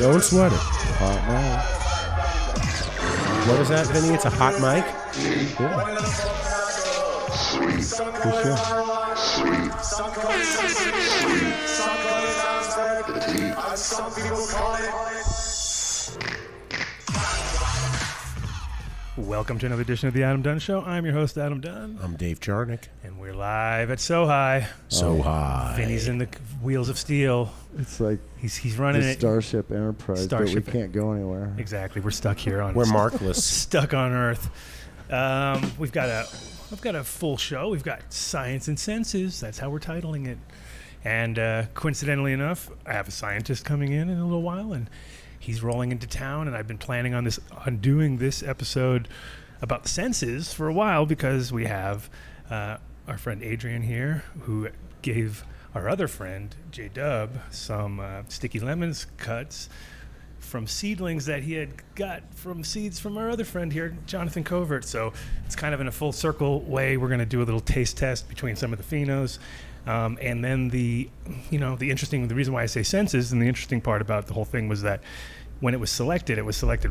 Don't sweat it. Hot What was that, Vinny? It's a hot mic? Yeah. For sure. Welcome to another edition of the Adam Dunn Show. I'm your host, Adam Dunn. I'm Dave Jarnick. And we're live at So High. So high. Vinny's in the wheels of steel. It's like he's running the it. Starship Enterprise, but we can't go anywhere. Exactly. We're stuck here on. We're markless. Stuck on Earth. We've got a full show. We've got Science and Senses. That's how we're titling it. And coincidentally enough, I have a scientist coming in a little while, and he's rolling into town. And I've been planning on doing this episode about the senses for a while because we have our friend Adrian here, who gave our other friend J-Dub some sticky lemons cuts from seedlings that he had got from seeds from our other friend here, Jonathan Covert. So it's kind of in a full circle way. We're going to do a little taste test between some of the phenos. And then the reason why I say senses, and the interesting part about the whole thing was that when it was selected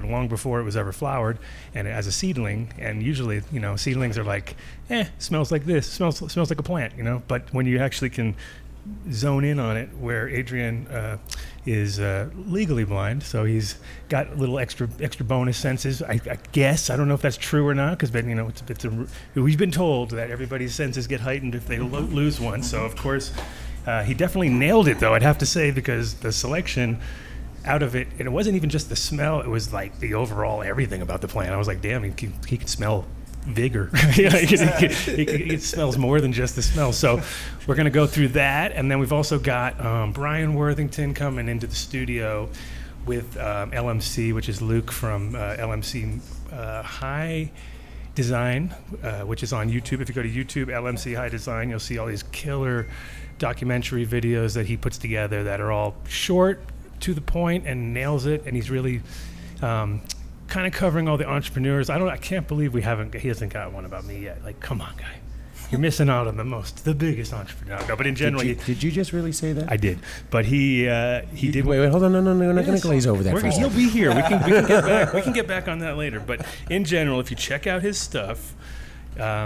long before it was ever flowered, and as a seedling. And usually, seedlings are like, smells like this, smells like a plant, But when you actually can zone in on it, where Adrian is legally blind, so he's got little extra bonus senses. I guess I don't know if that's true or not, because we've been told that everybody's senses get heightened if they lose one. So of course, he definitely nailed it, though, I'd have to say, because the selection out of it, and it wasn't even just the smell; it was like the overall everything about the plant. I was like, damn, he can smell vigor. It smells more than just the smell. So we're going to go through that, and then we've also got Brian Worthington coming into the studio with LMC, which is Luke from LMC High Design, which is on YouTube. If you go to YouTube, LMC High Design, you'll see all these killer documentary videos that he puts together that are all short, to the point, and nails it. And he's really kind of covering all the entrepreneurs. I can't believe he hasn't got one about me yet. Like, come on, guy, you're missing out on the biggest entrepreneur. No, but in general, did you just really say that? I did, but he did. Wait, hold on, no, we're not going to glaze over that. He'll be here. We can get back. We can get back on that later. But in general, if you check out his stuff,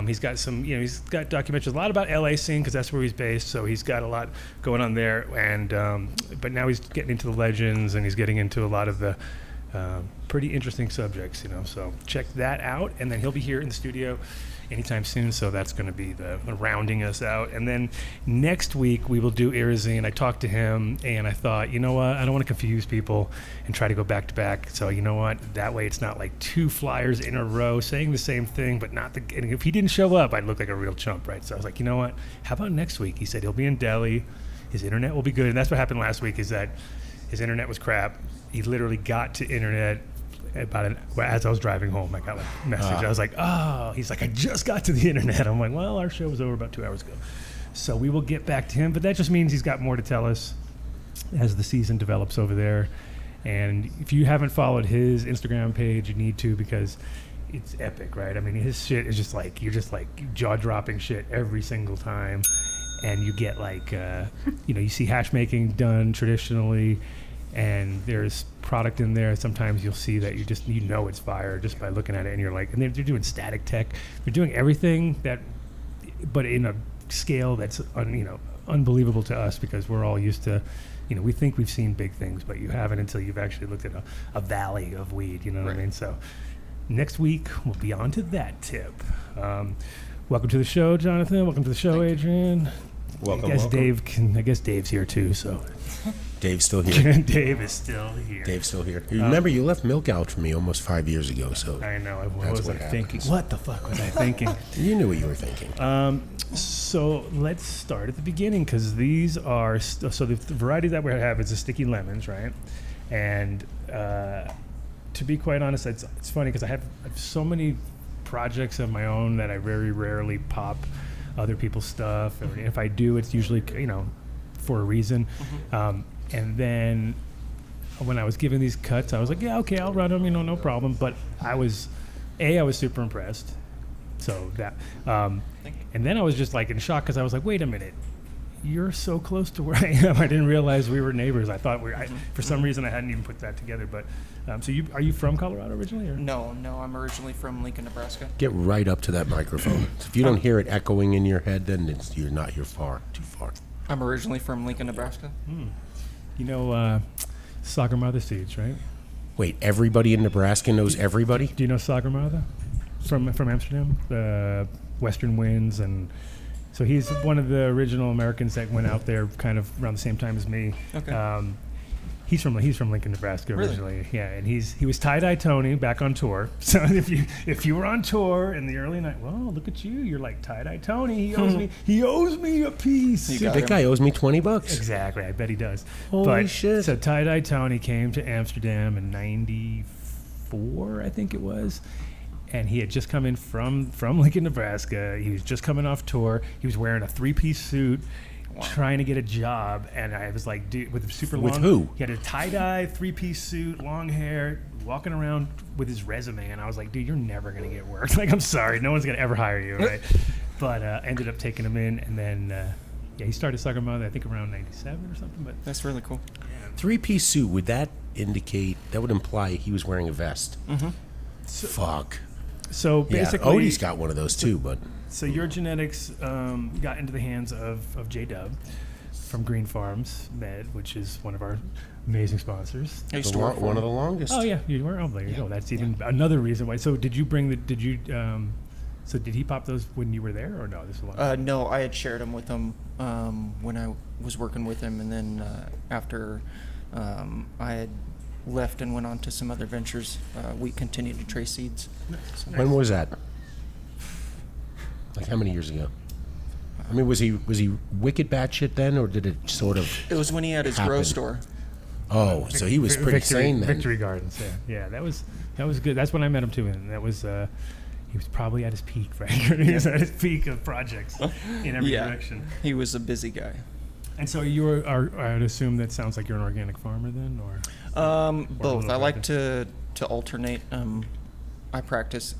he's got some. He's got documentaries, a lot about LA scene, because that's where he's based. So he's got a lot going on there. And but now he's getting into the legends, and he's getting into a lot of the pretty interesting subjects, so check that out. And then he'll be here in the studio anytime soon, so that's going to be the rounding us out. And then next week we will do Artisan. I talked to him, and I thought, I don't want to confuse people and try to go back to back, so that way it's not like two flyers in a row saying the same thing, but not and if he didn't show up, I'd look like a real chump, right? So I was like, how about next week? He said he'll be in Delhi, his internet will be good. And that's what happened last week, is that his internet was crap. He literally got to internet as I was driving home. I got a message. I was like, he's like, I just got to the internet. I'm like, well, our show was over about 2 hours ago. So we will get back to him, but that just means he's got more to tell us as the season develops over there. And if you haven't followed his Instagram page, you need to, because it's epic, right? I mean, his shit is just like, you're just like jaw-dropping shit every single time. And you get like, you see hash making done traditionally, and there's product in there. Sometimes you'll see that it's fire just by looking at it, and you're like, and they're doing static tech. They're doing everything but in a scale that's unbelievable to us, because we're all used to, we think we've seen big things, but you haven't until you've actually looked at a valley of weed. What I mean? So next week we'll be on to that tip. Welcome to the show, Jonathan. Welcome to the show, Adrian. Welcome. I guess Dave's here too. So. Dave's still here. Dave is still here. Dave's still here. Remember, you left milk out for me almost 5 years ago. So I know. I wasn't thinking. What the fuck was I thinking? You knew what you were thinking. So let's start at the beginning, because these are so the variety that we have is the sticky lemons, right? And to be quite honest, it's funny because I have so many projects of my own that I very rarely pop other people's stuff. And if I do, it's usually for a reason. Mm-hmm. And then when I was given these cuts, I was like, yeah, okay, I'll run them, no problem. But I was super impressed. So that, and then I was just like in shock, because I was like, wait a minute, you're so close to where I am. I didn't realize we were neighbors. I thought for some reason I hadn't even put that together. But so are you from Colorado originally? Or? No, I'm originally from Lincoln, Nebraska. Get right up to that microphone. If you don't hear it echoing in your head, then you're not too far. I'm originally from Lincoln, Nebraska. You know Sagarmatha seeds, right? Wait, everybody in Nebraska knows everybody? Do you know Sagarmatha from Amsterdam? The Western Winds, and so he's one of the original Americans that went out there kind of around the same time as me. Okay. He's from Lincoln, Nebraska originally. Really? Yeah, and he was Tie-Dye Tony back on tour. So if you were on tour in the early night, well, look at you, you're like Tie-Dye Tony. He owes me a piece. That guy owes me $20. Exactly, I bet he does. Holy shit! So Tie-Dye Tony came to Amsterdam in '94, I think it was. And he had just come in from Lincoln, Nebraska. He was just coming off tour. He was wearing a 3-piece suit, trying to get a job. And I was like, dude, with a super long... With who? He had a tie-dye, 3-piece suit, long hair, walking around with his resume. And I was like, dude, you're never going to get work. Like, I'm sorry. No one's going to ever hire you, right? But ended up taking him in. And then, he started Sagarmatha, I think, around 97 or something. But That's really cool. 3-piece suit, would that would imply he was wearing a vest? Mm-hmm. Fuck. So basically, Odie's got one of those too, but so your genetics got into the hands of J-Dub from Green Farms Med, which is one of our amazing sponsors. I used to work for one him. of the longest. Oh yeah, you were. Oh, there you go. That's even another reason why. So did you bring the? Did you? So did he pop those when you were there, or no? This is a long No, I had shared them with him when I was working with him, and then after I had left and went on to some other ventures, we continued to trace seeds. So When was that? Like how many years ago? I mean, was he wicked batshit then, or did it sort of? it was when he had his grow Happened. store. Oh, so he was pretty sane then. Victory Gardens. Yeah, that was good. That's when I met him too, and that was he was probably at his peak, right? He was at his peak of projects in every direction. He was a busy guy. And so you I would assume that sounds like you're an organic farmer then, or Both. I little like to alternate. I practice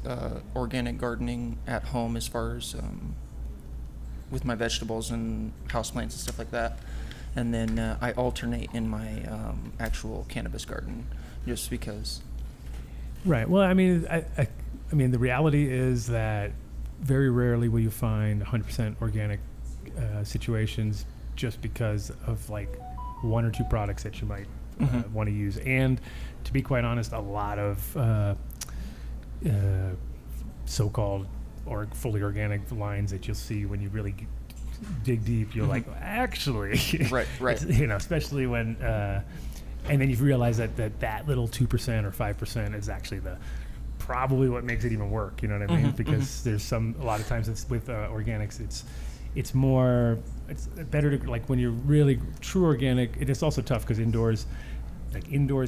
organic gardening at home as far as with my vegetables and houseplants and stuff like that. And then I alternate in my actual cannabis garden just because. Right. Well, I mean, I mean, the reality is that very rarely will you find 100% organic situations just because of like one or two products that you might want to use. And to be quite honest, a lot of so-called or fully organic lines that you'll see when you really dig deep, you're like, actually, Right. especially when, and then you realize that little 2% or 5% is actually probably what makes it even work. You know what I mean? Because there's a lot of times it's with organics, it's better to, like when you're really true organic, it is also tough because indoors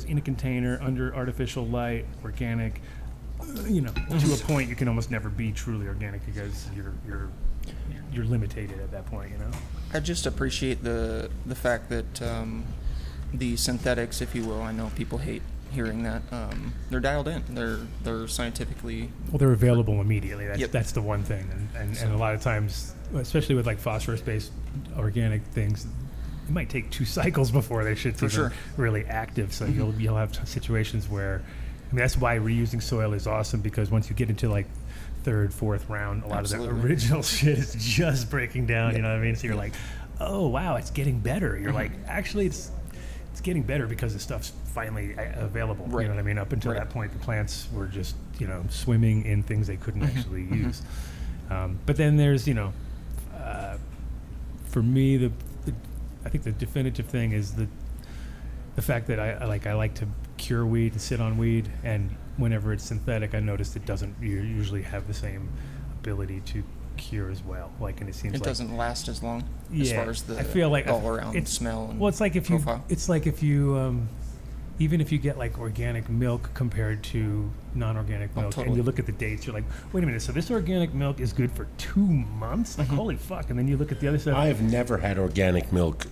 in a container under artificial light, organic, to a point you can almost never be truly organic because you're limited at that point, I just appreciate the fact that the synthetics, if you will, I know people hate hearing that, they're dialed in. They're scientifically... Well, they're available immediately. That's, Yep. that's the one thing. And a lot of times, especially with like phosphorus-based organic things, it might take 2 cycles before they shit's For even sure. really active. So you'll have situations where, I mean, that's why reusing soil is awesome, because once you get into like 3rd, 4th round, a lot of the Absolutely. original shit is just breaking down, you know what I mean? So you're like, oh, wow, it's getting better. You're like, actually, it's getting better because the stuff's finally available. Right. You know what I mean? Up until Right. that point, the plants were just, swimming in things they couldn't actually use. But then there's, for me, I think the definitive thing is the fact that I like to cure weed and sit on weed, and whenever it's synthetic, I noticed it doesn't usually have the same ability to cure as well. Like, and it seems It like doesn't last as long as yeah, far as the I feel like all-around smell and well, it's like if profile. you even if you get like organic milk compared to non-organic milk, and totally. you look at the dates, you're like, wait a minute, so this organic milk is good for 2 months? Like, holy fuck! And then you look at the other stuff. I have never had organic milk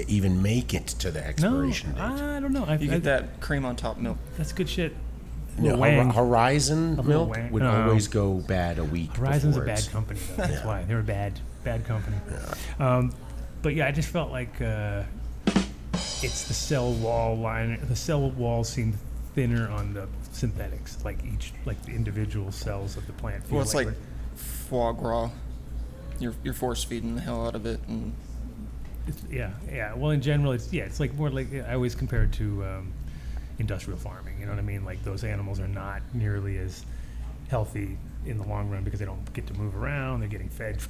even make it to the No, expiration date. I don't know. You get that cream on top milk. That's good shit. No, Little wang. Horizon little milk wang. would No. always go bad a week. Horizon's a before bad it's- company, though. That's why they're a bad company. But yeah, I just felt like it's the cell wall line. The cell walls seem thinner on the synthetics, like the individual cells of the plant. Well, it's like foie gras. You're force feeding the hell out of it, and yeah. Well, in general, it's like more like I always compare it to industrial farming. You know what I mean? Like those animals are not nearly as healthy in the long run because they don't get to move around. They're getting fed,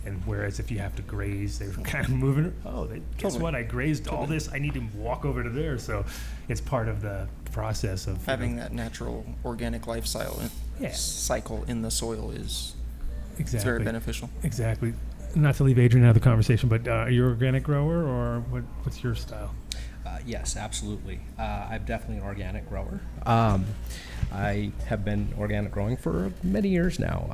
and whereas if you have to graze, they're kind of moving. Guess what? I grazed all this. I need to walk over to there. So it's part of the process of having that natural organic lifestyle cycle in the soil is it's very beneficial. Exactly. Not to leave Adrian out of the conversation, but are you an organic grower or what's your style? Yes, absolutely. I'm definitely an organic grower. I have been organic growing for many years now.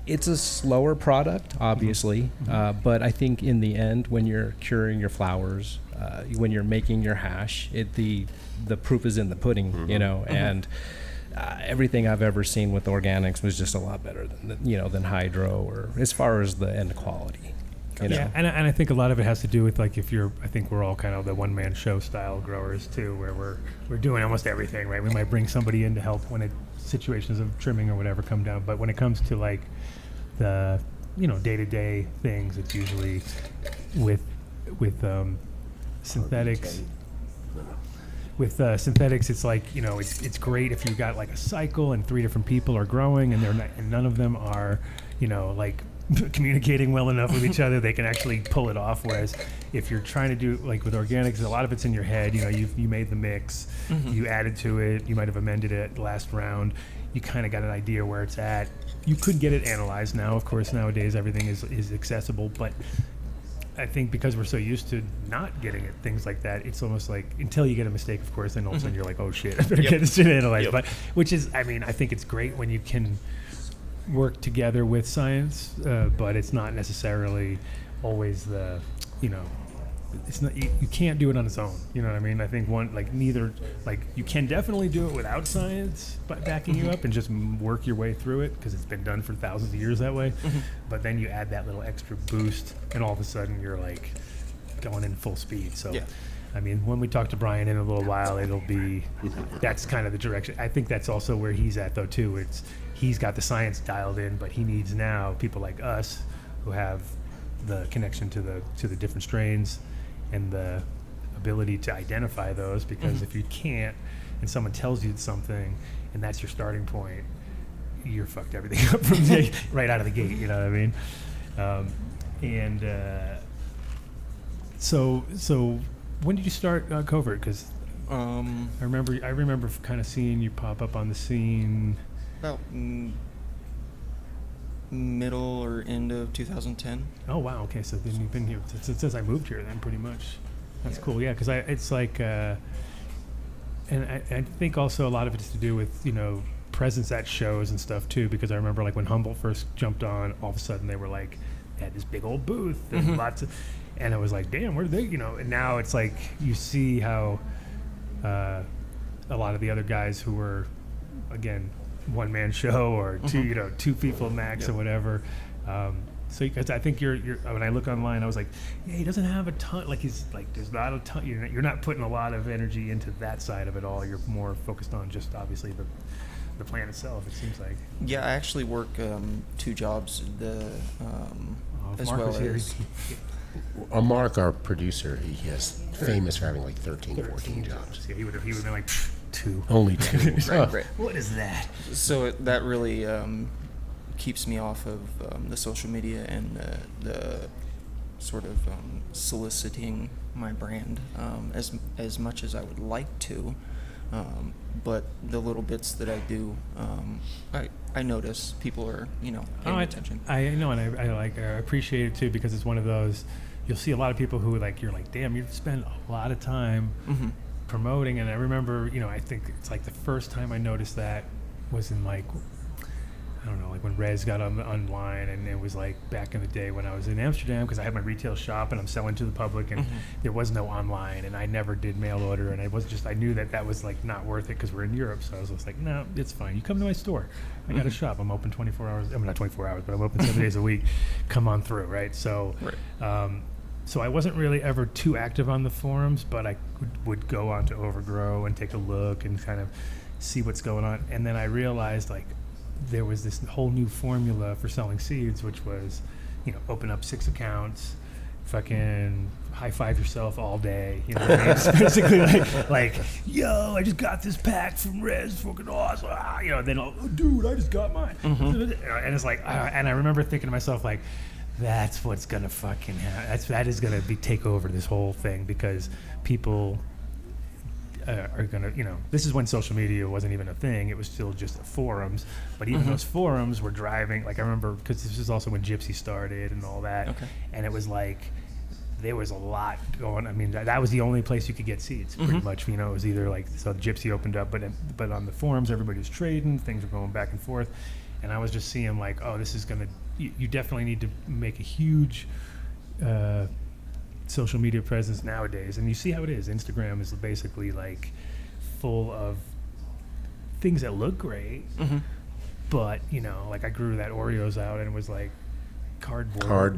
It's a slower product, obviously, but I think in the end, when you're curing your flowers, when you're making your hash, the proof is in the pudding, and everything I've ever seen with organics was just a lot better than hydro, or as far as the end quality. Yeah, and I think a lot of it has to do with I think we're all kind of the one-man show style growers too, where we're doing almost everything, right? We might bring somebody in to help when situations of trimming or whatever come down, but when it comes to like the day-to-day things, it's usually with synthetics. With synthetics, it's like it's great if you got like a cycle and 3 different people are growing and none of them are like communicating well enough with each other, they can actually pull it off. Whereas if you're trying to do like with organics, a lot of it's in your head. You made the mix, you added to it, you might have amended it last round. You kind of got an idea where it's at. You could get it analyzed now. Of course, nowadays everything is accessible, but I think because we're so used to not getting it, things like that, it's almost like until you get a mistake, of course, then all of a sudden you're like, oh shit, I better get this shit analyzed. But which is, I think it's great when you can work together with science, but it's not necessarily always the, it's not, you can't do it on its own. You know what I mean? I think you can definitely do it without science backing you up and just work your way through it because it's been done for thousands of years that way. But then you add that little extra boost and all of a sudden you're like going in full speed. So when we talk to Brian in a little while, that's kind of the direction. I think that's also where he's at though too. He's got the science dialed in, but he needs now people like us who have the connection to the different strains and the ability to identify those, because if you can't and someone tells you something and that's your starting point, you're fucked everything up from right out of the gate, you know what I mean? So when did you start Covert? Because I remember kind of seeing you pop up on the scene about middle or end of 2010. Oh wow, okay, so then you've been here since I moved here then, pretty much. That's cool, yeah, because it's like and I think also a lot of it has to do with presence at shows and stuff too, because I remember like when Humboldt first jumped on, all of a sudden they had this big old booth and lots of, and I was like, damn, where did they, and now it's like you see how a lot of the other guys who were, again, one-man show or two people max or whatever. So because I think you're when I look online, I was like, yeah, he doesn't have a ton. Like he's like, there's not a ton. You're not putting a lot of energy into that side of it all. You're more focused on just obviously the plant itself. It seems like. Yeah, I actually work 2 jobs. As Mark well here, as. Mark, our producer, he is famous for having like 13, 14 jobs. Yeah, he would have been like 2. Only 2. Right. What is that? So that really keeps me off of the social media and the sort of soliciting my brand as much as I would like to. But the little bits that I do, I notice people are, paying attention. I know, and I appreciate it too, because it's one of those, you'll see a lot of people who you're like, damn, you spend a lot of time promoting. And I remember, I think it's like the first time I noticed that was in like, I don't know, like when Rez got online, and it was like back in the day when I was in Amsterdam, because I had my retail shop and I'm selling to the public, and there was no online, and I never did mail order, and I knew that was like not worth it because we're in Europe. So I was just like, no, it's fine. You come to my store. I got a shop. I'm open 24 hours. I'm not 24 hours, but I'm open 7 days a week. Come on through, right? So, so I wasn't really ever too active on the forums, but I would go on to Overgrow and take a look and kind of see what's going on. And then I realized like there was this whole new formula for selling seeds, which was, open up 6 accounts, fucking high five yourself all day. You know what I mean? It's basically like, yo, I just got this pack from Rez, fucking awesome. Then dude, I just got mine. And it's like, and I remember thinking to myself like, that's what's gonna fucking happen. That is gonna take over this whole thing, because people are gonna, this is when social media wasn't even a thing. It was still just forums, but even those forums were driving. Like I remember, because this was also when Gypsy started and all that, and it was like there was a lot going. I mean, that was the only place you could get seeds, pretty much. It was either like, so Gypsy opened up, but on the forums everybody was trading, things were going back and forth, and I was just seeing like, oh, this is gonna. You definitely need to make a huge social media presence nowadays, and you see how it is. Instagram is basically like full of things that look great, but like I grew that Oreos out and it was like cardboard Oreo.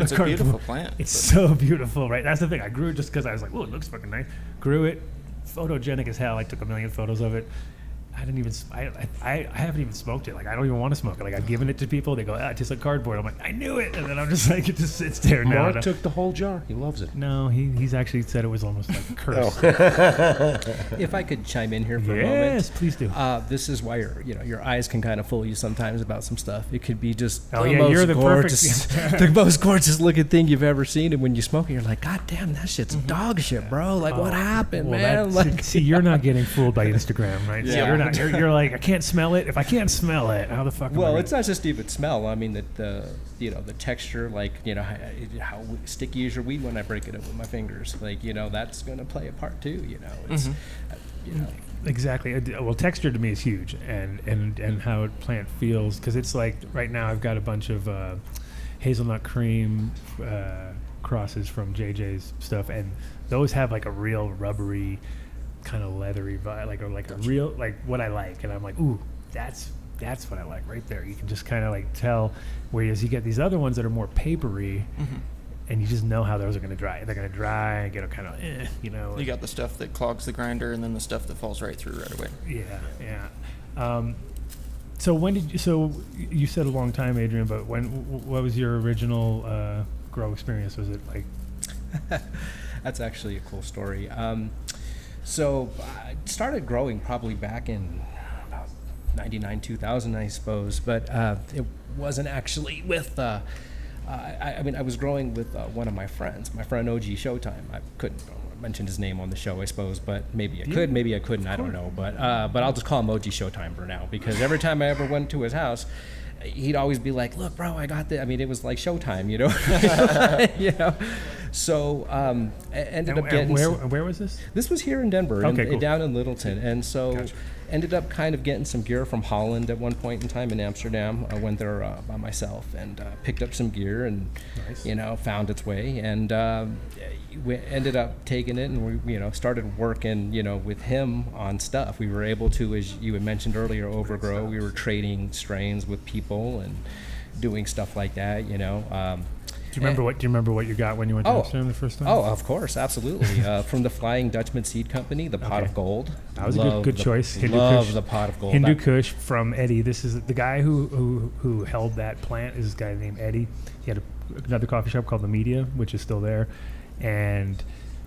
It's a beautiful plant. It's so beautiful, right? That's the thing. I grew it just because I was like, whoa, it looks fucking nice. Grew it, photogenic as hell. I took 1 million photos of it. I haven't even smoked it. Like, I don't even want to smoke it. Like, I've given it to people. They go, it tastes like cardboard. I'm like, I knew it. And then I'm just like, it just sits there now. Mark took the whole jar. He loves it. No, he's actually said it was almost like a curse. If I could chime in here for a moment. Yes, please do. This is why your eyes can kind of fool you sometimes about some stuff. It could be just you're the gorgeous, the most gorgeous looking thing you've ever seen, and when you smoke it, you're like, God damn, that shit's dog shit, bro. Like, what happened, man? Like, see, you're not getting fooled by Instagram, right? Yeah. So you're not. You're like, I can't smell it. If I can't smell it, how the fuck? Well, it's not just even smell. I mean, the texture, like, how sticky is your weed when I break it up with my fingers? Like, that's going to play a part too. It's exactly. Well, texture to me is huge, and how a plant feels, because it's like right now I've got a bunch of hazelnut cream crosses from JJ's stuff, and those have like a real rubbery, kind of leathery vibe, like a real, like what I like, and I'm like, ooh, that's what I like right there. You can just kind of like tell. Whereas you get these other ones that are more papery, and you just know how those are going to dry. They're going to dry and get kind of, You got the stuff that clogs the grinder, and then the stuff that falls right through right away. Yeah. So when did you? So you said a long time, Adrian, but what was your original grow experience? Was it like? That's actually a cool story. So I started growing probably back in about 99, 2000, I suppose, but it wasn't actually with, I was growing with one of my friends, my friend OG Showtime. I couldn't mention his name on the show, I suppose, but maybe I could, maybe I couldn't, I don't know. But I'll just call him OG Showtime for now, because every time I ever went to his house, he'd always be like, look, bro, I got this. I mean, it was like Showtime, So ended up getting... Where was this? This was here in Denver, cool. down in Littleton. And so Gotcha. ended up kind of getting some gear from Holland at one point in time in Amsterdam. I went there by myself and picked up some gear and, Nice. Found its way. And we ended up taking it and we, started working, with him on stuff. We were able to, as you had mentioned earlier, overgrow. We were trading strains with people and doing stuff like that, Do you remember what you got when you went to Amsterdam the first time? Oh, of course, absolutely. From the Flying Dutchman Seed Company, the Pot of Gold. That was a good choice. Love the Pot of Gold. Hindu Kush from Eddie. This is the guy who held that plant. Is this guy named Eddie. He had another coffee shop called The Media, which is still there, and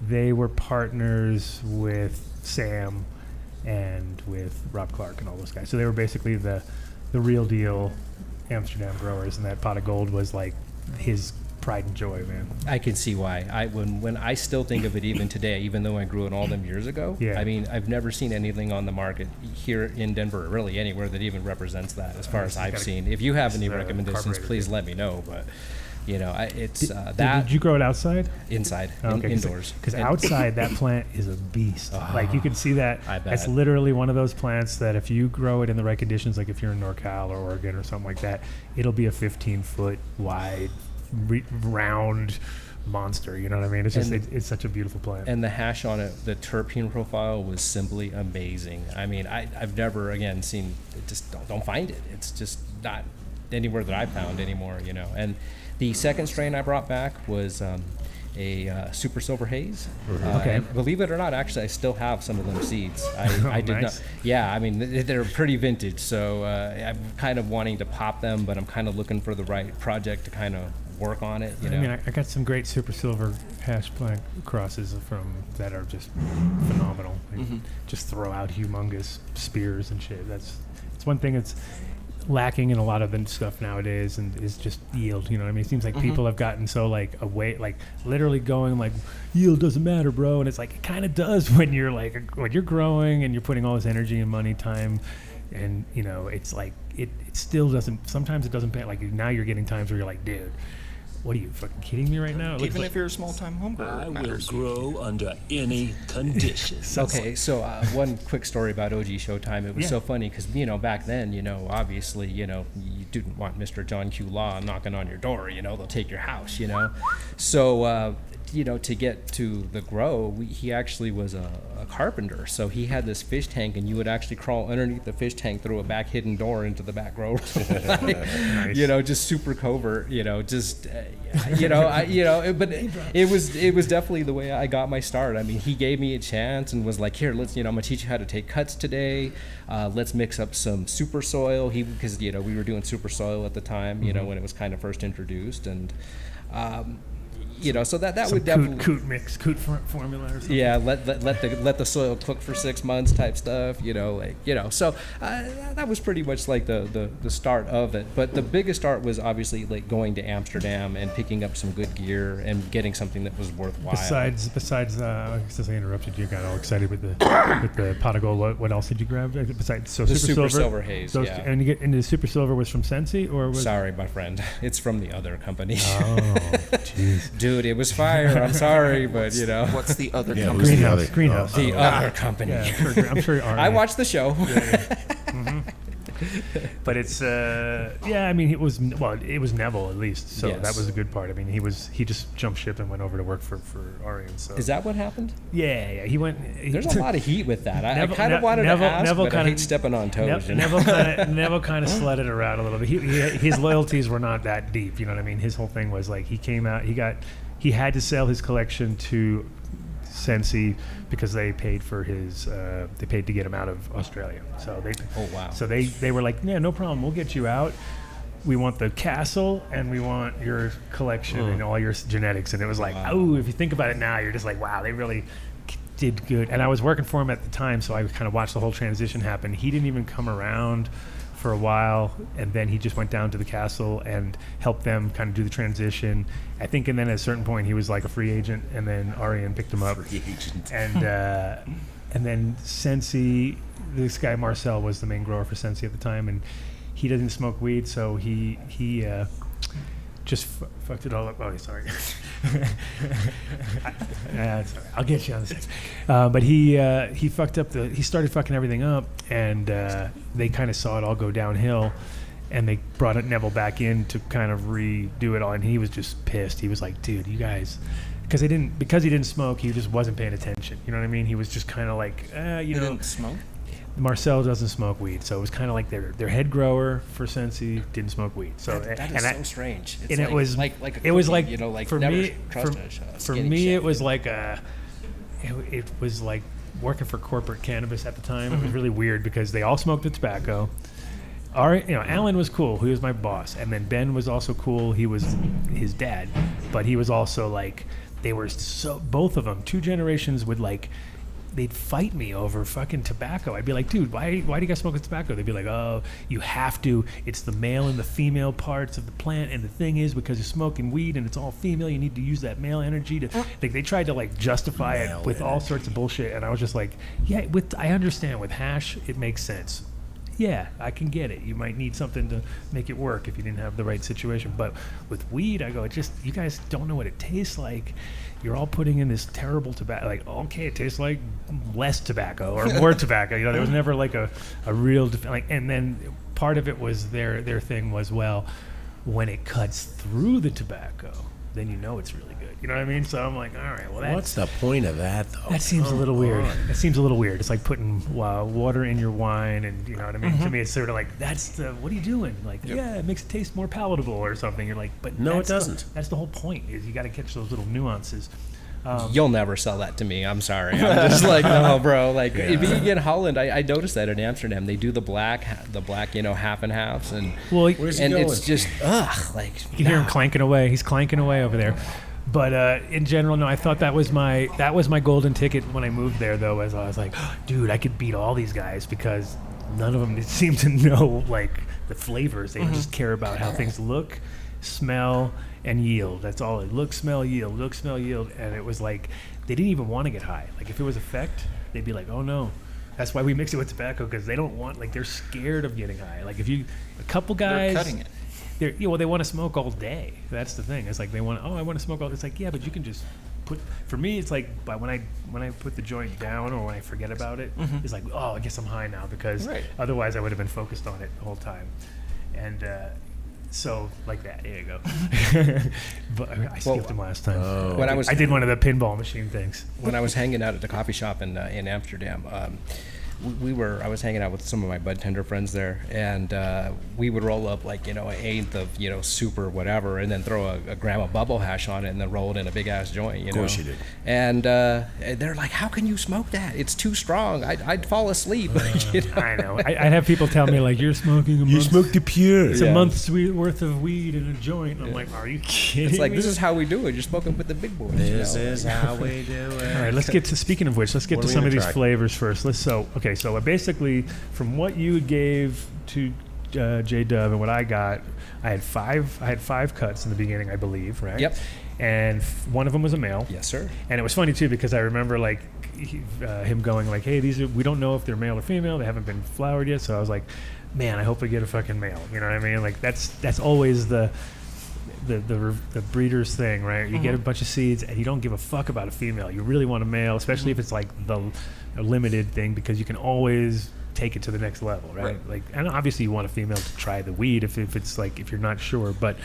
they were partners with Sam and with Rob Clark and all those guys. So they were basically the real deal Amsterdam growers, and that Pot of Gold was like his pride and joy, man. I can see why. When I still think of it even today, even though I grew it all them years ago. Yeah. I mean, I've never seen anything on the market here in Denver, or really anywhere, that even represents that, as far as I've seen. If you have any recommendations, please let me know. But You know, it's Did you grow it outside? inside, Okay, indoors. Because And- outside, that plant is a beast. Like you can see that. I bet. It's literally one of those plants that if you grow it in the right conditions, like if you're in NorCal or Oregon or something like that, it'll be a 15-foot wide, round monster. You know what I mean? It's just And- it's such a beautiful plant. And the hash on it, the terpene profile was simply amazing. I mean, I've never again seen it. Just don't find it. It's just not anywhere that I found anymore. You know. And the second strain I brought back was a super silver haze. Okay. And believe it or not, actually, I still have some of them seeds. I did Nice. not. Yeah, I mean, they're pretty vintage. So I'm kind of wanting to pop them, but I'm kind of looking for the right project to kind of work on it. You know. I mean, I got some great super silver hash plant crosses from that are just phenomenal. They just throw out humongous spears and shit. It's one thing that's lacking in a lot of the stuff nowadays, and is just yield. You know what I mean? It seems like people have gotten so like away, like literally going like yield doesn't matter, bro. And it's like it kind of does when you're growing and you're putting all this energy and money, time, and you know it's like it still doesn't. Sometimes it doesn't pay. Like now you're getting times where you're like, dude, what are you fucking kidding me right now? It looks Even like- if you're a small-time home grower, I it will matters. grow under any conditions. Okay, so one quick story about OG Showtime. It was Yeah. so funny because, you know, back then, you know, obviously, you know, you didn't want Mr. John Q. Law knocking on your door, you know, they'll take your house, you know. So, you know, to get to the grow, he actually was a carpenter. So he had this fish tank, and you would actually crawl underneath the fish tank through a back hidden door into the back grow. You know, just super covert, you know, just, you know, but it was definitely the way I got my start. I mean, he gave me a chance and was like, here, let's, you know, I'm gonna teach you how to take cuts today. Let's mix up some super soil. Because, you know, we were doing super soil at the time, you know, when it was kind of first introduced. And, you know, so that some would definitely coot formula or something. yeah, let the soil cook for 6 months type stuff, you know, like, you know. So that was pretty much like the start of it. But the biggest start was obviously like going to Amsterdam and picking up some good gear and getting something that was worthwhile. Besides, since I interrupted you, got all excited with the pot of gold. What else did you grab? Besides, so The super silver haze, yeah. And you get into the super silver was from Scentsy or was? Sorry, my friend, it's from the other company. Oh, jeez. Dude, it was fire. I'm sorry, but you know, What's the other Yeah, company? who's the other? Greenhouse. the other company. Yeah, I'm sure you are. I watched the show. But it's I mean it was Neville at least, so Yes. that was a good part. I mean he just jumped ship and went over to work for Artisan. So Is that what happened? yeah, he went. There's a lot of heat with that. I Neville- kind of wanted to ask, Neville but I kinda- hate stepping on toes. you know? Neville kind of slid it around a little bit. His loyalties were not that deep. You know what I mean? His whole thing was like he came out. He had to sell his collection to Scentsy because they paid for his. They paid to get him out of Australia. So they. Oh, wow. So they were like, yeah, no problem. We'll get you out. We want the castle and we want your collection and all your genetics. And it was like, oh, if you think about it now, you're just like, wow, they really did good. And I was working for him at the time, so I kind of watched the whole transition happen. He didn't even come around for a while, and then he just went down to the castle and helped them kind of do the transition. I think, and then at a certain point he was like a free agent, and then Arian picked him up. Free agent. And then Scentsy, this guy Marcel was the main grower for Scentsy at the time, and he doesn't smoke weed, so he just fucked it all up. Oh, sorry. It's all right. I'll get you on this. But he fucked up he started fucking everything up, and they kind of saw it all go downhill, and they brought Neville back in to kind of redo it all, and he was just pissed. He was like, dude, you guys, because he didn't smoke, he just wasn't paying attention. You know what I mean? He was just kind of like, You didn't smoke? Marcel doesn't smoke weed, so it was kind of like their head grower for Scentsy didn't smoke weed. So That is so strange. It's and like, it was like a it was cookie, like you know, like for never me trust for skinny me shit. it was like it was like working for corporate cannabis at the time. It was really weird because they all smoked the tobacco. Alan was cool. He was my boss, and then Ben was also cool. He was his dad, but he was also like they were so both of them 2 generations would like. They'd fight me over fucking tobacco. I'd be like, dude, why do you guys smoke tobacco? They'd be like, oh, you have to. It's the male and the female parts of the plant. And the thing is, because you're smoking weed and it's all female, you need to use that male energy to. Like, they tried to like justify it with all sorts of bullshit. And I was just like, yeah, I understand with hash, it makes sense. yeah, I can get it. You might need something to make it work if you didn't have the right situation. But with weed, I go, it just, you guys don't know what it tastes like. You're all putting in this terrible tobacco. Like, okay, it tastes like less tobacco or more tobacco. You know, there was never like a real, and then part of it was their thing was, well, when it cuts through the tobacco, then you know it's really good. You know what I mean? So I'm like, all right, well, What's the point of that, though? that seems a little weird. It seems a little weird. It's like putting water in your wine, and you know what I mean. To me, it's sort of like what are you doing? Like, yeah, it makes it taste more palatable or something. You're like, but No, it that's doesn't. That's the whole point. Is you got to catch those little nuances. You'll never sell that to me. I'm sorry. I'm just like, no, bro. Like, if you get Holland, I noticed that in Amsterdam. They do the black, half and halves, and Well, Where's he and going? it's just, like, you can hear him clanking away. He's clanking away over there. But in general, no, I thought that was my golden ticket when I moved there, though, as I was like, dude, I could beat all these guys because none of them seem to know, like, the flavors. They just care about how things look, smell, and yield. That's all. Look, smell, yield. Look, smell, yield. And it was like, they didn't even want to get high. Like, if it was effect, they'd be like, oh, no. That's why we mix it with tobacco, because they don't want, like, they're scared of getting high. Like, a couple guys. They're cutting it. They want to smoke all day. That's the thing. It's like I want to smoke all day. It's like, yeah, but you can just put, for me, it's like, but when I put the joint down or when I forget about it, it's like, oh, I guess I'm high now, because otherwise I would have been focused on it the whole time. And so, like that, there you go. But I skipped him last time. when I did one of the pinball machine things. when I was hanging out at the coffee shop in Amsterdam, I was hanging out with some of my bud tender friends there, and we would roll up like, an eighth of, super whatever, and then throw a gram of bubble hash on it, and then roll it in a big ass joint. Of course you did. And they're like, "How can you smoke that? It's too strong. I'd fall asleep." I know. I'd have people tell me, like, you're smoking a month. the pure. It's a month's worth of weed in a joint. I'm like, are you kidding It's like, me? this is how we do it. You're smoking with the big boys. This is how we do it. All right, let's get to, speaking of which, let's get What to are we some of gonna these try? flavors first. So basically, from what you gave to J-Dub and what I got, I had five cuts in the beginning, I believe, right? Yep. And one of them was a male. Yes, sir. And it was funny too, because I remember like him going like, "Hey, we don't know if they're male or female. They haven't been flowered yet." So I was like, "Man, I hope we get a fucking male." You know what I mean? Like that's always the breeder's thing, right? You get a bunch of seeds and you don't give a fuck about a female. You really want a male, especially if it's like a limited thing, because you can always take it to the next level, right? Like, and obviously you want a female to try the weed if it's like, if you're not sure, but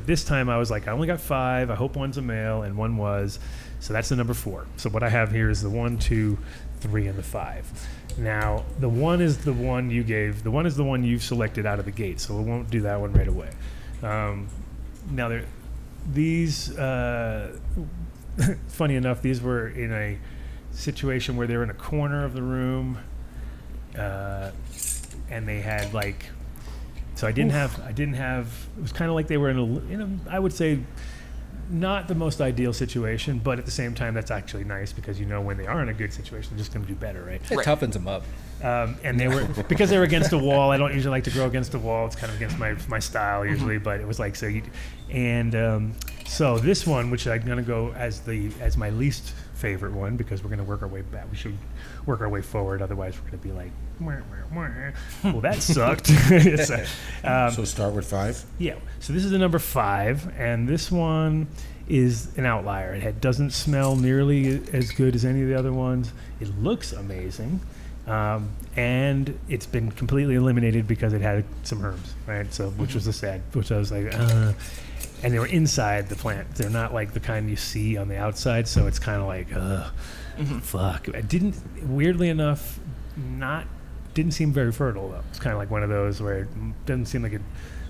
this time I was like, I only got 5. I hope one's a male, and one was. So that's the number 4. So what I have here is the 1, 2, 3, and the 5. Now the 1 is the one you gave. The 1 is the one you've selected out of the gate, so we won't do that one right away. Now these funny enough, these were in a situation where they were in a corner of the room, and they had like, so I didn't have, it was kind of like they were in a, I would say, not the most ideal situation, but at the same time, that's actually nice, because when they are in a good situation, they're just going to do better, right? It toughens them up. And they were, because they were against a wall. I don't usually like to grow against a wall. It's kind of against my style usually, but it was like, so this one, which I'm gonna go as my least favorite one, because we're gonna work our way back. We should work our way forward, otherwise we're gonna be like, well, that sucked. So start with 5. Yeah. So this is the number 5, and this one is an outlier. It doesn't smell nearly as good as any of the other ones. It looks amazing. And it's been completely eliminated because it had some herbs, right? So, which was which I was like, and they were inside the plant. They're not like the kind you see on the outside. So it's kind of like, fuck. It didn't, weirdly enough, didn't seem very fertile though. It's kind of like one of those where it doesn't seem like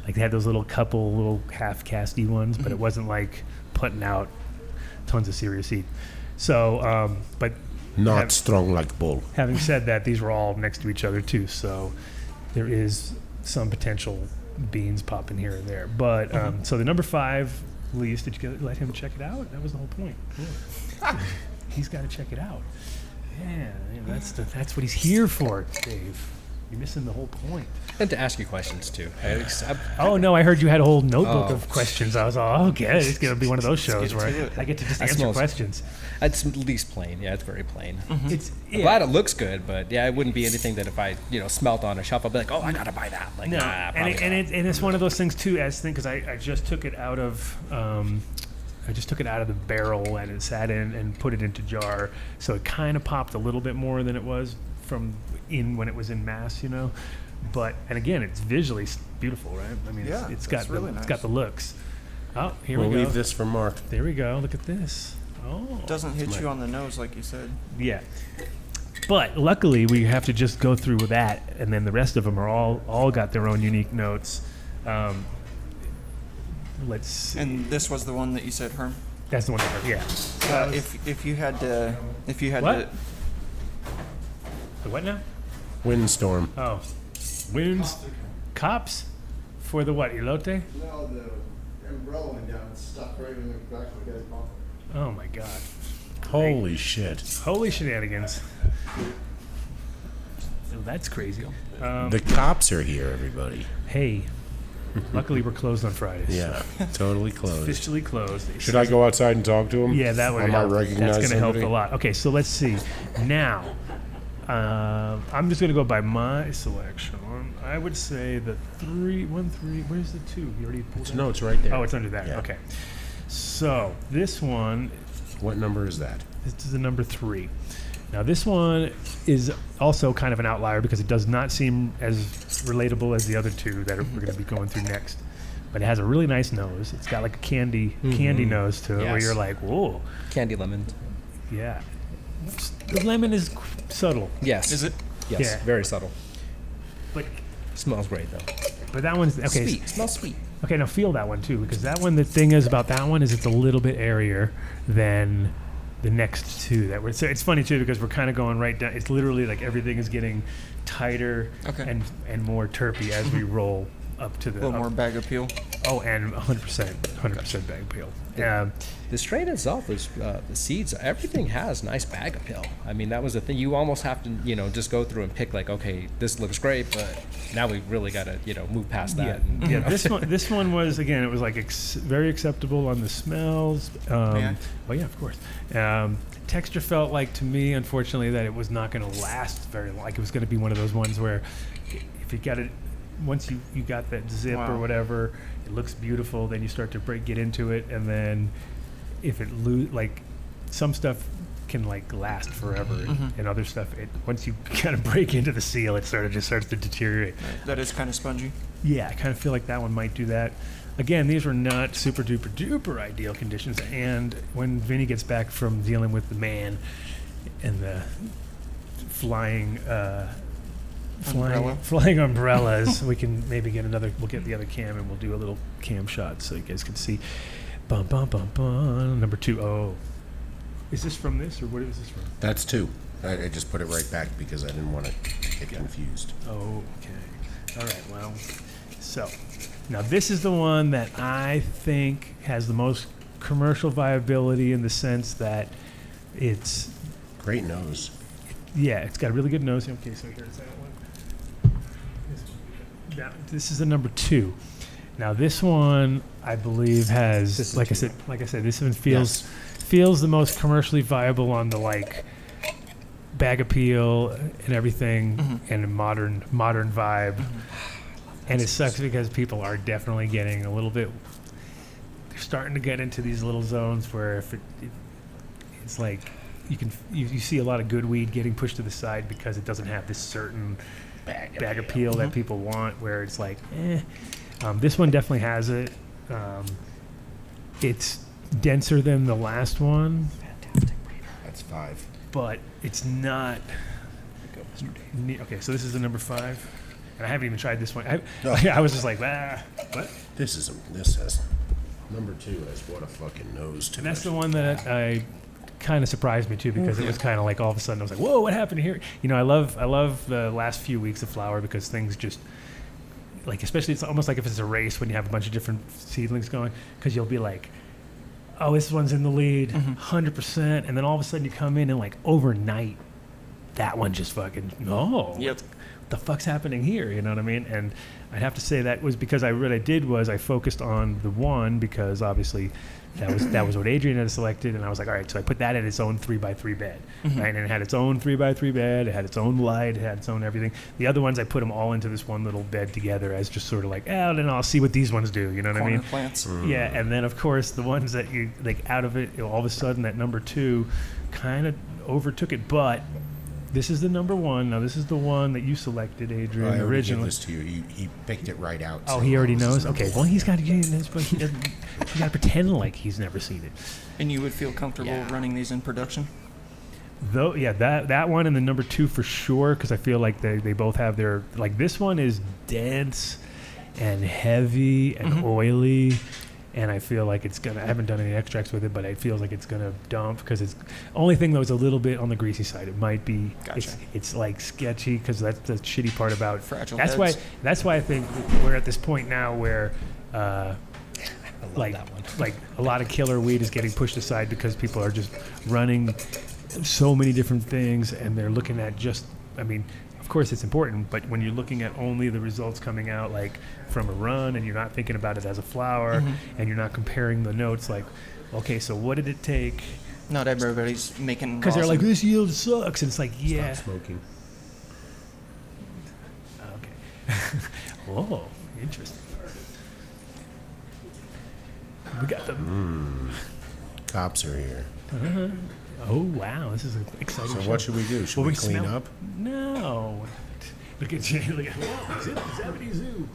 like they had those little half casty ones, but it wasn't like putting out tons of serious seed. So, but Not strong like bull. having said that, these were all next to each other too, so there is some potential beans popping here and there. But so the number 5 least, did you let him check it out? That was the whole point. Yeah. He's got to check it out. Yeah, that's what he's here for, Dave. You're missing the whole point. And to ask you questions too. Oh no, I heard you had a whole notebook of questions. I was all, okay, it's gonna be one of those shows where I get to just answer questions. It's at least plain. Yeah, it's very plain. It's I'm glad it looks good, but yeah, it wouldn't be anything that if I smelt on a shelf, I'd be like, oh, I gotta buy that. Like, no, nah, and it's one of those things too. As thing because I just took it out of. I just took it out of the barrel and it sat in and put it into jar, so it kind of popped a little bit more than it was when it was in mass, But and again, it's visually beautiful, right? I mean, Yeah, it's got really it's nice. got the looks. Oh, here We'll we go. leave this for Mark. There we go. Look at this. Oh, Doesn't hit you on the nose like you said. yeah. But luckily, we have to just go through with that, and then the rest of them are all got their own unique notes. Let's see. And this was the one that you said, Herm. That's the one. Yeah. If you had to, What? The what now? Windstorm. Oh, wounds, cops, for the what? Elote? No, the umbrella went down and stuck right in the back of the guy's bumper. Oh my God! Holy shit. Holy shenanigans! Oh, that's crazy. The cops are here, everybody. Hey, luckily we're closed on Fridays. Yeah, totally closed. Officially closed. Should I go outside and talk to him? Yeah, that would I might help. recognize That's going to help somebody. a lot. Okay, so let's see. Now, I'm just going to go by my selection. I would say the 3, 1, 3. Where's the 2? You already pulled it? No, it's right there. Oh, it's under that. Yeah. Okay. So this one, What number is that? this is the number 3. Now this one is also kind of an outlier because it does not seem as relatable as the other 2 that we're going to be going through next. But it has a really nice nose. It's got like a candy nose to it, where Yes. you're like, whoa, candy lemon. yeah. The lemon is subtle, Yes. Is it? Yes. Yeah. Very subtle. but Smells great though. that one's okay. Sweet. Smells sweet. Okay, now feel that one too, because that one. The thing is about that one is it's a little bit airier than the next 2 that we're. So it's funny too because we're kind of going right down. It's literally like everything is getting tighter Okay. and more terpy as we roll up to A the. little more bag appeal. Oh, and 100% bag peel. The strain itself is the seeds. Everything has nice bag appeal. I mean, that was the thing. You almost have to, just go through and pick like, okay, this looks great, but now we really got to, move past that. and, Yeah, this one was again. It was like very acceptable on the smells. Yeah. Well, yeah, of course. Texture felt like to me, unfortunately, that it was not going to last very long. Like it was going to be one of those ones where, if you got it, once you got that zip or Wow. whatever, it looks beautiful. Then you start to get into it, and then if it like some stuff can like last forever, and other stuff, once you kind of break into the seal, it just starts to deteriorate. That is kind of spongy. Yeah, I kind of feel like that one might do that. Again, these were not super duper duper ideal conditions. And when Vinny gets back from dealing with the man and the flying umbrellas, we can maybe we'll get the other cam and we'll do a little cam shot so you guys can see. Bum, bum, bum, bum. Number 2. Oh. Is this from this or what is this from? That's 2. I just put it right back because I didn't want to get confused. Oh, okay. All right, well, so now this is the one that I think has the most commercial viability in the sense that it's, Great nose. it's got a really good nose. Okay, so here's that one. This is the number 2. Now this one, I believe, has, This is like I said, this one feels the most commercially viable on the like bag appeal and everything, and a modern vibe. And it sucks because people are definitely getting a little bit. They're starting to get into these little zones where it's like you see a lot of good weed getting pushed to the side because it doesn't have this certain bag appeal that people want. Where it's like, this one definitely has it. It's denser than the last one. That's 5. But it's not. Okay, so this is the number 5, and I haven't even tried this one. I was just like, what? This has number 2 has what a fucking nose to And that's it. the one that I kind of surprised me too because it was kind of like all of a sudden I was like, whoa, what happened here? I love the last few weeks of flower because things just like, especially it's almost like if it's a race when you have a bunch of different seedlings going, because you'll be like, oh, this one's in the lead 100%, and then all of a sudden you come in and like overnight that one just fucking Yep. the fuck's happening here? You know what I mean? And I'd have to say that was because what I did was I focused on the one, because obviously that was what Adrian had selected, and I was like, all right, so I put that in its own 3x3 bed, right? And it had its own 3x3 bed, it had its own light, it had its own everything. The other ones, I put them all into this one little bed together as just sort of like, then I'll see what these ones do, you know what I Corner mean? plants. Yeah, and then of course the ones that you like out of it, all of a sudden that number 2 kind of overtook it, but this is the number 1. Now this is the one that you selected, Adrian, I already gave originally. this to you. He picked it right out. Oh, so he already this is knows. number Okay, one. well he's got to get in this, but he doesn't. He got to pretend like he's never seen it. And you would feel comfortable Yeah. running these in production? Though, yeah, that one and the number 2 for sure, because I feel like they both have their, like, this one is dense and heavy and oily, and I feel like it's gonna. I haven't done any extracts with it, but it feels like it's gonna dump, because it's only thing though is a little bit on the greasy side. It might be. Gotcha. It's like sketchy, because that's the shitty part about. Fragile That's heads. why I think we're at this point now where. Like that one. like a lot of killer weed is getting pushed aside because people are just running so many different things, and they're looking at just, I mean, of course it's important, but when you're looking at only the results coming out like from a run, and you're not thinking about it as a flower, and you're not comparing the notes, like, okay, so what did it take? Not everybody's making. Because they're like, awesome- this yield sucks, and it's like, yeah, Stop smoking. okay. Whoa, interesting. We got the. Cops are here. Oh wow, this is an exciting. So show. what should we do? Should Will we we clean smell- up? No. Look at you. Look at Zebedee Zoo.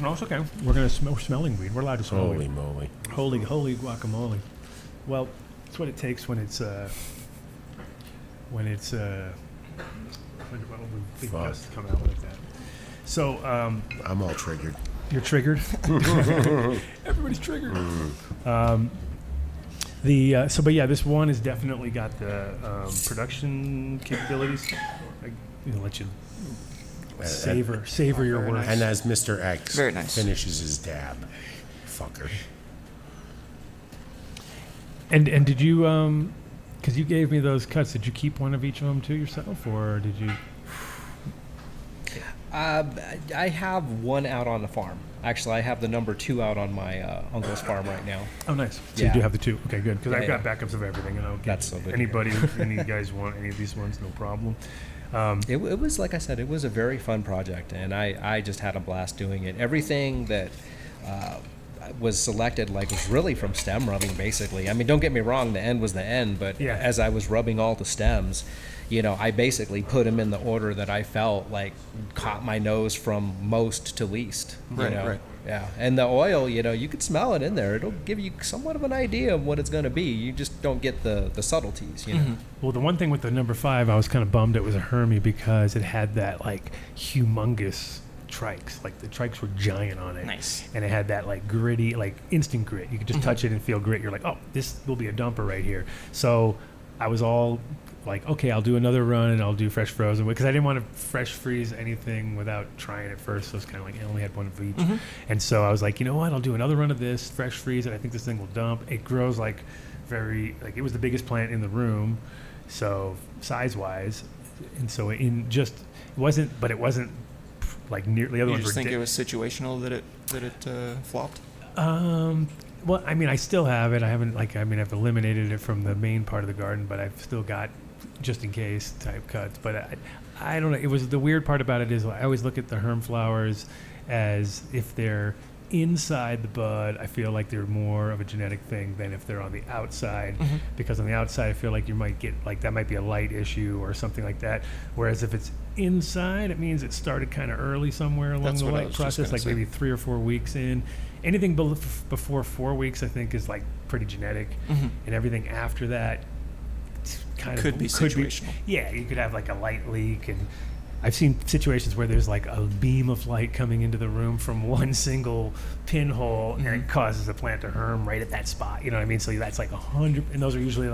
No, it's okay. We're gonna smell. We're smelling weed. We're allowed to smell Holy weed. moly. Holy guacamole. Well, that's what it takes when it's when big Fuck. gusts come out like that. So I'm all triggered. you're triggered. Everybody's triggered. But yeah, this one has definitely got the production capabilities. Let you savor your Very words. And as Mr. X Very nice. finishes his dab, fucker. And did you because you gave me those cuts, did you keep one of each of them to yourself, or did you? I have one out on the farm. Actually, I have the number 2 out on my uncle's farm right now. Oh, nice. So you Yeah. do have the 2. Okay, good. Because Yeah, I've got yeah. backups of everything, and I'll give That's so good to anybody, any guys want any of these ones, no problem. It was, like I said, it was a very fun project, and I just had a blast doing it. Everything that was selected was really from stem rubbing, basically. I mean, don't get me wrong, the end was the end, but Yeah. as I was rubbing all the stems, I basically put them in the order that I felt caught my nose from most to least. Right, right. Yeah, and the oil, you could smell it in there. It'll give you somewhat of an idea of what it's going to be. You just don't get the subtleties, Well, the one thing with the number 5, I was kind of bummed it was a Hermie, because it had that humongous trikes. Like the trikes were giant on it. Nice. And it had that gritty, instant grit. You could just touch it and feel grit. You're like, oh, this will be a dumper right here. So I was all okay, I'll do another run and I'll do fresh frozen, because I didn't want to fresh freeze anything without trying it first. So it's kind of I only had one of each. And so I was like, you know what, I'll do another run of this, fresh freeze it. I think this thing will dump. It grows very, it was the biggest plant in the room, so size wise. And so it wasn't near the other You ones. just were think it was situational that it flopped? Well, I mean, I still have it. I haven't I've eliminated it from the main part of the garden, but I've still got just in case type cuts. But I don't know. It was the weird part about it is I always look at the herm flowers as if they're inside the bud. I feel like they're more of a genetic thing than if they're on the outside, because on the outside I feel like you might get that might be a light issue or something like that. Whereas if it's inside, it means it started kind of early somewhere along That's the what I light was just process, gonna say. maybe 3 or 4 weeks in. Anything before 4 weeks, I think, is pretty genetic, and everything after that kind Could of be situational. Yeah, you could have a light leak, and I've seen situations where there's a beam of light coming into the room from one single pinhole, and it causes the plant to herm right at that spot. You know what I mean? So that's 100, and those are usually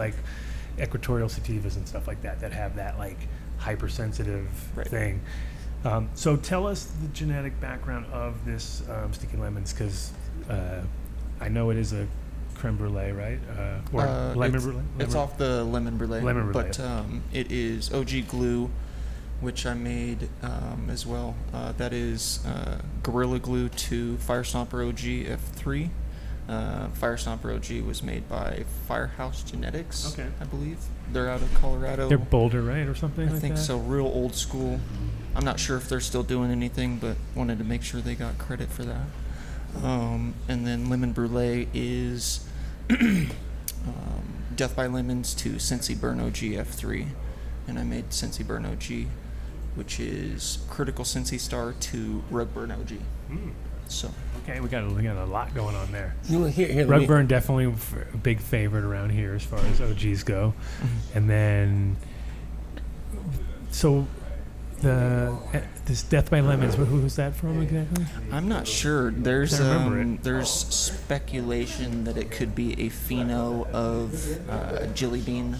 equatorial sativas and stuff like that have that hypersensitive Right. thing. So tell us the genetic background of this Sticky Lemons, because I know it is a creme brulee, right? Or lemon it's, brulee? It's off the lemon brulee. Lemon brulee. But it is OG glue which I made as well. That is Gorilla Glue to Fire Stomper OG F3. Fire Stomper OG was made by Firehouse Genetics, Okay. I believe. They're out of Colorado. They're Boulder, right, or something I like think that? so, real old school. I'm not sure if they're still doing anything, but wanted to make sure they got credit for that. And then Lemon Brulee is Death by Lemons to Scentsy Burn OG F3. And I made Scentsy Burn OG, which is Critical Scentsy Star to Rug Burn OG. So, Okay, we got a lot going on there. Here, Rugburn definitely a big favorite around here as far as OGs go, and then so this Death by Lemons. Who's that from exactly? I'm not sure. There's I remember it. there's speculation that it could be a pheno of Jelly Bean.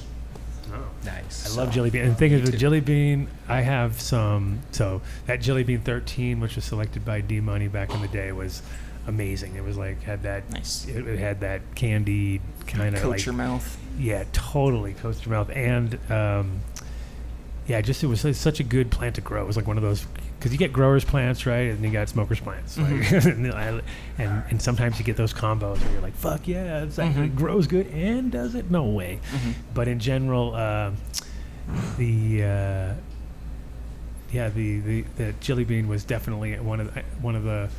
Nice. I love Jelly Bean. And the thing is, with Jelly Bean, I have some. So that Jelly Bean 13, which was selected by D Money back in the day, was amazing. It was like had that Nice. It had that candied kind of Coat like your mouth. yeah, totally coats your mouth. And yeah, just it was such a good plant to grow. It was like one of those because you get growers plants, right, and you got smokers plants, like, and sometimes you get those combos where you're like, fuck yeah, it's actually it grows good and does it? No way. But in general, the Jelly Bean was definitely one of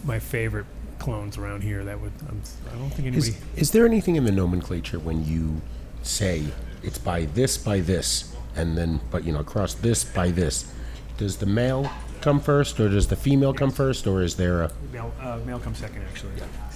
my favorite clones around here. That would I don't think anybody. Is there anything in the nomenclature when you say it's by this, and then across this by this? Does the male come first, or does the female come first, or is there a? Male comes second, actually.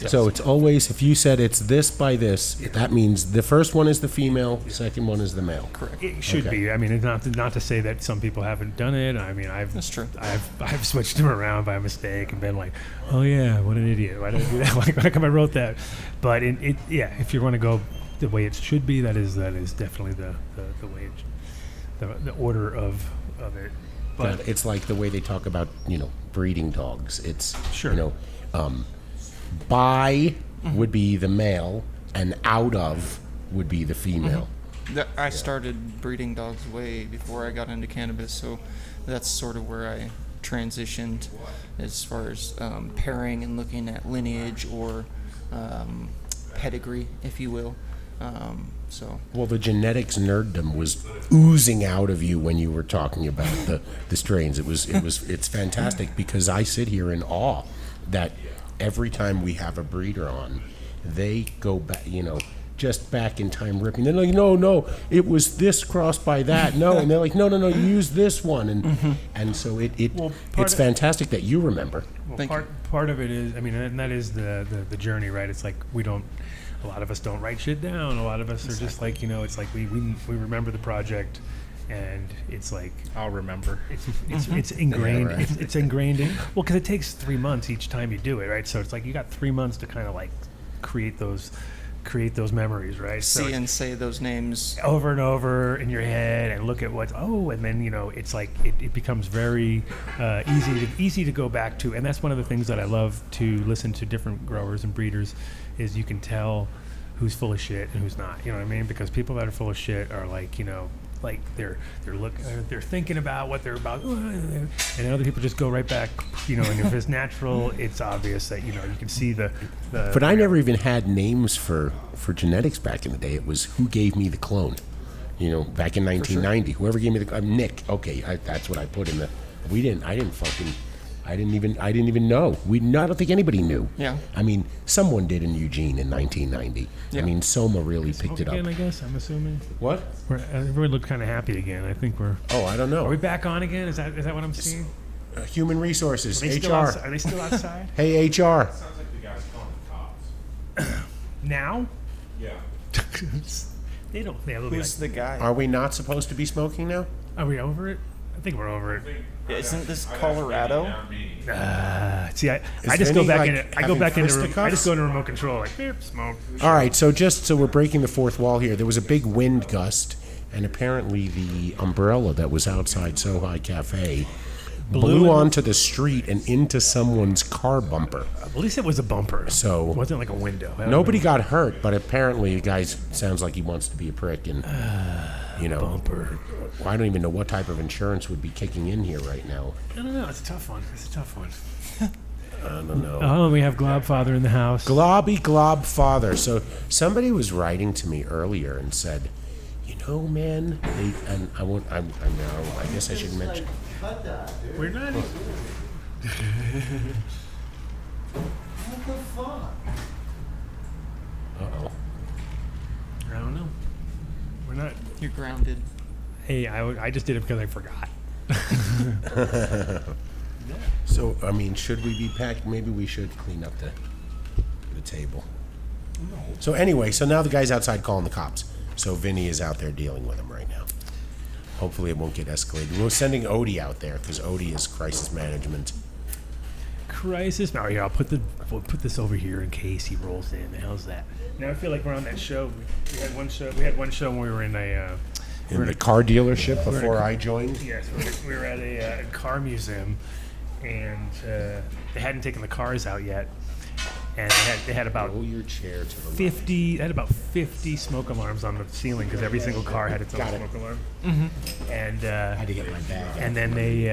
So it's always, if you said it's this by this, that means the first one is the female, the second one is the male. Correct. It should Okay. be. I mean, it's not to say that some people haven't done it. I mean, That's true. I've switched them around by mistake and been like, oh yeah, what an idiot. Why did I do that? Like, how come I wrote that? But if you want to go the way it should be, that is definitely the way the order of it. But It's like the way they talk about, breeding dogs. It's, Sure. by would be the male, and out of would be the female. I started breeding dogs way before I got into cannabis, so that's sort of where I transitioned as far as pairing and looking at lineage or pedigree, if you will. Well, the genetics nerddom was oozing out of you when you were talking about the strains. It's fantastic because I sit here in awe that every time we have a breeder on, they go back, just back in time ripping. They're like, no, it was this crossed by that. No, and they're like, no, you use this one, and so it's fantastic that you remember. Well, part of it is, I mean, and that is the journey, right? It's like a lot of us don't write shit down. A lot of us are just like, it's like we remember the project, and it's like I'll remember. it's ingrained. Yeah, right. It's ingrained in. Well, because it takes 3 months each time you do it, right? So it's like you got 3 months to kind of like create those memories, right? So See it's and say those names. over and over in your head and look at and then it's like it becomes very easy to go back to. And that's one of the things that I love to listen to different growers and breeders is you can tell who's full of shit and who's not, you know what I mean? Because people that are full of shit are like, like they're thinking about what they're about, and other people just go right back, and if it's natural, it's obvious that you can see the But I never even had names for genetics back in the day. It was who gave me the clone. Back in 1990, whoever gave me the Nick. Okay, that's what I put in the. I didn't even know. I don't think anybody knew. Yeah. I mean, someone did in Eugene in 1990. Yeah. I mean, Soma really picked it up. again, I guess I'm assuming What? everyone looked kind of happy again. I think we're. Oh, I don't Are we know. back on again? Is that what I'm seeing? Human resources, Are they still HR. outside? Are they still outside Hey, HR. Sounds like the guy's calling the cops. now? Yeah. They don't. Yeah, they'll be Who's like, the guy? Are we not supposed to be smoking now? are we over it? I think we're over it. Isn't this Colorado? See, I there just go any, back like, in it. I go having back into. I fisticuffs? just go into remote control. Like, beep, smoke. All right, so we're breaking the fourth wall here. There was a big wind gust, and apparently the umbrella that was outside Sohai Cafe blew onto the street and into someone's car bumper. At least it was a bumper. So It wasn't like a window. I don't nobody know. got hurt, but apparently the guy sounds like he wants to be a prick. And you know, Bumper. I don't even know what type of insurance would be kicking in here right now. I don't know. It's a tough one. I don't know. Oh, we have Globfather in the house. Globby Glob Father. So somebody was writing to me earlier and said, you know, man, and I won't. I know. I guess I should mention. Cut that, dude. We're not. What the fuck? Uh-oh. I don't know. We're not. You're grounded. Hey, I just did it because I forgot. So, I mean, should we be packed? Maybe we should clean up the table. So anyway, so now the guy's outside calling the cops. So Vinny is out there dealing with him right now. Hopefully it won't get escalated. We're sending Odie out there because Odie is crisis management. Crisis. Now, here, we'll put this over here in case he rolls in. How's that? Now I feel like we're on that show. We had one show. We had one show when we were in a. In the car dealership before I joined. Yes, we were at a car museum, and they hadn't taken the cars out yet, and they had about Roll your chair to the left. 50. They had about 50 smoke alarms on the ceiling because every single car had its own Got it. smoke alarm. And I had to get my bag. and then they,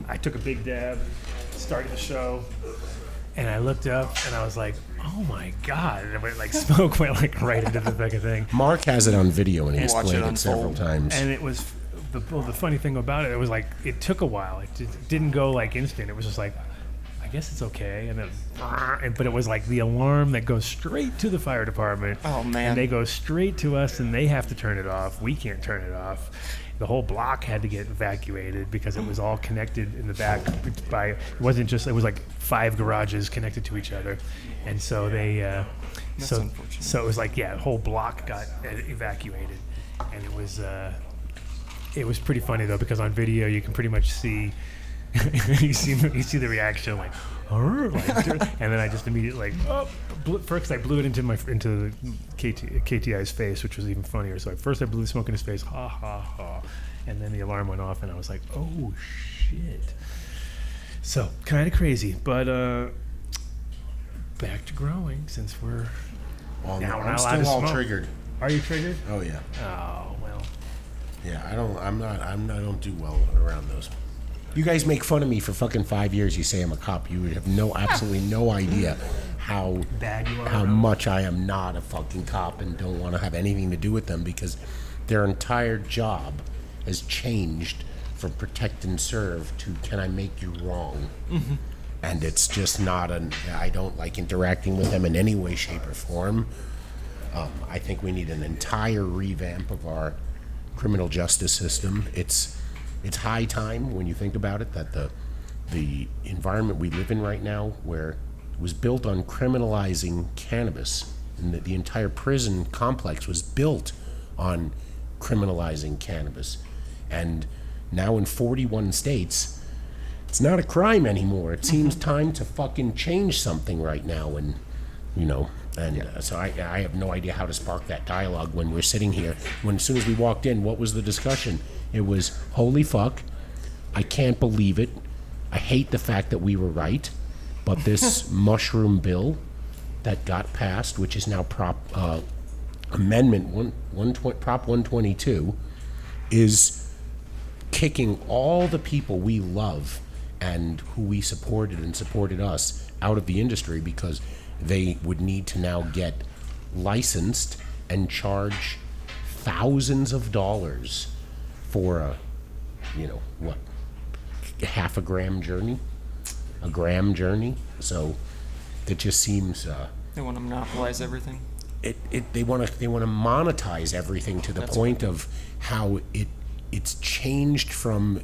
I took a big dab, started the show, and I looked up and I was like, "Oh my god!" And it went like smoke went like right into the fucking thing. Mark has it on video and he's Watch played it it several unfold. times. And it was the funny thing about it. It was like it took a while. It didn't go like instant. It was just like, I guess it's okay. And then, but it was like the alarm that goes straight to the fire department. Oh, man. And they go straight to us, and they have to turn it off. We can't turn it off. The whole block had to get evacuated because it was all connected in the back by. It wasn't just. It was like 5 garages connected to each other, and so they. That's So unfortunate. so it was like, yeah, the whole block got evacuated, and it was pretty funny though, because on video you can pretty much see you see the reaction like, and then I just immediately like, first I blew it into KTI's face, which was even funnier. So first I blew the smoke in his face, ha ha ha, and then the alarm went off, and I was like, oh shit. So kind of crazy, but back to growing since we're. Oh, no, Now we're I'm not allowed to still all smoke. triggered. Are you triggered? Oh yeah. Oh well. Yeah, I don't do well around those. You guys make fun of me for fucking 5 years. You say I'm a cop. You would have absolutely no idea how Bad you are how around. much I am not a fucking cop and don't want to have anything to do with them because their entire job has changed from protect and serve to can I make you wrong? Mm-hmm. And it's just not I don't like interacting with them in any way, shape, or form. I think we need an entire revamp of our criminal justice system. It's high time when you think about it that the environment we live in right now, where it was built on criminalizing cannabis, and the entire prison complex was built on criminalizing cannabis, and now in 41 states, it's not a crime anymore. It seems time to fucking change something right now, and so I have no idea how to spark that dialogue when we're sitting here. As soon as we walked in, what was the discussion? It was, holy fuck, I can't believe it. I hate the fact that we were right, but this mushroom bill that got passed, which is now Prop 122, is kicking all the people we love and who we supported and supported us out of the industry because they would need to now get licensed and charge thousands of dollars for a half a gram journey, a gram journey. So it just seems They want to monopolize everything. they want to monetize everything to the point of how it's changed from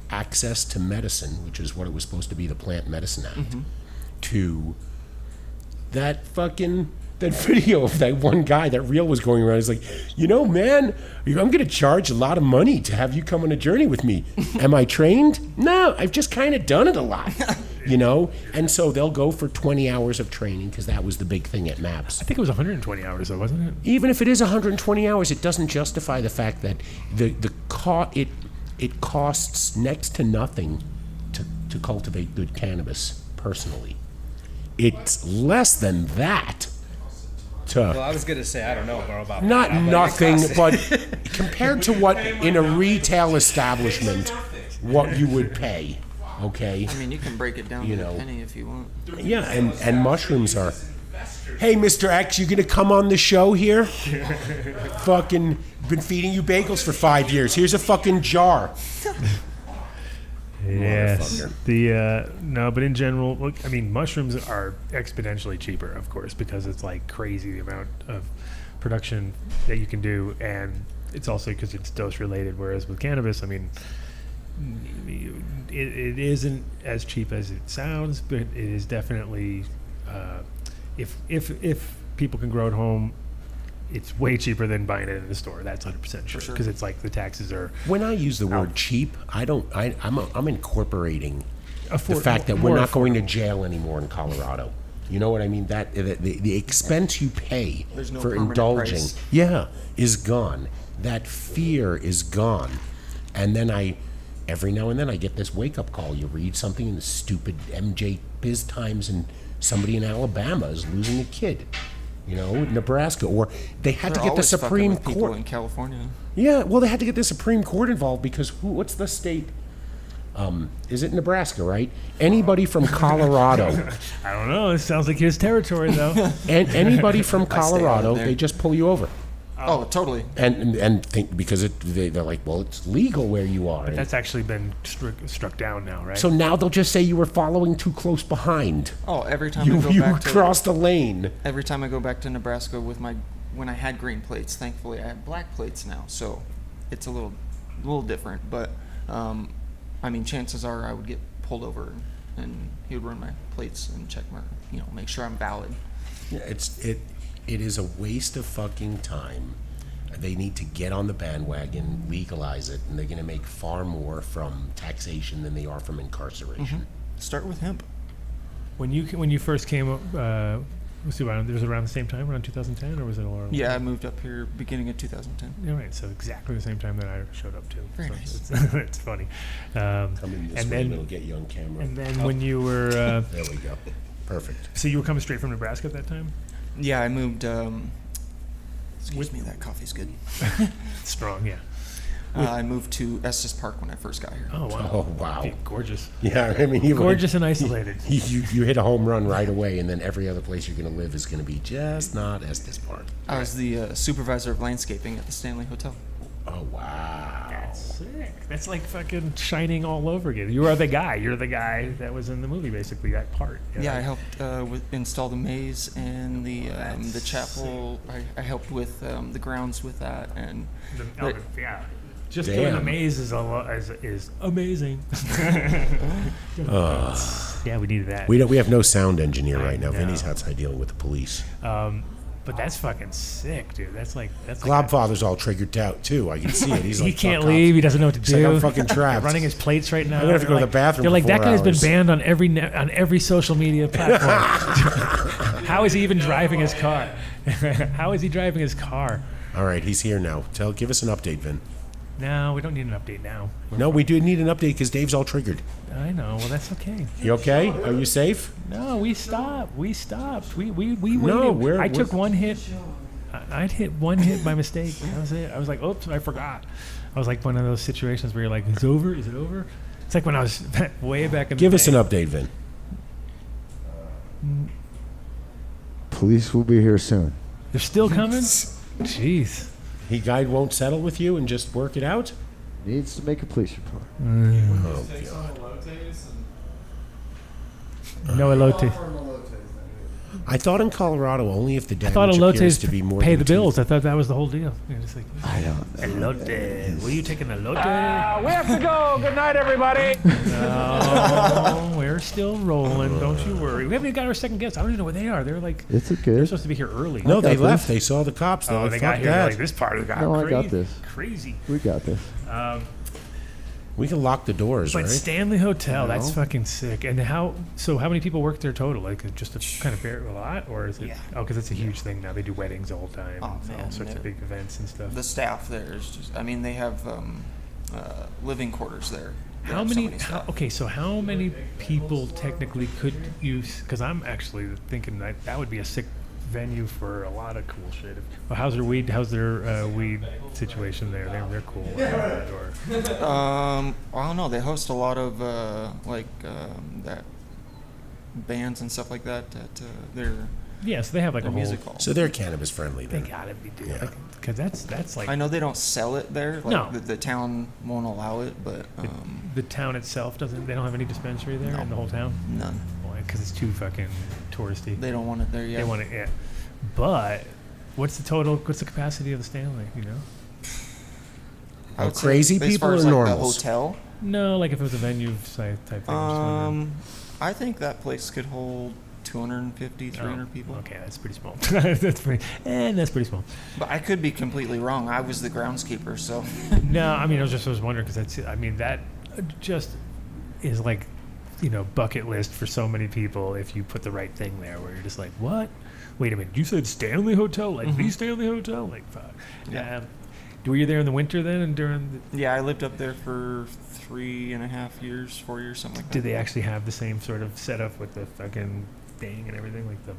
access to medicine, which is what it was supposed to be, the Plant Medicine Act, to that video of that one guy, that reel was going around. He's like, man, I'm going to charge a lot of money to have you come on a journey with me. Am I trained? No, I've just kind of done it a lot, And so they'll go for 20 hours of training because that was the big thing at MAPS. I think it was 120 hours though, wasn't it? Even if it is 120 hours, it doesn't justify the fact that it costs next to nothing to cultivate good cannabis personally. It's less than that Well, I was gonna say I don't know, bro, about Not that, but it nothing, costs- but compared to what in a retail establishment, what you would pay, okay? I mean, you can break it down You to know. a penny if you want. Yeah, and mushrooms are. Hey, Mr. X, you gonna come on the show here? Fucking been feeding you bagels for 5 years. Here's a fucking jar. Yes. Motherfucker. The no, but in general, look, I mean, mushrooms are exponentially cheaper, of course, because it's like crazy the amount of production that you can do, and it's also because it's dose related. Whereas with cannabis, I mean, it isn't as cheap as it sounds, but it is definitely if people can grow at home. It's way cheaper than buying it in the store. That's 100% sure. Because it's like the taxes are When I use the word cheap, I'm incorporating the afford- fact that more we're not going to affordable. jail anymore in Colorado. You know what I mean? That the expense you pay There's no for permanent indulging, price. yeah, is gone. That fear is gone. And then every now and then I get this wake up call. You read something in the stupid MJ Biz Times, and somebody in Alabama is losing a kid. You know, Nebraska, or they had to They're get the always fucking Supreme with people Court. in California. Yeah, well, they had to get the Supreme Court involved because what's the state? Is it Nebraska, right? Anybody from Colorado, I don't know. It sounds like his territory, though. and anybody from stay out of Colorado, there. they just pull you over, Oh, totally. and think because they're like, well, it's legal where you are. That's actually been struck down now, right? So now they'll just say you were following too close behind. Oh, every time I You go you back to crossed a lane. every time I go back to Nebraska with when I had green plates, thankfully I have black plates now, so it's a little different. But I mean, chances are I would get pulled over and he would run my plates and check make sure I'm valid. Yeah, it is a waste of fucking time. They need to get on the bandwagon, legalize it, and they're going to make far more from taxation than they are from incarceration. Start with hemp. when you first came up, it was around the same time, around 2010, or was it a little? Yeah, I moved up here beginning of 2010. Yeah, right. So exactly the same time that I showed up too. Very So nice. It's funny. Come in this And way, then- it'll get you on camera. And then when you were, There we go. Perfect. so you were coming straight from Nebraska at that time? Yeah, I moved. Excuse me, that coffee's good. Strong, yeah. I moved to Estes Park when I first got here. Oh wow. Oh, wow. Yeah, gorgeous. Yeah, I mean, Gorgeous and isolated. You hit a home run right away, and then every other place you're going to live is going to be just not Estes Park. I was the supervisor of landscaping at the Stanley Hotel. Oh, wow. That's sick. That's like fucking Shining all over again. You are the guy. You're the guy that was in the movie, basically, that part. you Yeah, know? I helped install the maze and the chapel. I helped with the grounds with that, and Yeah. Just doing the Damn. maze is amazing. Yeah, we needed that. We have no sound engineer right now. know. Vinny's outside dealing with the police. But that's fucking sick, dude. That's like Globfather's all triggered out too. I can see it. He's he like, can't "Fuck off." leave. He doesn't know what to He's do. like, "I'm fucking trapped." Running his plates right now. I'm gonna have to go to They're the bathroom They're like, for that 4 guy's been hours." banned on every social media platform. How is he even driving his car? How is he driving his car? All right, he's here now. Give us an update, Vin. No, we don't need an update now. No, we do need an update because Dave's all triggered. I know. Well, that's okay. You okay? Are you safe? No, we stopped. We waited. No, I took one hit. I'd hit one hit by mistake. That was it. I was like, oops, I forgot. I was like one of those situations where you're like, it's over? Is it over? It's like when I was way back in Give the us an day. update, Vin. Police will be here soon. They're still coming? Jeez. He guy won't settle with you and just work it out? Needs to make a police report. Oh, God. No elote. I thought in Colorado only if the I thought damage appears elotes to be more pay than the two- bills. I thought that was the whole deal. You're just like, I don't know. elote. Were you taking elote? We have to go. Good night, everybody. No, we're still rolling. Don't you worry. We haven't even got our second guest. I don't even know where they are. They're like, It's they're okay. supposed to be here early. No, they got left. this. They saw the cops. They're Oh, like, they fuck got here. that. Like, this part got No, I crazy. got this. Crazy. We got this. We can lock the doors, But right? Stanley Hotel, that's No. fucking sick. And how many people work there total? Like just a kind of a lot, or is it? Yeah. Oh, because it's a huge thing now. They do weddings all the time. Oh, and all man, sorts of yeah. big events and stuff. The staff there is just. I mean, they have living quarters there. They How have so many? many staff. Okay, so how many people technically could use? Because I'm actually thinking that would be a sick venue for a lot of cool shit. Well, how's their weed situation there? They're cool. Or, I don't know. They host a lot of that bands and stuff like that. They're yeah, so they have like a whole music hall. So they're cannabis friendly They then. gotta be, dude. Yeah. Because that's like I know they don't sell it there. Like No. the town won't allow it, but the town itself doesn't. They don't have any dispensary there No. in the whole town. none. Because it's too fucking touristy. They don't want it there yet. They want it, yeah. But what's the capacity of the Stanley? You know? I would say Crazy as far people as, or like, normals? The hotel. No, like if it was a venue type thing. just wondering. I think that place could hold 250, 300 Oh, people. Okay, that's pretty small. that's pretty small. But I could be completely wrong. I was the groundskeeper, so No, I mean I was wondering because that just is like, bucket list for so many people if you put the right thing there where you're just like, what? Wait a minute, you said Stanley Hotel, like the Stanley Hotel, like fuck. Yeah. Were you there in the winter then and during? yeah, I lived up there for 3.5 years, 4 years, something like that. Did they actually have the same sort of setup with the fucking thing and everything, like the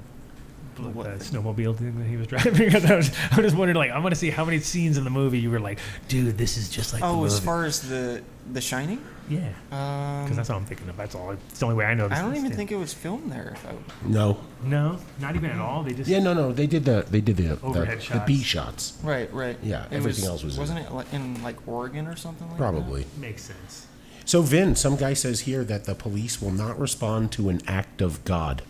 What snowmobile thing that he was driving? I was just wondering, like, I want to see how many scenes in the movie you were like, dude, this is just like the movie. as far as the Shining? Yeah, because that's all I'm thinking of. That's all. It's the only way I know. This I don't is even Stan- think it was filmed there. No. No, not even at all. They just Yeah, no. They did the Overhead the B shots. Right. Yeah, everything else was in Wasn't it in Oregon or something like Probably. makes sense. So Vin, some guy says here that the police will not respond to an act of God,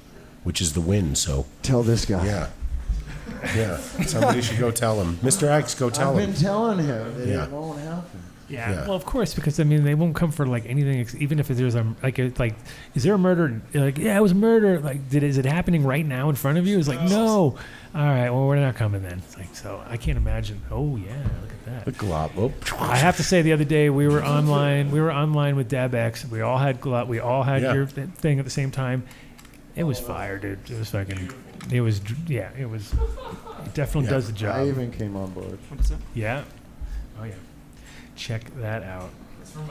which is the wind. So Tell this guy. yeah. Somebody should go tell him. Mr. X, go tell I've him. been telling him that Yeah. it won't happen. Yeah, Yeah. well, of course, because they won't come for like anything, even if there's is there a murder? Like, yeah, it was murder. Like, is it happening right now in front of you? It's like, no. All right, well, we're not coming then. It's like, so I can't imagine. Oh yeah, look at that. The glob. Oh. I have to say, the other day we were online. We were online with DabX. We all had We all had Yeah. your thing at the same time. It was fire, dude. It was fucking. It was. Yeah. It was. It definitely does the job. I even came on board. What is that? Yeah. Oh yeah. Check that out.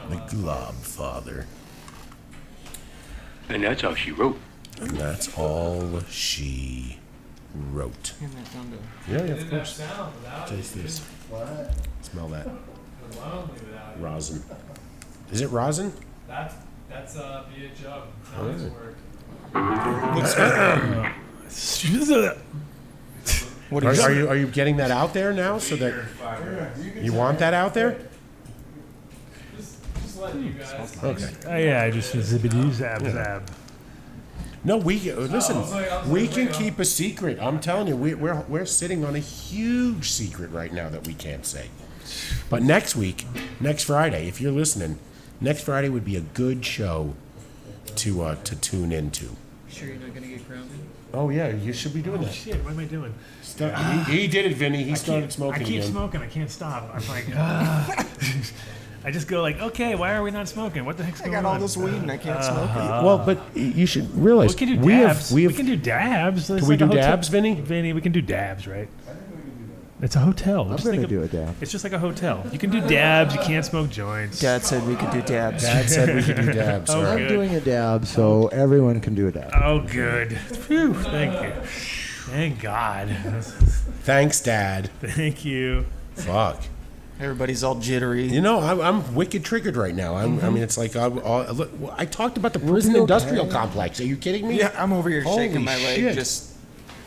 The glob father. And that's all she wrote. And that's all she wrote. Hand that down to- Yeah, of course. Taste this. What? Smell that. Rosin. Is it rosin? That's BHO. What is Are you getting that out there now so that you want that out there? Just letting you guys. Okay. Yeah, I just zippity zab. No, listen. We can keep a secret. I'm telling you, we're sitting on a huge secret right now that we can't say. But next Friday, if you're listening, next Friday would be a good show to tune into. Sure you're not gonna get grounded? Oh yeah, you should be doing Oh that. shit! What am I doing? He did it, Vinny. He started smoking I keep again. smoking. I can't stop. I'm like, I just go like, okay, why are we not smoking? What the heck's I going got on? all this weed and I can't smoke it. Well, but you should realize We can do dabs. we We can do dabs. Can we do dabs, Vinny? Vinny, we can do dabs, right? It's a hotel. I'm Just going think to of- do a dab. It's just like a hotel. You can do dabs. You can't smoke joints. Dad said we could do dabs. Dad said we could do dabs. Oh, All right. I'm doing a dab, so everyone can do a dab. Oh, good. Phew, thank you. Thank God. Thanks, Dad. Thank you. Fuck. Everybody's all jittery. You know, I'm wicked triggered right now. I mean, it's like look, I talked about the prison okay. industrial complex. Are you kidding me? Yeah, I'm over here Holy shaking my leg shit. just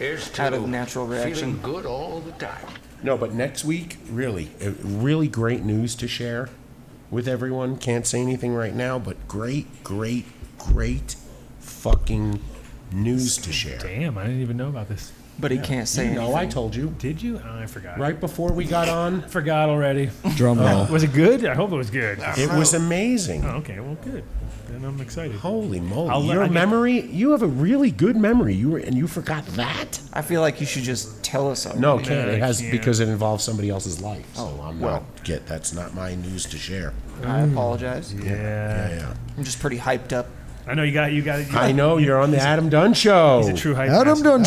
Here's to out of natural reaction. feeling good all the time. No, but next week, really great news to share with everyone. Can't say anything right now, but great fucking news to share. Damn, I didn't even know about this. But he can't say You anything. know, I told you Did you? Oh, I forgot. right before we got on. Forgot already. Drum roll. Was it good? I hope it was good. It was amazing. Oh, okay, well, good. Then I'm excited. Holy moly! I'll let- Your I get- memory, you have a really good memory. You forgot that? I feel like you should just tell us already. No, it can't. I It has can't. because it involves somebody else's life. So I'm well. not that's not my news to share. I apologize. Yeah. I'm just pretty hyped up. I know you got it. I know you're on the Adam Dunn show. He's a true hype Adam master. Dunn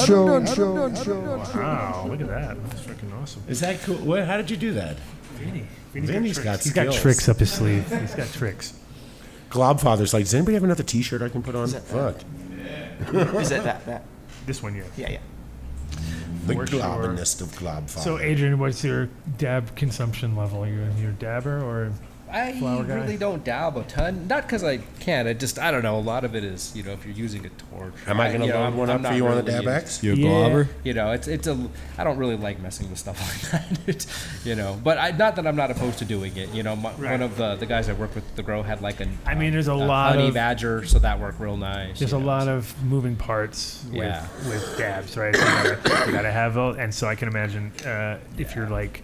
Show. Wow, look at that. That's freaking awesome. Is that cool? How did you do that? Vinny's got He's got skills. tricks up his sleeve. He's got tricks. Globfather's like, does anybody have another T-shirt I can put on? that- Fuck. Is that? This one, yeah. Yeah. The For sure. globinest of glob fathers. So, Adrian, what's your dab consumption level? You're a dabber or I flower guy? really don't dab a ton. Not because I can't. I don't know. A lot of it is, if you're using a torch. Am I going to load one up for you on the Dab X? You a Yeah. globber? I don't really like messing with stuff like that. But not that I'm not opposed to doing it. One of the guys I work with, the grow, had like there's a lot honey of badger, so that worked real nice. there's a lot of moving parts Yeah. with dabs, right? So you gotta have, and so I can imagine if you're like,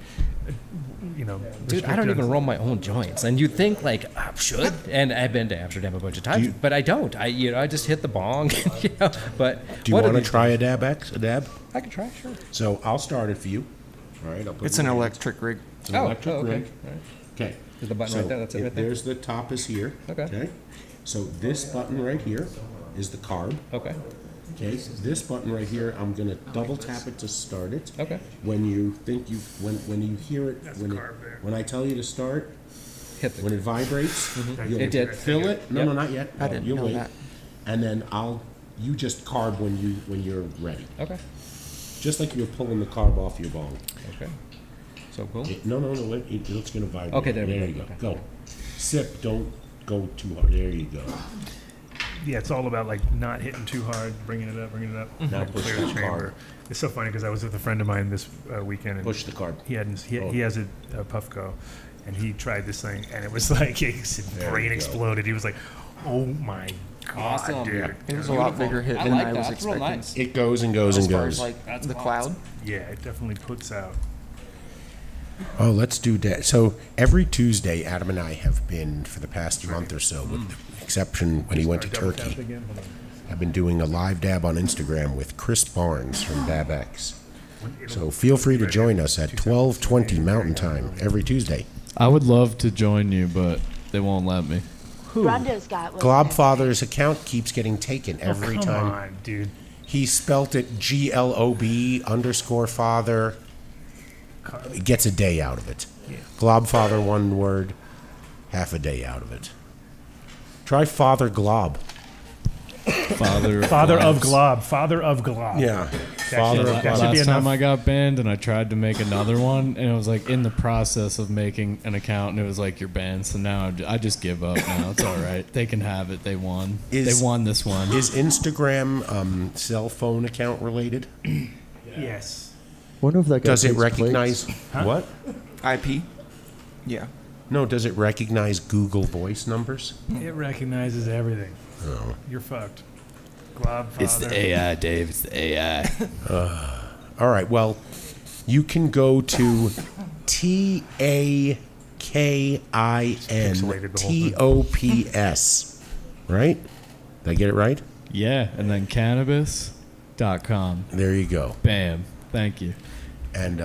Dude, I don't even roll my own joints, and you'd think like I should. And I've been to Amsterdam a bunch of times, but I don't. I just hit the bong, But Do you want to try a Dab X? A dab? I can try, sure. So I'll start it for you. All right. I'll put It's it an in. electric rig. It's an electric okay. rig. All right. Okay. There's the button So right there. That's it right there. There's the top is here. Okay. So this button right here is the carb. Okay. Okay. This button right here, I'm gonna double tap it to start it. Okay. When you think when you hear it, the carb there. when I tell you to start, Hit the. when it vibrates, you'll It did. fill it. No, Yep. no, not yet. I didn't You'll know wait. that. And then you just carb when you're ready. Okay. Just like you're pulling the carb off your bong. Okay. So cool. No, it's gonna vibrate. Okay, there we you go. go. Okay. Go. Sip. Don't go too hard. There you go. Yeah, it's all about like not hitting too hard, bringing it up, Now push clear the the chamber. carb. It's so funny because I was with a friend of mine this weekend, and Push the carb. he hadn't. He Oh. has a Puffco, and he tried this thing, and it was like his There brain you go. exploded. He was like, "Oh my god, Awesome. dude!" It was a lot bigger hit I than like I was that. That's real expecting. nice. It goes and goes As and far goes. as like That's the awesome. cloud. Yeah, it definitely puts out. Oh, let's do that. So every Tuesday, Adam and I have been for the past month or so, with the exception when he went to Double tap Turkey. again? Hold on. I've been doing a live dab on Instagram with Chris Barnes from DabX. So feel free to join us at 12:20 Mountain Time every Tuesday. I would love to join you, but they won't let me. Brenda's got one. Globfather's account keeps getting taken every Come time. on, dude. He spelt it GLOB_father. He gets a day out of it. Globfather, one word, half a day out of it. Try Father Glob. Father Father of Glob. Yeah. That Father should- of that Glob. should be Last time enough. I got banned and I tried to make another one, and it was like in the process of making an account, and it was like you're banned. So now I just give up. Now it's all right. They can have it. They won. They won this one. Is Instagram cell phone account related? Yes. Wonder if that guy Does it takes recognize plates. what? IP. Yeah. No, does it recognize Google Voice numbers? It recognizes everything. Oh. You're fucked. Globfather. It's the AI, Dave. It's the AI. All right. Well, you can go to TAKINTOPS. Right? Did I get it right? Yeah, and then cannabis.com. There you go. Bam. Thank you. And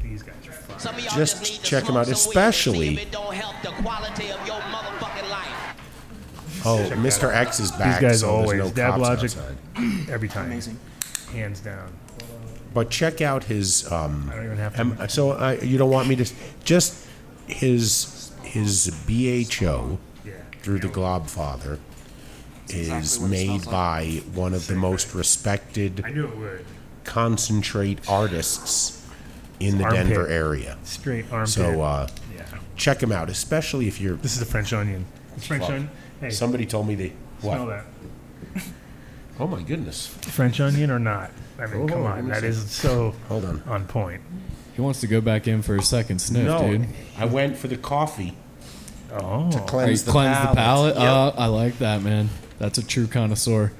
These guys are fucked. Some of y'all Just need to check 'em smoke out, some especially- weed and see if it don't help the quality of your motherfucking life. Mr. X is back. These guys so always there's no Dab cops Logic outside. every time. Amazing. Hands down. But check out his. I don't even have to. So you don't want me to just his BHO Yeah. through the Globfather is exactly what it made smells like. by one of the most respected I knew it would. concentrate artists in the Armpit. Denver area. Straight armpit. So yeah. check him out, especially if you're. This is the French onion. It's French onion. Hey, Somebody told me they. smell What? that. Oh my goodness! French onion or not? I mean, Oh, come let on. me That see. is so Hold on. point. He wants to go back in for a second sniff, No, dude. I went for the coffee Oh. to Are you cleanse the cleanse the palate? Yep. I like that, man. That's a true connoisseur.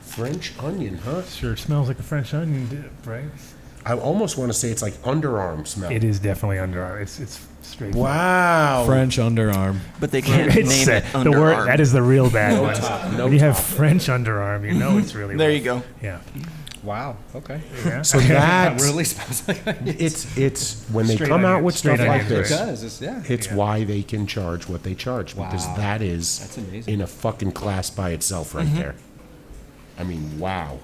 French onion, huh? Sure smells like a French onion dip, right? I almost want to say it's like underarm smell. It is definitely underarm. It's straight. Wow. French underarm. But they can't It's name it the word. underarm. That is the real bad No one. top, no when you have top. French underarm, you know it's really. There rough. you go. Yeah. Wow. Okay. Yeah. So That that's really smells like it's when they Straight come out onions, with stuff straight like onions, this. right? does. It's, yeah. It's Yeah. why they can charge what they charge because Wow. that is That's amazing. in a fucking class by itself right there. I mean, wow.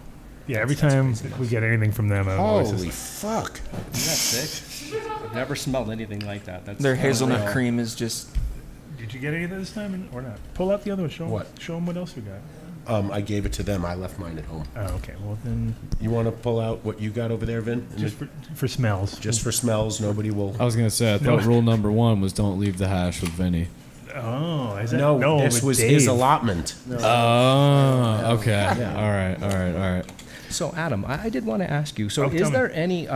Yeah. Every time we get anything from them, I'm always Holy just fuck. Isn't that sick? I've never smelled anything like that. That's Their hazelnut unreal. cream is just. Did you get any of this time or not? Pull out the other one. Show 'em- What? Show them what else we got. I gave it to them. I left mine at home. Oh, okay. Well, then You want to pull out what you got over there, Vin? just for smells. Just for smells, nobody will. I was gonna say, I thought rule number 1 was don't leave the hash with Vinny. Oh, is that No, this with was Dave. his allotment. Oh, okay. All right. So, Adam, I did want to ask you. So, Oh, is tell me. there any?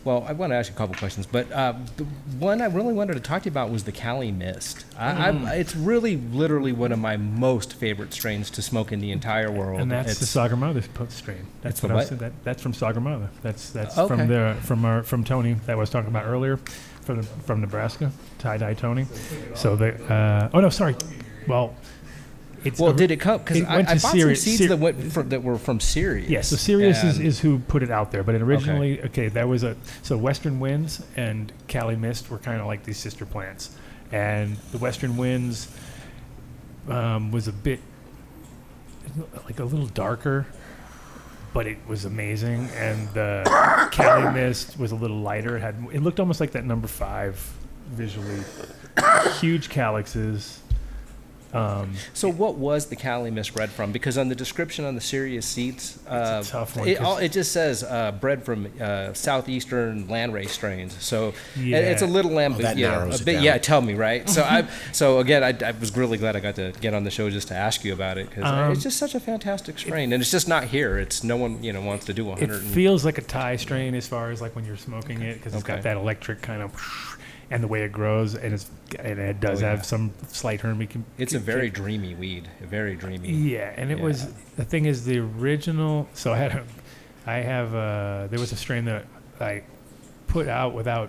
Well, I want to ask you a couple questions, but the one I really wanted to talk to you about was the Cali Mist. It's really, literally one of my most favorite strains to smoke in the entire world. And that's It's- the Sagarmatha strain. That's It's the what I what? said. That's from Sagarmatha. That's Okay. from Tony that I was talking about earlier, from Nebraska, tie-dye Tony. So oh no, sorry. Well, it's Well, did it come? Because it I went bought to some Sirius- seeds that were from Sirius. Yes, so Sirius and- is who put it out there, but originally, there was so Western Winds and Cali Mist were kind of like these sister plants, and the Western Winds was a bit like a little darker, but it was amazing, and the Cali Mist was a little lighter. It looked almost like that number 5 visually, huge calyxes. So what was the Cali Mist bred from? Because on the description on the Sirius seeds, a tough one, it just says bred from southeastern landrace strains. So Yeah. it's a little that narrows a it bit. down. Yeah, tell me, right? So again, I was really glad I got to get on the show just to ask you about it because it's just such a fantastic strain, and it's just not here. It's no one wants to do 100. It feels like a Thai strain as far as like when you're smoking it because it's got Okay. that electric kind of, and the way it grows, and it does have some slight hermy. It's a very dreamy weed, very dreamy. Yeah, and it was the thing is the original. So there was a strain that I put out without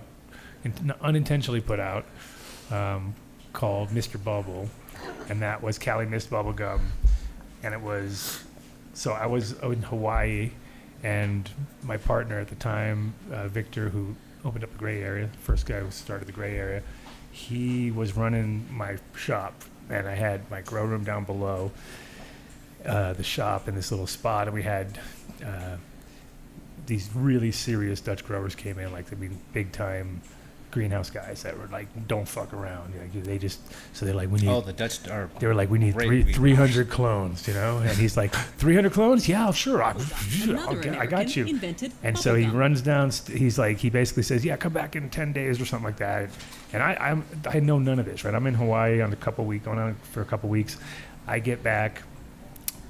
unintentionally put out called Mr. Bubble, and that was Cali Mist Bubble Gum, and it was. So I was in Hawaii, and my partner at the time, Victor, who opened up the gray area, first guy who started the gray area, he was running my shop, and I had my grow room down below the shop in this little spot, and we had these really serious Dutch growers came in, big time greenhouse guys that were like, don't fuck around. They just, so they're like, we need. The Dutch are. They were like, we need great weed 300 clones, And he's like, 300 clones? Yeah, sure. I got you. And so he runs down. He basically says, yeah, come back in 10 days or something like that. And I know none of this, right? I'm in Hawaii going on for a couple weeks. I get back,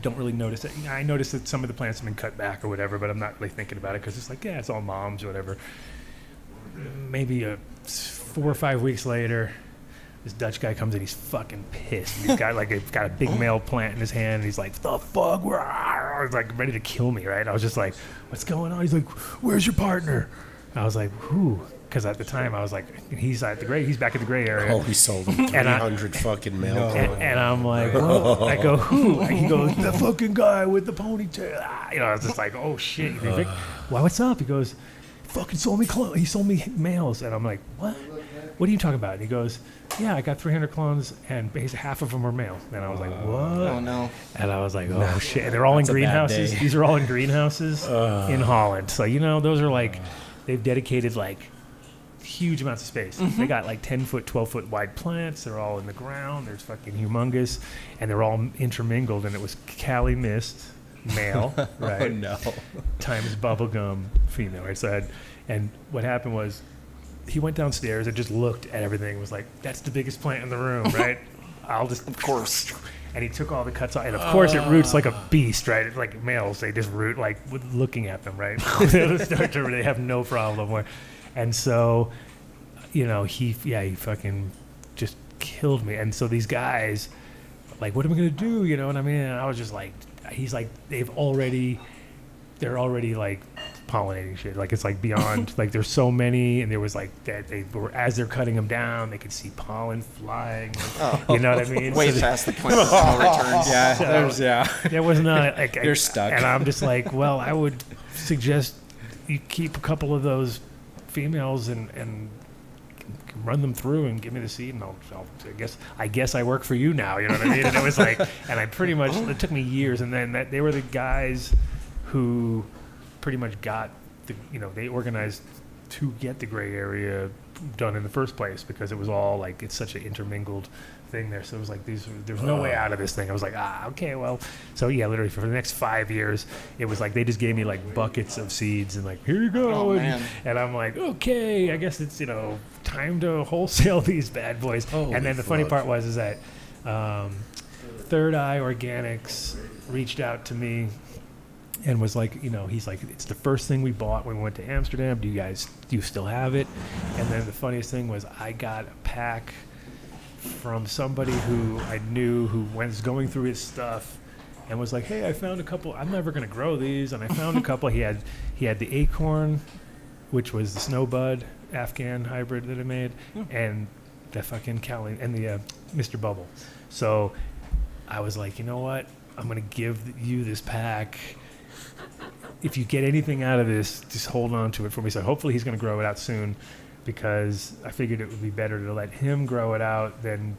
don't really notice it. I notice that some of the plants have been cut back or whatever, but I'm not really thinking about it because it's like, yeah, it's all moms or whatever. Maybe 4 or 5 weeks later, this Dutch guy comes in. He's fucking pissed. He's got got a big male plant in his hand. And he's like, "The fuck?" I was like ready to kill me, right? I was just like, "What's going on?" He's like, "Where's your partner?" I was like, "Who?" Because at the time I was like, he's at the gray. He's back at the gray area. Oh, he sold him 300 fucking male. And I'm like, whoa. I go, who? And he goes, the fucking guy with the ponytail. I was just like, oh shit. Well, what's up? He goes, fucking sold me clones. He sold me males. And I'm like, what? What are you talking about? And he goes, yeah, I got 300 clones, and half of them were male. And I was like, what? Oh, no. And I was like, oh shit. And they're all in That's a bad greenhouses. day. These are all in greenhouses in Holland. So, those are like, they've dedicated huge amounts of space. They got 10-foot, 12-foot wide plants. They're all in the ground. There's fucking humongous, and they're all intermingled. And it was Cali Mist, male, right? Oh no. Times bubblegum, female, right? So and what happened was, he went downstairs and just looked at everything. And was like, "That's the biggest plant in the room, right? I'll just, of course." And he took all the cuts off, and of course it roots like a beast, right? It's like males, they just root with looking at them, right? They have no problem. And so, he fucking just killed me. And so these guys, what am I gonna do? You know what I mean? And I was just like, he's like, they're already pollinating shit. It's beyond, there's so many, and there was that they were, as they're cutting them down, they could see pollen flying. You know what I mean? Way So past the point of no returns. there was not You're stuck. And I'm just like, well, I would suggest you keep a couple of those females and run them through and give me the seed, and I guess I work for you now. You know what I mean? And it was and I pretty much, it took me years, and then they were the guys who pretty much got they organized to get the gray area done in the first place, because it was all it's such an intermingled thing there. So it was like there's no way out of this thing. I was like, okay, well. So yeah, literally for the next 5 years, it was like they just gave me like buckets of seeds and like, here you go. Oh, man. And I'm like, okay, I guess it's, time to wholesale these bad boys. And then the funny part is that Third Eye Organics reached out to me and was like, he's like, it's the first thing we bought when we went to Amsterdam. Do you still have it? And then the funniest thing was I got a pack from somebody who I knew who was going through his stuff and was like, hey, I found a couple. I'm never going to grow these. And I found a couple. He had the Acorn, which was the Snowbud Afghan hybrid that I made, and the fucking Cali and the Mr. Bubble. So I was like, you know what? I'm going to give you this pack. If you get anything out of this, just hold on to it for me. So hopefully he's going to grow it out soon, because I figured it would be better to let him grow it out than,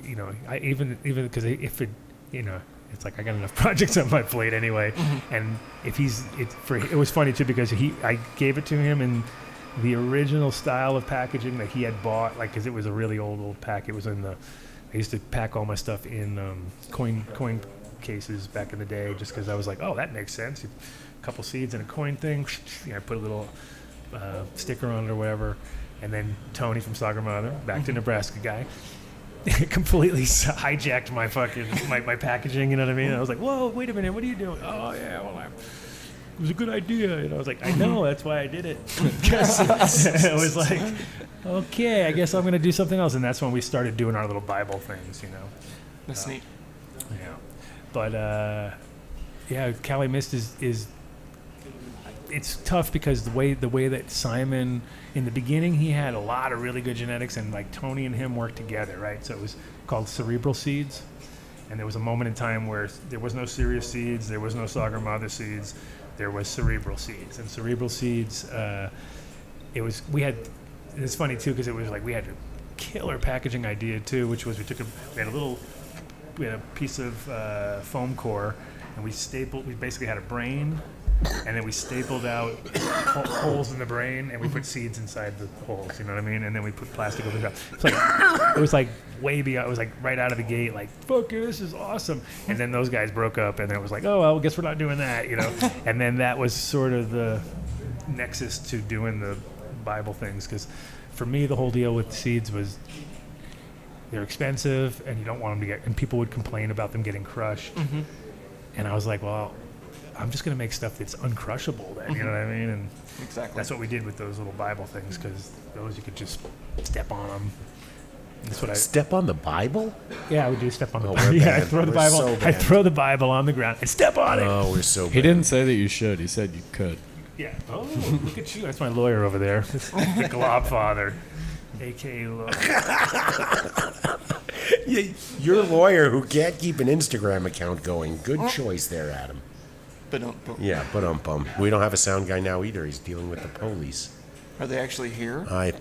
even because if it, it's like I got enough projects on my plate anyway. And if it was funny too, because I gave it to him in the original style of packaging that he had bought, like, because it was a really old pack. It was I used to pack all my stuff in coin cases back in the day, just because I was like, oh, that makes sense. A couple seeds in a coin thing. I put a little sticker on it or whatever. And then Tony from Sagamore, back to Nebraska guy, completely hijacked my fucking my packaging. You know what I mean? And I was like, whoa, wait a minute, what are you doing? Oh yeah, well, it was a good idea. And I was like, I know, that's why I did it. It was like, okay, I guess I'm going to do something else. And that's when we started doing our little Bible things, That's neat. Yeah. But, Cali Mist is it's tough because the way that Simon, in the beginning, he had a lot of really good genetics, and like Tony and him worked together, right? So it was called Cerebral Seeds. And there was a moment in time where there was no Serious Seeds, there was no Sagarmatha Seeds, there was Cerebral Seeds. And Cerebral Seeds, it's funny too, because it was like we had a killer packaging idea too, which was we had a piece of foam core, and we basically had a brain, and then we stapled out holes in the brain, and we put seeds inside the holes, you know what I mean? And then we put plastic over the top. It was like way beyond, it was like right out of the gate, like, fuck it, this is awesome. And then those guys broke up, and then it was like, oh, well, I guess we're not doing that, And then that was sort of the nexus to doing the Bible things, because for me, the whole deal with the seeds was they're expensive, and you don't want them to and people would complain about them getting crushed. And I was like, well, I'm just going to make stuff that's uncrushable then, you know what I mean? And Exactly. that's what we did with those little Bible things, because those you could just step on them. That's what Step on the Bible? Yeah, I would do step on the Oh, Bible. we're Yeah, bad. I We're throw the Bible on the ground and step on it. Oh, we're so bad. He didn't say that you should. He said you could. Yeah. Oh, look at you. That's my lawyer over there. The Globfather, a.k.a. lawyer. You're a lawyer who can't keep an Instagram account going. Good choice there, Adam. But Yeah, but we don't have a sound guy now either. He's dealing with the police. are they actually here? I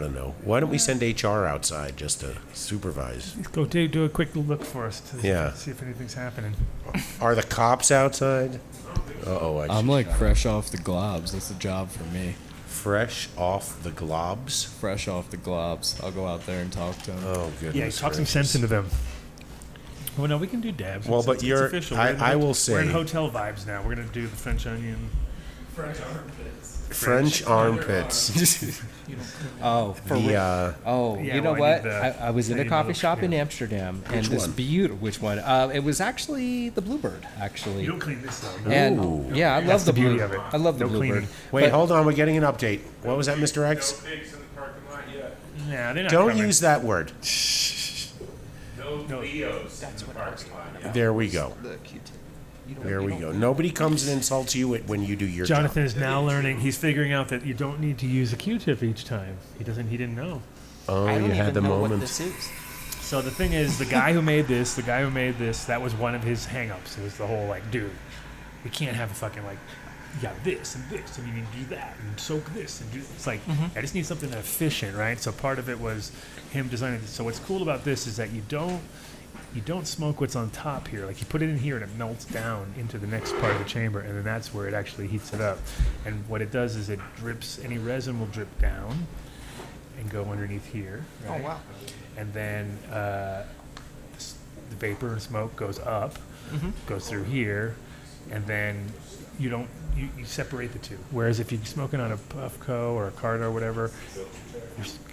don't know. Why don't we send HR outside just to supervise? Go do a quick look for us to Yeah. see if anything's happening. Are the cops outside? Uh-oh. I'm like fresh off the globs. That's a job for me. Fresh off the globs? Fresh off the globs. I'll go out there and talk to him. Oh, goodness. Yeah, talk some sense into them. Well, no, we can do dabs. Well, but it's you're- official. I will say- we're in hotel vibes now. We're gonna do the French onion. French armpits. Oh, for The, real. Oh, Yeah, you know well, I what? need the- I was in I a need coffee the- shop in yeah. Amsterdam, and Which this one? beautiful. Which one? It was actually the Bluebird, actually. You don't clean this though. And Ooh. yeah, I That's love the the beauty Bluebird. of it. I love the No Bluebird. cleaning. Wait, But- hold on. We're getting an update. What was that, Mr. X? Pigs in the parking lot yet. Nah, they're not Don't coming. use that word. No Leos in the parking lot. There we go. The Q-tip. There we go. Nobody comes and insults you when you do your Jonathan job. is now learning. He's figuring out that you don't need to use a Q-tip each time. He didn't know. Oh, I don't you had even the know what moment. this is. So the thing is, the guy who made this, that was one of his hang-ups. It was the whole like, dude, we can't have a fucking like, you got this and this, and you need to do that, and soak this, and do this. It's like, I just need something efficient, right? So part of it was him designing this. So what's cool about this is that you don't smoke what's on top here. Like you put it in here and it melts down into the next part of the chamber, and then that's where it actually heats it up. And what it does is it drips, any resin will drip down, and go underneath here. Right? Oh, wow. And then the vapor and smoke goes up, goes through here, and then you separate the two. Whereas if you're smoking on a Puffco or a Carta or whatever,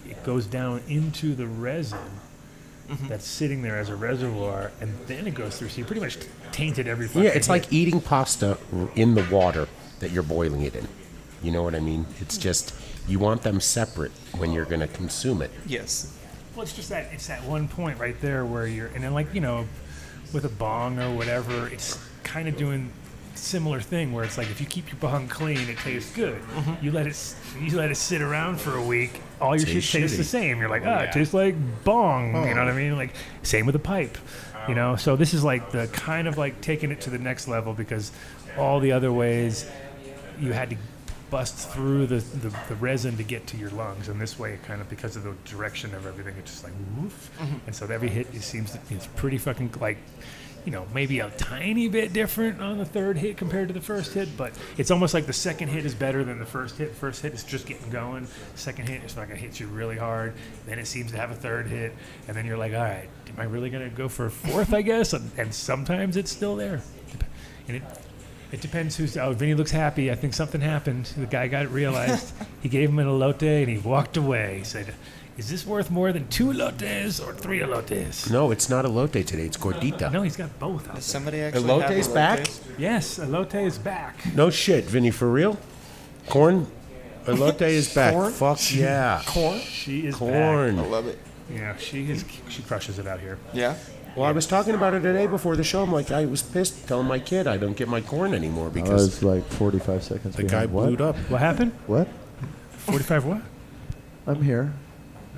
it goes down into the resin that's sitting there as a reservoir, and then it goes through. So you pretty much tainted every fucking Yeah, it's hit. like eating pasta in the water that you're boiling it in. You know what I mean? It's just, you want them separate when you're going to consume it. Yes. Well, it's just that one point right there where you're, and then like, you know, with a bong or whatever, it's kind of doing similar thing where it's like if you keep your bong clean, it tastes good. You let it sit around for a week, all your shit tastes the same. You're like, it tastes like bong. You know what I mean? Like same with a pipe. You know, so this is like the kind of like taking it to the next level, because all the other ways you had to bust through the resin to get to your lungs, and this way it kind of, because of the direction of everything, it's just like woof. And so every hit, it seems it's pretty fucking like, you know, maybe a tiny bit different on the third hit compared to the first hit, but it's almost like the second hit is better than the first hit. First hit is just getting going. Second hit is fucking hits you really hard. Then it seems to have a third hit, and then you're like, all right, am I really gonna go for a fourth? I guess, and sometimes it's still there, and it depends who's. Oh, Vinny looks happy. I think something happened. The guy got it realized. He gave him an elote and he walked away. He said, "Is this worth more than 2 elotes or 3 elotes?" No, it's not elote today. It's gordita. No, he's got both. Out Does there. somebody actually Elote's have back? elotes? Yes, elote is back. No shit, Vinny, for real? Corn? Elote is back. Corn? Fuck yeah. Corn? She is Corn. I love it. back. Yeah, she crushes it out here. Yeah. Well, I was talking about it today before the show. I'm like, I was pissed telling my kid I don't get my corn anymore I because was like 45 seconds the guy behind. What? blew up. What happened? What? 45 what? I'm here.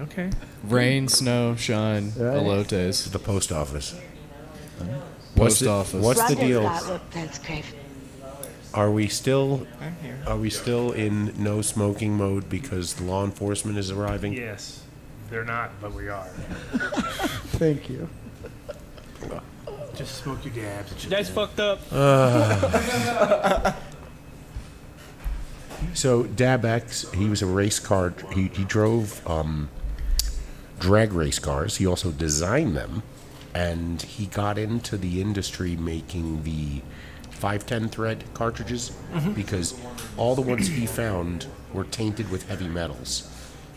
Okay. Rain, snow, shine, Right. elotes. The post office. Post office. What's the Bronda's deal? got look, that's great. Are we still I'm here. in no smoking mode because law enforcement is arriving? Yes. They're not, but we are. Thank you. Just smoke your dabs. That's fucked up. So Dabex, he was a race car. He drove drag race cars. He also designed them, and he got into the industry making the 510 thread cartridges because all the ones he found were tainted with heavy metals,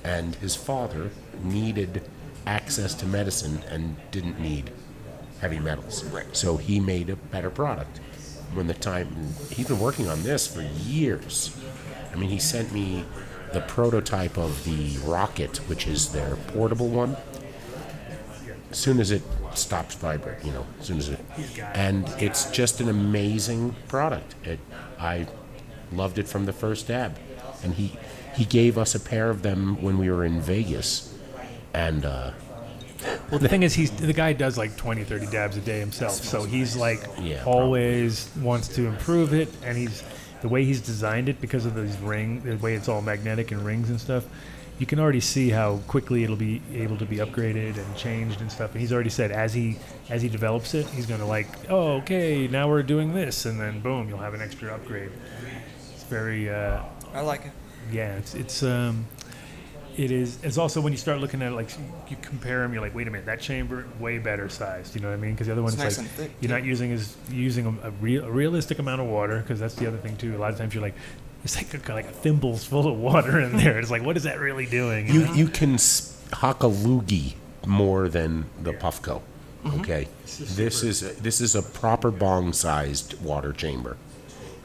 and his father needed access to medicine and didn't need heavy metals. Right. So he made a better product. When the time, he's been working on this for years. I mean, he sent me the prototype of the Rocket, which is their portable one. As soon as it stops vibrating, as soon as it, and it's just an amazing product. I loved it from the first dab, and he gave us a pair of them when we were in Vegas, and Well, the thing is, the guy does like 20, 30 dabs a day himself, so he's like always wants to improve it, and the way he's designed it, because of these the way it's all magnetic and rings and stuff, you can already see how quickly it'll be able to be upgraded and changed and stuff. And he's already said as he develops it, he's going to like, oh, okay, now we're doing this, and then boom, you'll have an extra upgrade. It's very. I like it. Yeah, it is. It's also when you start looking at it, like you compare them, you're like, wait a minute, that chamber way better sized. You know what I mean? Because the other one's nice like and thick, you're too. not using a realistic amount of water, because that's the other thing too. A lot of times you're like, it's like a thimbles full of water in there. It's like, what is that really doing? You know? you can hock a loogie more than the Puffco. Okay, this is a proper bong sized water chamber,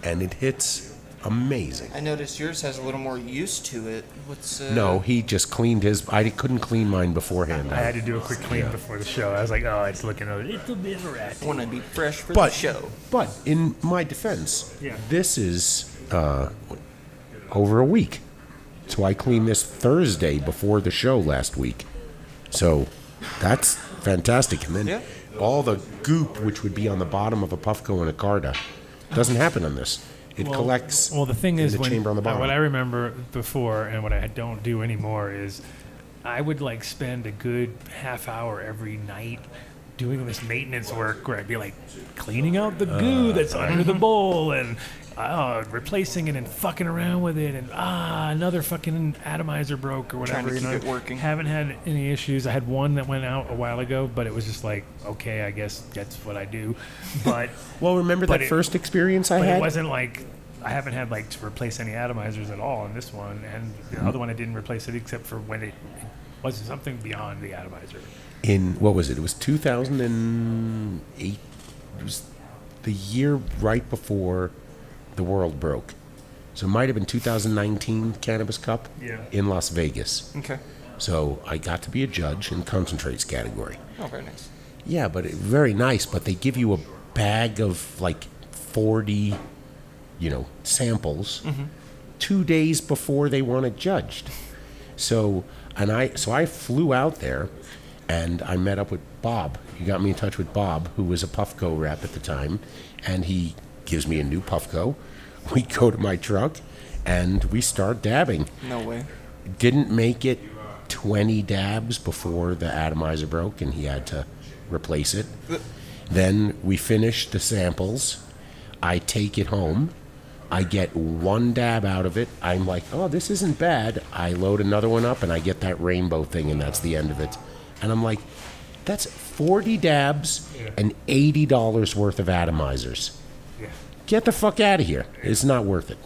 and it hits amazing. I noticed yours has a little more use to it. What's No, he just cleaned his. I couldn't clean mine beforehand. I had to do a quick clean before the show. I was like, oh, it's looking a little bit rat. want to be fresh for the show? But in my defense, Yeah. this is over a week. So I cleaned this Thursday before the show last week. So that's fantastic. And then all the goop, which would be on the bottom of a Puffco and a Carta, doesn't happen on this. It collects. Well, the thing in is, the chamber on the bottom. what I remember before and what I don't do anymore is I would like spend a good half hour every night doing this maintenance work where I'd be like cleaning out the goo that's under the bowl and replacing it and fucking around with it, and another fucking atomizer broke or whatever. Trying to keep it working. Haven't had any issues. I had one that went out a while ago, but it was just like, okay, I guess that's what I do. But Well, remember that first experience I but had? it wasn't like I haven't had like to replace any atomizers at all in this one, and the other one I didn't replace it except for when it wasn't something beyond the atomizer. In, what was it? It was 2008. It was the year right before the world broke. So it might have been 2019 Cannabis Cup in Las Vegas. Okay. So I got to be a judge in concentrates category. Oh, very nice. Yeah, but very nice. But they give you a bag of like 40, samples 2 days before they want it judged. So I flew out there, and I met up with Bob. You got me in touch with Bob, who was a Puffco rep at the time, and he gives me a new Puffco. We go to my truck, and we start dabbing. No way. Didn't make it 20 dabs before the atomizer broke, and he had to replace it. Then we finish the samples. I take it home. I get one dab out of it. I'm like, oh, this isn't bad. I load another one up, and I get that rainbow thing, and that's the end of it. And I'm like, that's 40 dabs and $80 worth of atomizers. Yeah. Get the fuck out of here. It's not worth it.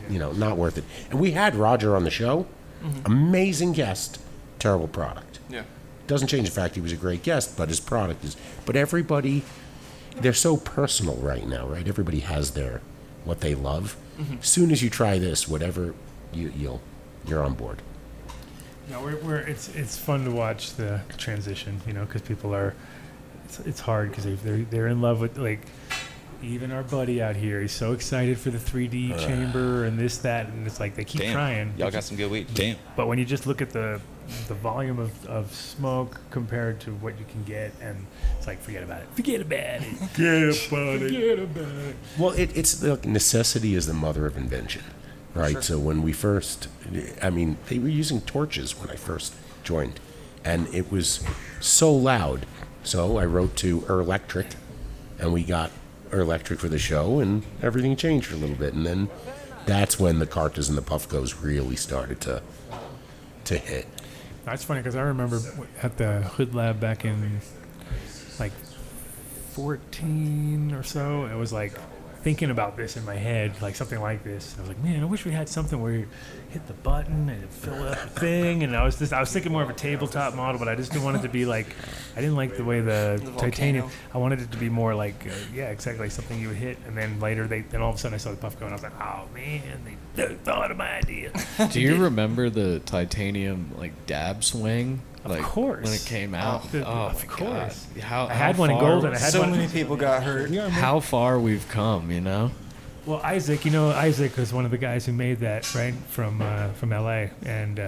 Not worth it. And we had Roger on the show. Amazing guest. Terrible product. Yeah. Doesn't change the fact he was a great guest, but his product is. But everybody, they're so personal right now, right? Everybody has what they love. As soon as you try this, whatever, you're on board. No, it's fun to watch the transition, because people are. It's hard because they're in love with, like, even our buddy out here. He's so excited for the 3D chamber and this, that, and it's like they keep trying. Y'all got some good weed. Damn. But when you just look at the volume of smoke compared to what you can get, and it's like, forget about it. Forget about it. Well, it's like necessity is the mother of invention, right? Sure. So when we first, they were using torches when I first joined, and it was so loud. So I wrote to Electric, and we got Electric for the show, and everything changed for a little bit. And then that's when the Cartas and the Puffcos really started to hit. That's funny because I remember at the Hood Lab back in like 14 or so, it was like thinking about this in my head, like something like this. I was like, man, I wish we had something where you hit the button and it fill up the thing. And I was thinking more of a tabletop model, but I just didn't want it to be like, I didn't like the way the titanium. I wanted it to be more like, exactly, like something you would hit. And then later, then all of a sudden I saw the Puffco and I was like, oh man, they thought of my idea. Do you remember the titanium like dab swing? Like, of course. When it came out. Of course. How I had one in golden. So many people got hurt. How far we've come, Well, Isaac, Isaac was one of the guys who made that, right, from LA, and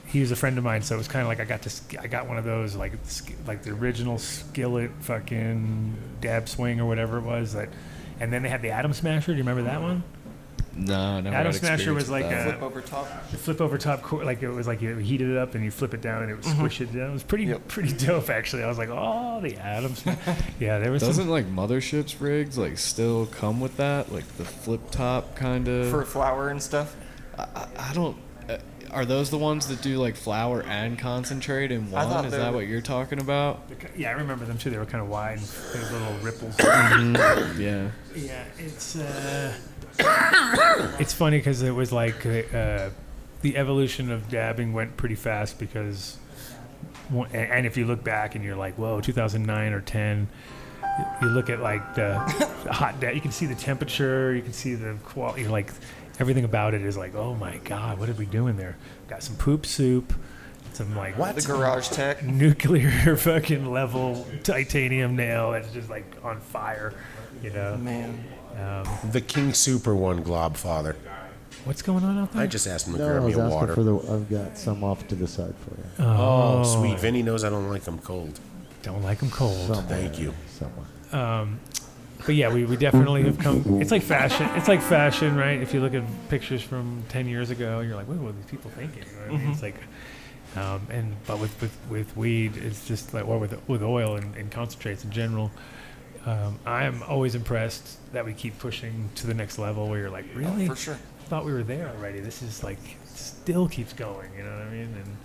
he was a friend of mine. So it was kind of like I got one of those, like the original skillet fucking dab swing or whatever it was. And then they had the Atom Smasher. Do you remember that one? No, never. Atom had Smasher was like that. a Flip over top. The flip over top, like it was like you heated it up and you flip it down and it would squish it down. It was pretty dope, actually. I was like, oh, the Atom Smasher. Yeah, there was. Doesn't like Motherships rigs like still come with that, like the flip top kind of for flour and stuff? I don't. Are those the ones that do like flour and concentrate in one? Is that what you're talking about? Yeah, I remember them too. They were kind of wide, and little ripples. Yeah. Yeah, it's funny because it was like the evolution of dabbing went pretty fast because, and if you look back and you're like, whoa, 2009 or 10, you look at like the hot dab, you can see the temperature, you can see the quality, like everything about it is like, oh my God, what are we doing there? Got some poop soup, some like the garage tech nuclear fucking level titanium nail that's just like on fire, Man. The King Super one, Globfather. What's going on out there? I just asked him to No, I grab me was a asking water. for I've got some off to the side for you. Oh, sweet. Vinny knows I don't like them cold. Don't like them cold. Thank you. Somewhere. But yeah, we definitely have come. It's like fashion. It's like fashion, right? If you look at pictures from 10 years ago, you're like, what are these people thinking? You know what I mean? It's like, but with weed, it's just like, or with oil and concentrates in general. I am always impressed that we keep pushing to the next level where you're like, really? For sure. I thought we were there already. This is like, still keeps going, you know what I mean? And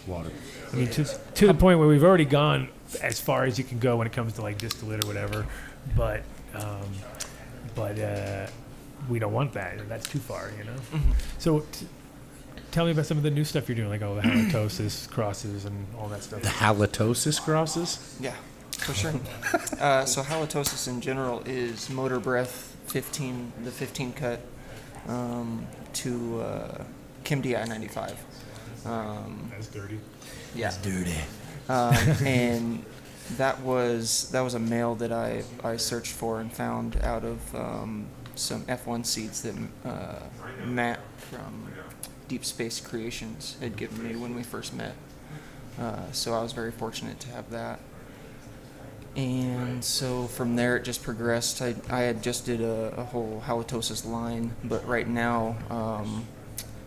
Water. I mean, to the point where we've already gone as far as you can go when it comes to like distillate or whatever, but we don't want that. That's too far, you know? Mm-hmm. So tell me about some of the new stuff you're doing, like all the halitosis crosses and all that stuff. The halitosis crosses? Yeah, for sure. So halitosis in general is motor breath 15, the 15 cut to Chem DI 95. That's dirty. Yeah. Dirty. And that was a male that I searched for and found out of some F1 seeds that Matt from Deep Space Creations had given me when we first met. So I was very fortunate to have that. And so from there it just progressed. I had just did a whole halitosis line, but right now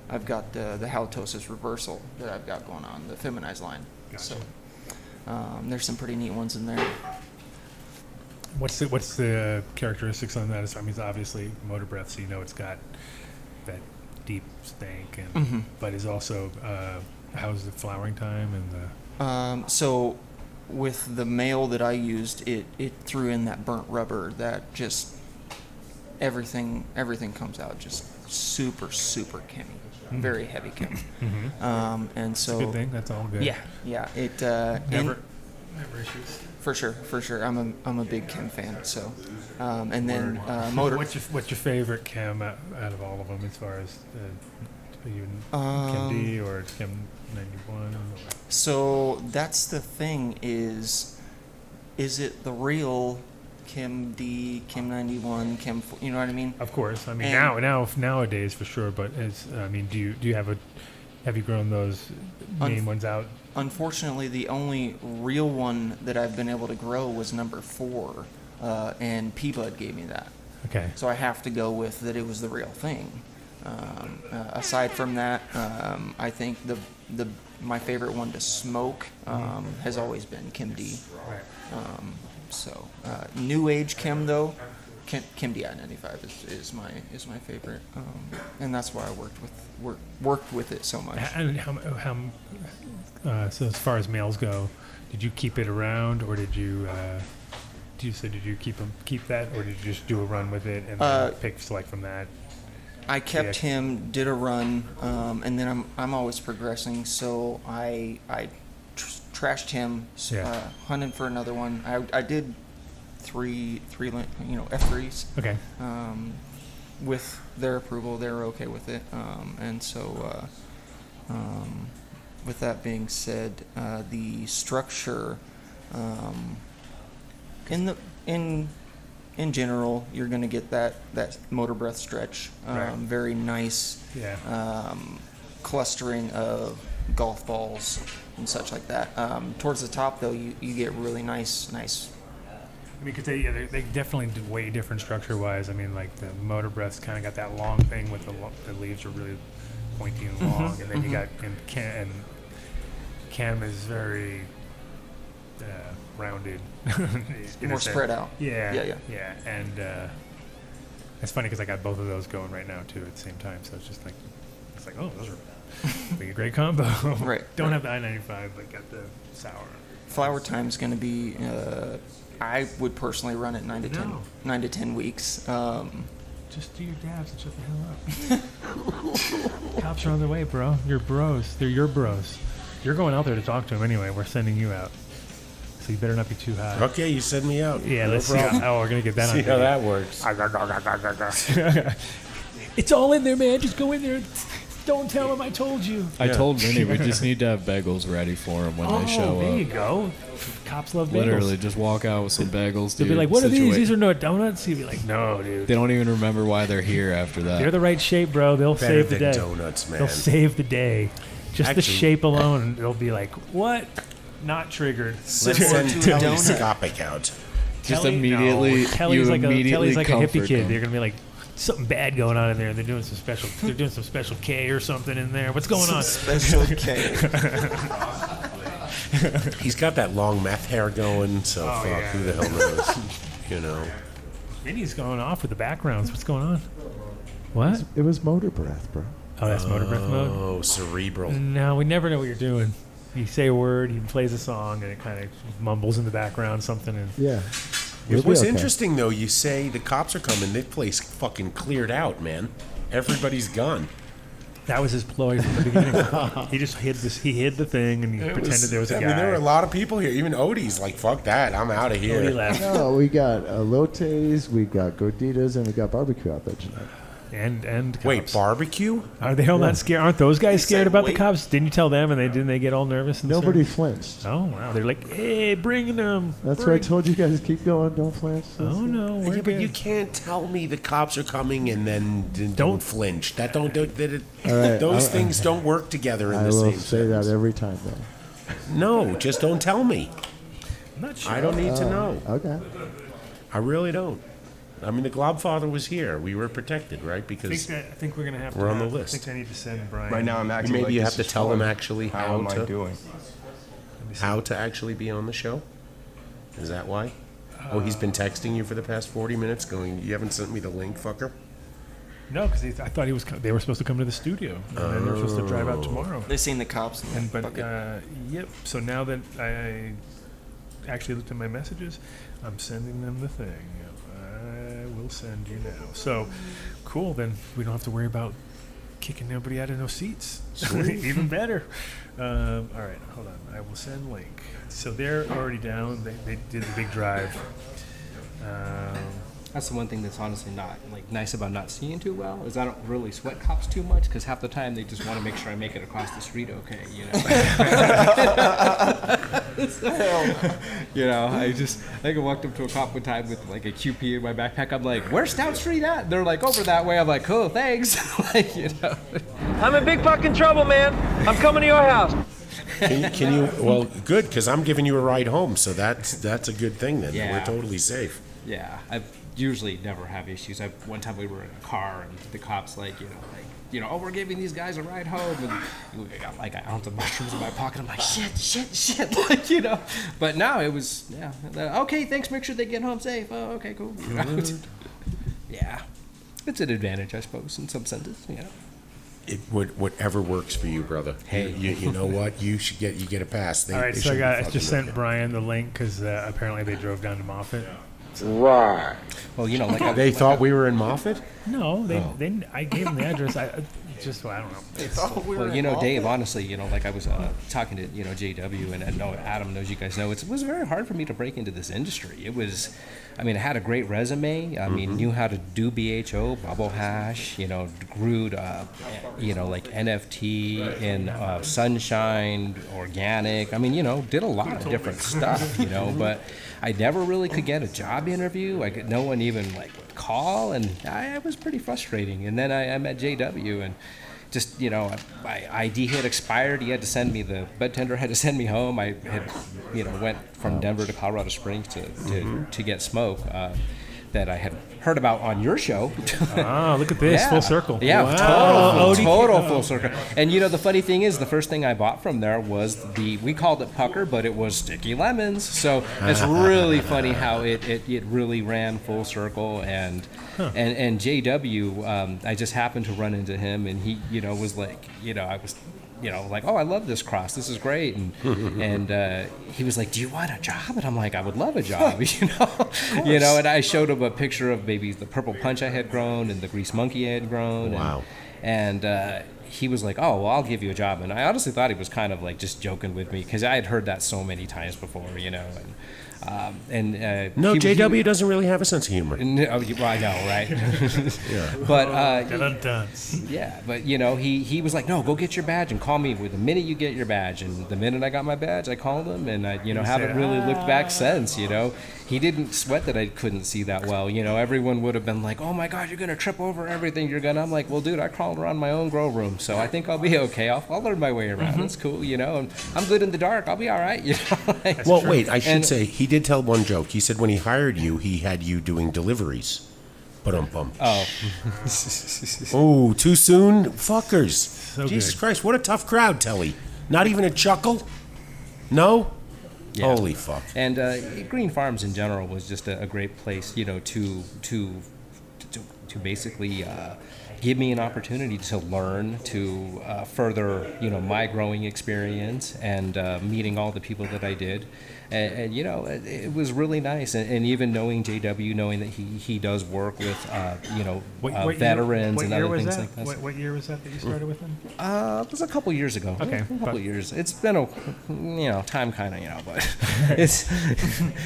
I've got the halitosis reversal that I've got going on, the feminized line. Gotcha. So there's some pretty neat ones in there. What's the characteristics on that? I mean, it's obviously motor breath, so you know it's got that deep stank, and but is also how's the flowering time and the So with the male that I used, it threw in that burnt rubber that just everything comes out just super chemi, very heavy chem. And so good thing. That's all good. Yeah. It Never issues. For sure. I'm a big chem fan. So, and then motor. What's your favorite chem out of all of them, as far as are you Chem D or Chem 91? So that's the thing is it the real Chem D, Chem 91, Chem? You know what I mean? Of course. I mean, And nowadays for sure. But I mean, do you have you grown those main ones out? Unfortunately, the only real one that I've been able to grow was number 4, and P-Bud gave me that. Okay. So I have to go with that it was the real thing. Aside from that, I think my favorite one to smoke has always been Chem D. Right. New age chem though, Chem DI 95 is my favorite, and that's why I worked with it so much. And so as far as males go, did you keep it around, or did you keep that, or did you just do a run with it and then select from that? I kept him, did a run, and then I'm always progressing. So I trashed him, hunted for another one. I did three F3s. Okay. With their approval, they were okay with it, and so. With that being said, the structure, in general, you're going to get that motor breath stretch. Right. Very nice. Yeah. Clustering of golf balls and such like that. Towards the top, though, you get really nice. I mean, because they definitely do way different structure-wise. I mean, like the motor breath's kind of got that long thing with the leaves are really pointy and long, and then you got and Chem is very rounded, more spread out. Yeah. And it's funny because I got both of those going right now too at the same time. So it's like oh, those are like a great combo. Right. Don't have the I-95, but got the sour. Flower time's going to be. I would personally run it 9 to 10 weeks. Just do your dabs and shut the hell up. Cops are on their way, bro. You're bros. They're your bros. You're going out there to talk to them anyway. We're sending you out. So you better not be too high. Okay, you send me out. Yeah, No let's problem. see how we're going to get that on See how video. that works. It's all in there, man. Just go in there. Don't tell them I told you. I told Vinny we just need to have bagels ready for them when they show there you up. go. Cops love bagels. Literally, just walk out with some bagels, dude. They'll be like, what are these? These are no donuts? You'll be like, no, dude. They don't even remember why they're here after that. They're the right shape, bro. They'll Better save the than day. donuts, man. They'll save the day. Just the Actually- shape alone, they'll be like, what? Not triggered. Let's Similar send to a donut. telescopic out. Just Telly- immediately, no. Telly's you like immediately Telly's like a hippie comfort kid. them. They're gonna be like something bad going on in there. They're doing some special. They're doing some special K or something in there. What's going on? Special K. He's got that long meth hair going, so fuck, yeah. who the hell knows? you know. Vinny's going off with the backgrounds. What's going on? What? It was motor breath, bro. Oh, that's motor breath mode? Oh, cerebral. No, we never know what you're doing. You say a word, he plays a song, and it kind of mumbles in the background something. And Yeah. It was interesting, though. You say the cops are coming. This place fucking cleared out, man. Everybody's gone. that was his ploy from the beginning. He just hid this. He hid the thing, and he pretended there was a guy. I mean, there were a lot of people here. Even Odie's like, fuck that. I'm out of here. Odie left. No, we got elotes, we got gorditas, and we got barbecue out there tonight. And cops. Wait, barbecue? Are they all not scared? Aren't those guys scared about the cops? Didn't you tell them? And didn't they get all nervous? And Nobody flinched. Oh wow! They're like, hey, bring them. That's why I told you guys keep going. Don't flinch. Oh no! Yeah, but you can't tell me the cops are coming and then don't flinch. That don't do that. All right, Those things don't work together in I the will same say sentence. that every time, though. No, just don't tell me. I'm not sure. I don't need to know. Okay. I really don't. I mean, the Globfather was here. We were protected, right? I Because think we're gonna have we're to. on the I list. think I need to send Brian. Right now I'm acting maybe like you this have to is tell them fun. actually How am I to doing? how to actually be on the show. Is that why? Oh, he's been texting you for the past 40 minutes, going, "You haven't sent me the link, fucker." No, because I thought he was. They were supposed to come to the studio, and then they were supposed to drive out tomorrow. They seen the cops. But yep. So now that I actually looked at my messages, I'm sending them the thing. I will send you now. So cool. Then we don't have to worry about kicking nobody out of no seats. Even better. All right, hold on. I will send link. So they're already down. They did the big drive. That's the one thing that's honestly not nice about not seeing too well is I don't really sweat cops too much because half the time they just want to make sure I make it across the street okay, you know. You know, I think I walked up to a cop one time with like a QP in my backpack. I'm like, "Where's Stout Street at?" They're like, "Over that way." I'm like, "Cool, thanks." Like, you know. I'm in big fucking trouble, man. I'm coming to your house. Can you? Well, good, because I'm giving you a ride home, so that's a good thing. Then Yeah. we're totally safe. Yeah, I usually never have issues. One time we were in a car and the cops oh, we're giving these guys a ride home, and I got like an ounce of mushrooms in my pocket. I'm like, shit, like, you know. But now it was, okay, thanks. Make sure they get home safe. Oh, okay, cool. Yeah, it's an advantage, I suppose, in some senses. You know. It whatever works for you, brother. Hey, you know what? You get a pass. All right, so I just sent Brian the link because apparently they drove down to Moffett. Right. Well, you know, they thought we were in Moffett. No, I gave them the address. I don't know. Well, you know, Dave, honestly, you know, like I was talking to, you know, JW and I know Adam knows you guys know, it was very hard for me to break into this industry. It was, I mean, I had a great resume. I mean, knew how to do BHO, bubble hash, you know, grew, you know, like NFT and sunshine, organic. I mean, you know, did a lot of different stuff, you know, but I never really could get a job interview. No one even like would call, and I was pretty frustrating. And then I met JW, and just, you know, my ID had expired. He had to send me the bed tender had to send me home. I had, you know, went from Denver to Colorado Springs to get smoke that I had heard about on your show. Oh, look at this, full circle. Yeah, wow. total full circle. And you know, the funny thing is, the first thing I bought from there was we called it Pucker, but it was Sticky Lemons. So it's really funny how it really ran full circle. And JW, I just happened to run into him, and he, you know, was like, you know, I was, you know, like, oh, I love this cross. This is great. And he was like, do you want a job? And I'm like, I would love a job, you know. And I showed him a picture of maybe the purple punch I had grown and the grease monkey I had grown. Wow. And he was like, oh, well, I'll give you a job. And I honestly thought he was kind of like just joking with me because I had heard that so many times before, you know. No, JW doesn't really have a sense of humor. Well, I know, right? Yeah. But yeah, but you know, he was like, no, go get your badge and call me with the minute you get your badge. And the minute I got my badge, I called him, and I, you know, haven't really looked back since. You know, he didn't sweat that I couldn't see that well. You know, everyone would have been like, oh my God, you're gonna trip over everything. You're gonna. I'm like, well, dude, I crawled around my own grow room, so I think I'll be okay. I'll learn my way around. It's cool, you know. And I'm good in the dark. I'll be all right. You know. Like, well, wait, I should say he did tell one joke. He said when he hired you, he had you doing deliveries. Ba-dum-bum. Oh. Oh, too soon? Fuckers. So Jesus good. Christ, what a tough crowd, Telly. Not even a chuckle? No? Yeah. Holy fuck. And Green Farms in general was just a great place, you know, to basically give me an opportunity to learn, to further, you know, my growing experience and meeting all the people that I did. And you know, it was really nice. And even knowing JW, knowing that he does work with, you know, veterans and other things like that. What year was that you started with him? It was a couple years ago. Okay. A couple years. It's been a, you know, time kind of, you know, but it's.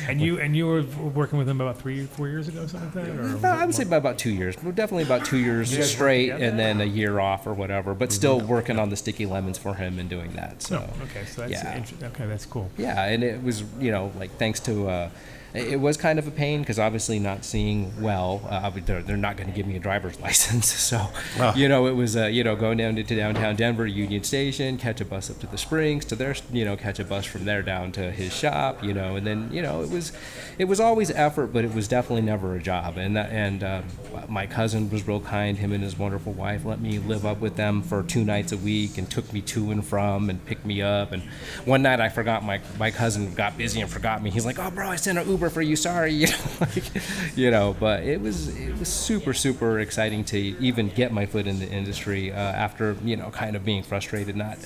And you were working with him about 3-4 years ago, something like that? Or was I it would say more? about 2 years. Well, definitely about 2 years You guys straight, worked together? and then a year off or whatever. But still working on the sticky lemons for him and doing that. So. Oh, okay, so that's yeah. okay, that's cool. Yeah, and it was, you know, like thanks to, it was kind of a pain because obviously not seeing well, they're not going to give me a driver's license. So, you know, it was, you know, going down to downtown Denver, Union Station, catch a bus up to the Springs, to there, you know, catch a bus from there down to his shop, you know, and then, you know, it was always effort, but it was definitely never a job. And my cousin was real kind. Him and his wonderful wife let me live up with them for 2 nights a week and took me to and from and picked me up. And one night I forgot, my cousin got busy and forgot me. He's like, "Oh, bro, I sent an Uber for you. Sorry," you know, like, you know. But it was super exciting to even get my foot in the industry after, you know, kind of being frustrated, not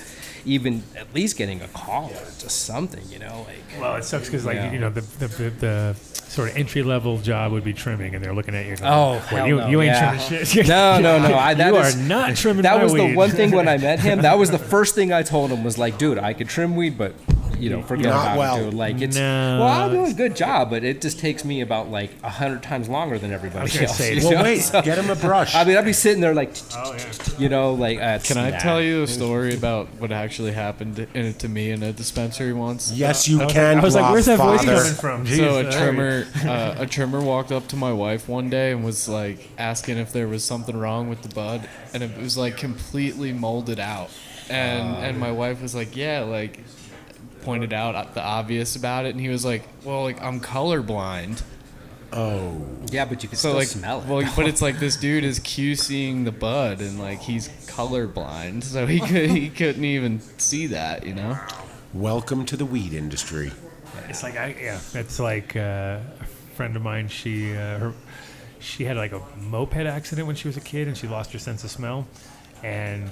even at least getting a call or just something, you know. Like, Well, it sucks because, like, Yeah. you know, the sort of entry level job would be trimming, and they're looking at you. Going, Oh, well, hell you, no. you ain't Yeah. trimming shit. No. You are not trimming. That my was weed. the one thing when I met him. That was the first thing I told him was like, dude, I could trim weed, but you know, forget Not about well. it, dude. Like it's No. well, I'm doing a good job, but it just takes me about like 100 times longer than everybody was gonna else. say, you Well, know? wait, So, get him a brush. I mean, I'd be sitting there like, Oh, yeah. you know, like. Can I tell you a story about what actually happened to me in a dispensary once? Yes, you I was can. like, I was like, where's that voice Father. coming from? So Jeez, a trimmer walked up to my wife one day and was like asking if there was something wrong with the bud, and it was like completely molded out. And my wife was like, yeah, like pointed out the obvious about it, and he was like, well, like I'm colorblind. Oh. Yeah, but you can So still like, smell it. well, but it's like this dude is QCing the bud, and like he's colorblind, so he couldn't even see that, you know. Welcome to the weed industry. It's like it's like a friend of mine. She had like a moped accident when she was a kid, and she lost her sense of smell, and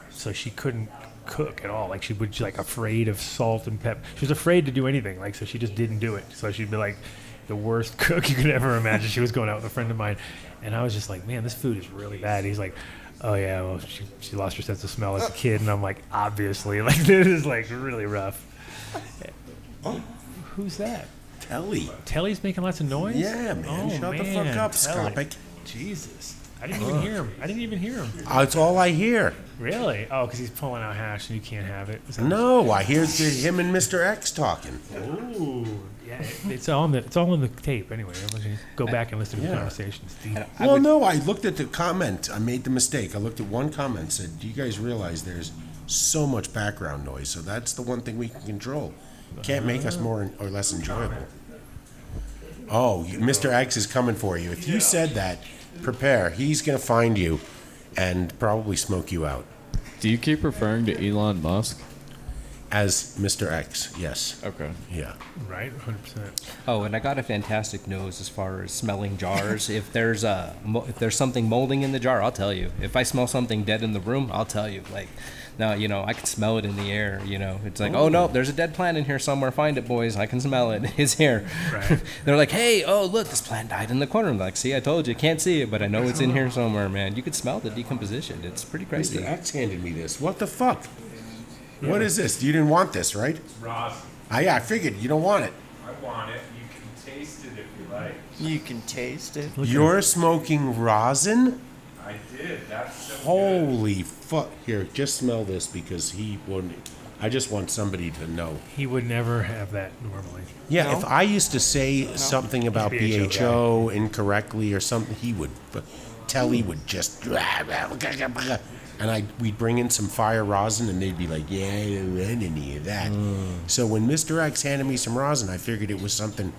so she couldn't cook at all. Like she was like afraid of salt and pepper. She was afraid to do anything. Like so, she just didn't do it. So she'd be like the worst cook you could ever imagine. She was going out with a friend of mine, and I was just like, man, this food is really bad. He's like, oh yeah, well she lost her sense of smell as a kid, and I'm like, obviously, like this is like really rough. Oh, Who's that? Telly. Telly's making lots of noise? Yeah, man. Oh, Shut the man. fuck up, Telly. Scopic. Jesus. I didn't even hear him. That's all I hear. Really? Oh, because he's pulling out hash and you can't have it. Is that- No, I hear him and Mr. X talking. Ooh. Yeah, it's all on the tape anyway. Everyone should go back and listen to the conversations. Well, no, I looked at the comment. I made the mistake. I looked at one comment and said, do you guys realize there's so much background noise? So that's the one thing we can control. Can't make us more or less enjoyable. Oh, Mr. X is coming for you. If you said that, prepare. He's going to find you and probably smoke you out. Do you keep referring to Elon Musk? As Mr. X, yes. Okay. Yeah. Right? 100%. Oh, and I got a fantastic nose as far as smelling jars. If there's something molding in the jar, I'll tell you. If I smell something dead in the room, I'll tell you. Like, now, you know, I can smell it in the air, you know. It's like, oh, no, there's a dead plant in here somewhere. Find it, boys. I can smell it. It's here. Right. They're like, hey, oh, look, this plant died in the corner. I'm like, see, I told you. Can't see it, but I know it's in here somewhere, man. You could smell the decomposition. It's pretty crazy. Mr. X handed me this. What the fuck? Yeah. What is this? You didn't want this, right? Rosin. Yeah, I figured. You don't want it. I want it. You can taste it if you like. You can taste it. You're smoking rosin? I did. That's so Holy fuck. Here, just smell this because he wouldn't. I just want somebody to know. He would never have that normally. Yeah, No? if I used to say something about He's a BHO incorrectly or something, he would. Telly would just. And we'd bring in some fire rosin, and they'd be like, yeah, I don't want any of that. So when Mr. X handed me some rosin, I figured it was something,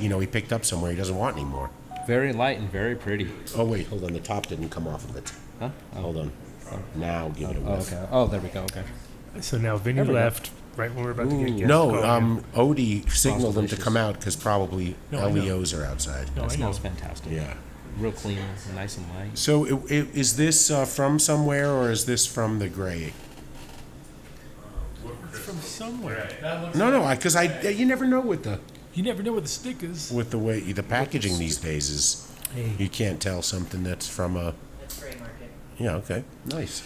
you know, he picked up somewhere he doesn't want anymore. Very light and very pretty. Oh, wait, hold on. The top didn't come off of it. Huh? Hold on. Now give it a whiff. Okay. Oh, there we go. Okay. So now Vinny There we go. left. right when we're about to get guests. No, calling in. Odie signaled them to come out because probably No, I know. LEOs are outside. No, That I know. smells fantastic. Yeah. Real clean, nice and light. So is this from somewhere or is this from the gray? From somewhere. No, because you never know with the You never know what the stick is. with the way the packaging these days is. Hey. You can't tell something that's from a. Yeah. Okay. Nice.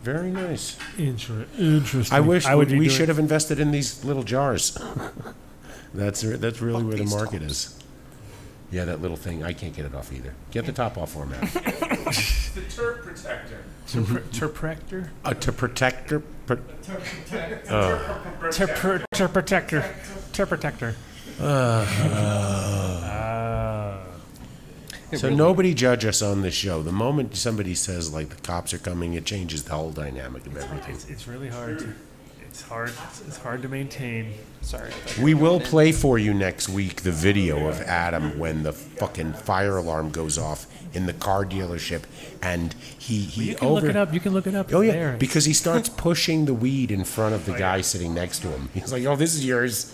Very nice. Interesting. I wish would be we doing- should have invested in these little jars. That's really where the market is. Yeah, that little thing. I can't get it off either. Get the top off for me. The turp protector. Terpractor? To protect her. Terprotector. Terprotector. So nobody judge us on this show. The moment somebody says like the cops are coming, it changes the whole dynamic of everything. It's really hard to. It's hard to maintain. Sorry. We will play for you next week the video of Adam when the fucking fire alarm goes off in the car dealership, and he You can look it up. You can look it up. Oh It's yeah, there. because he starts pushing the weed in front of the guy sitting next to him. He's like, "Oh, this is yours."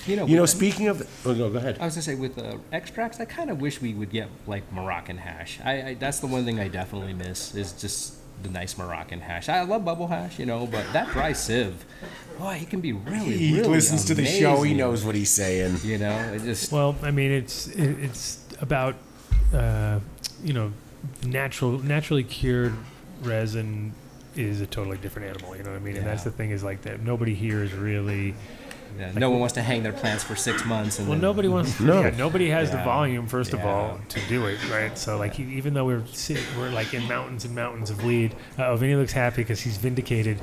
You know, speaking of, no, go ahead. I was gonna say with extracts, I kind of wish we would get like Moroccan hash. I that's the one thing I definitely miss is just the nice Moroccan hash. I love bubble hash, you know, but that dry sieve, boy, he can be really, He really listens to the show. He amazing. knows what he's saying. You know, it just Well, I mean, it's about naturally cured resin is a totally different animal. You know what I mean? And that's the thing is like that. Nobody here is really. yeah, no one wants to hang their plants for 6 months. And Well, then, nobody wants. No. Yeah, nobody has the Yeah. volume, first of Yeah. all, to do it, right? So, like, even though we're like in mountains and mountains of weed. Vinny looks happy because he's vindicated.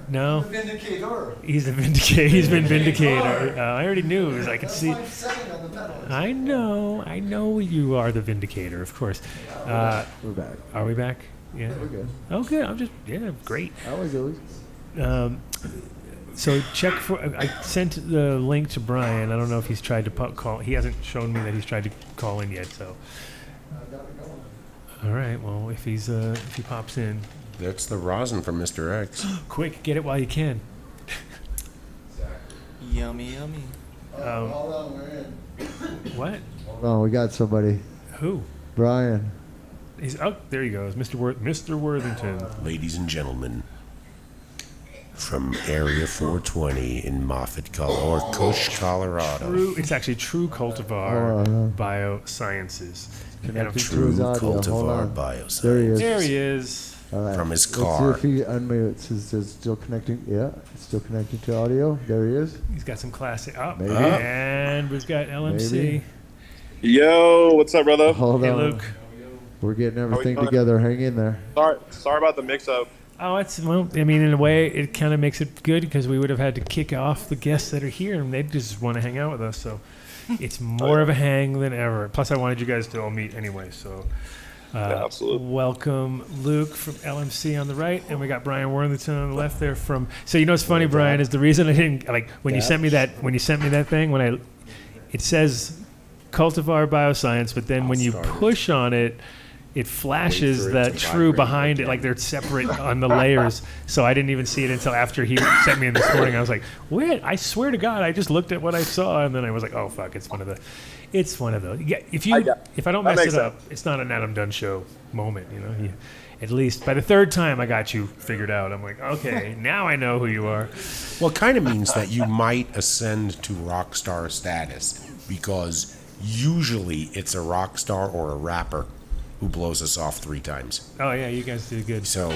No, Vindicator. he's a vindicator. He's been vindicated. I already knew. It was, I could see. Second on the pedal. I know you are the vindicator, of course. We're back. Are we back? Yeah. We're good. Okay, I'm just great. Always. So check for. I sent the link to Brian. I don't know if he's tried to call. He hasn't shown me that he's tried to call in yet. So. All right. Well, if he pops in, That's the rosin from Mr. X. quick, get it while you can. Yummy, yummy. Hold on, we're in. What? Oh, we got somebody. Who? Brian. There he goes, Mr. Worthington. Ladies and gentlemen, from Area 420 in Moffett, or Cush, Colorado. It's actually True Cultivar Biosciences. Connected to True his audio. Hold Cultivar on. Bioscience. There he is. There he is. All right. From his Let's car. see if he unmutes. Is it still connecting? Yeah, it's still connecting to audio. There he is. He's got some classic. Maybe. And we've got LMC. Maybe. Yo, what's up, brother? Hold Hey, on. Luke. We're getting everything doing? together. Hang in there. Sorry about the mix-up. Oh, I mean, in a way, it kind of makes it good because we would have had to kick off the guests that are here, and they just want to hang out with us. So it's more of a hang than ever. Plus, I wanted you guys to all meet anyway. So Yeah, absolutely. welcome, Luke from LMC on the right, and we got Brian Worthington on the left there. So you know what's funny, Brian, is the reason I didn't like when you sent me that thing it says Cultivar Bioscience, but then when you push on it. It flashes for it that to true vibrate behind it, like they're separate on the layers. So I didn't even see it until after he sent me in this morning. I was like, "Wait! I swear to God, I just looked at what I saw," and then I was like, "Oh fuck! It's one of those." Yeah, if I don't mess it up, it's not an Adam Dunn show moment. You know, at least by the third time I got you figured out. I'm like, okay, now I know who you are. Well, it kind of means that you might ascend to rock star status because usually it's a rock star or a rapper who blows us off 3 times. Oh yeah, you guys did good. So,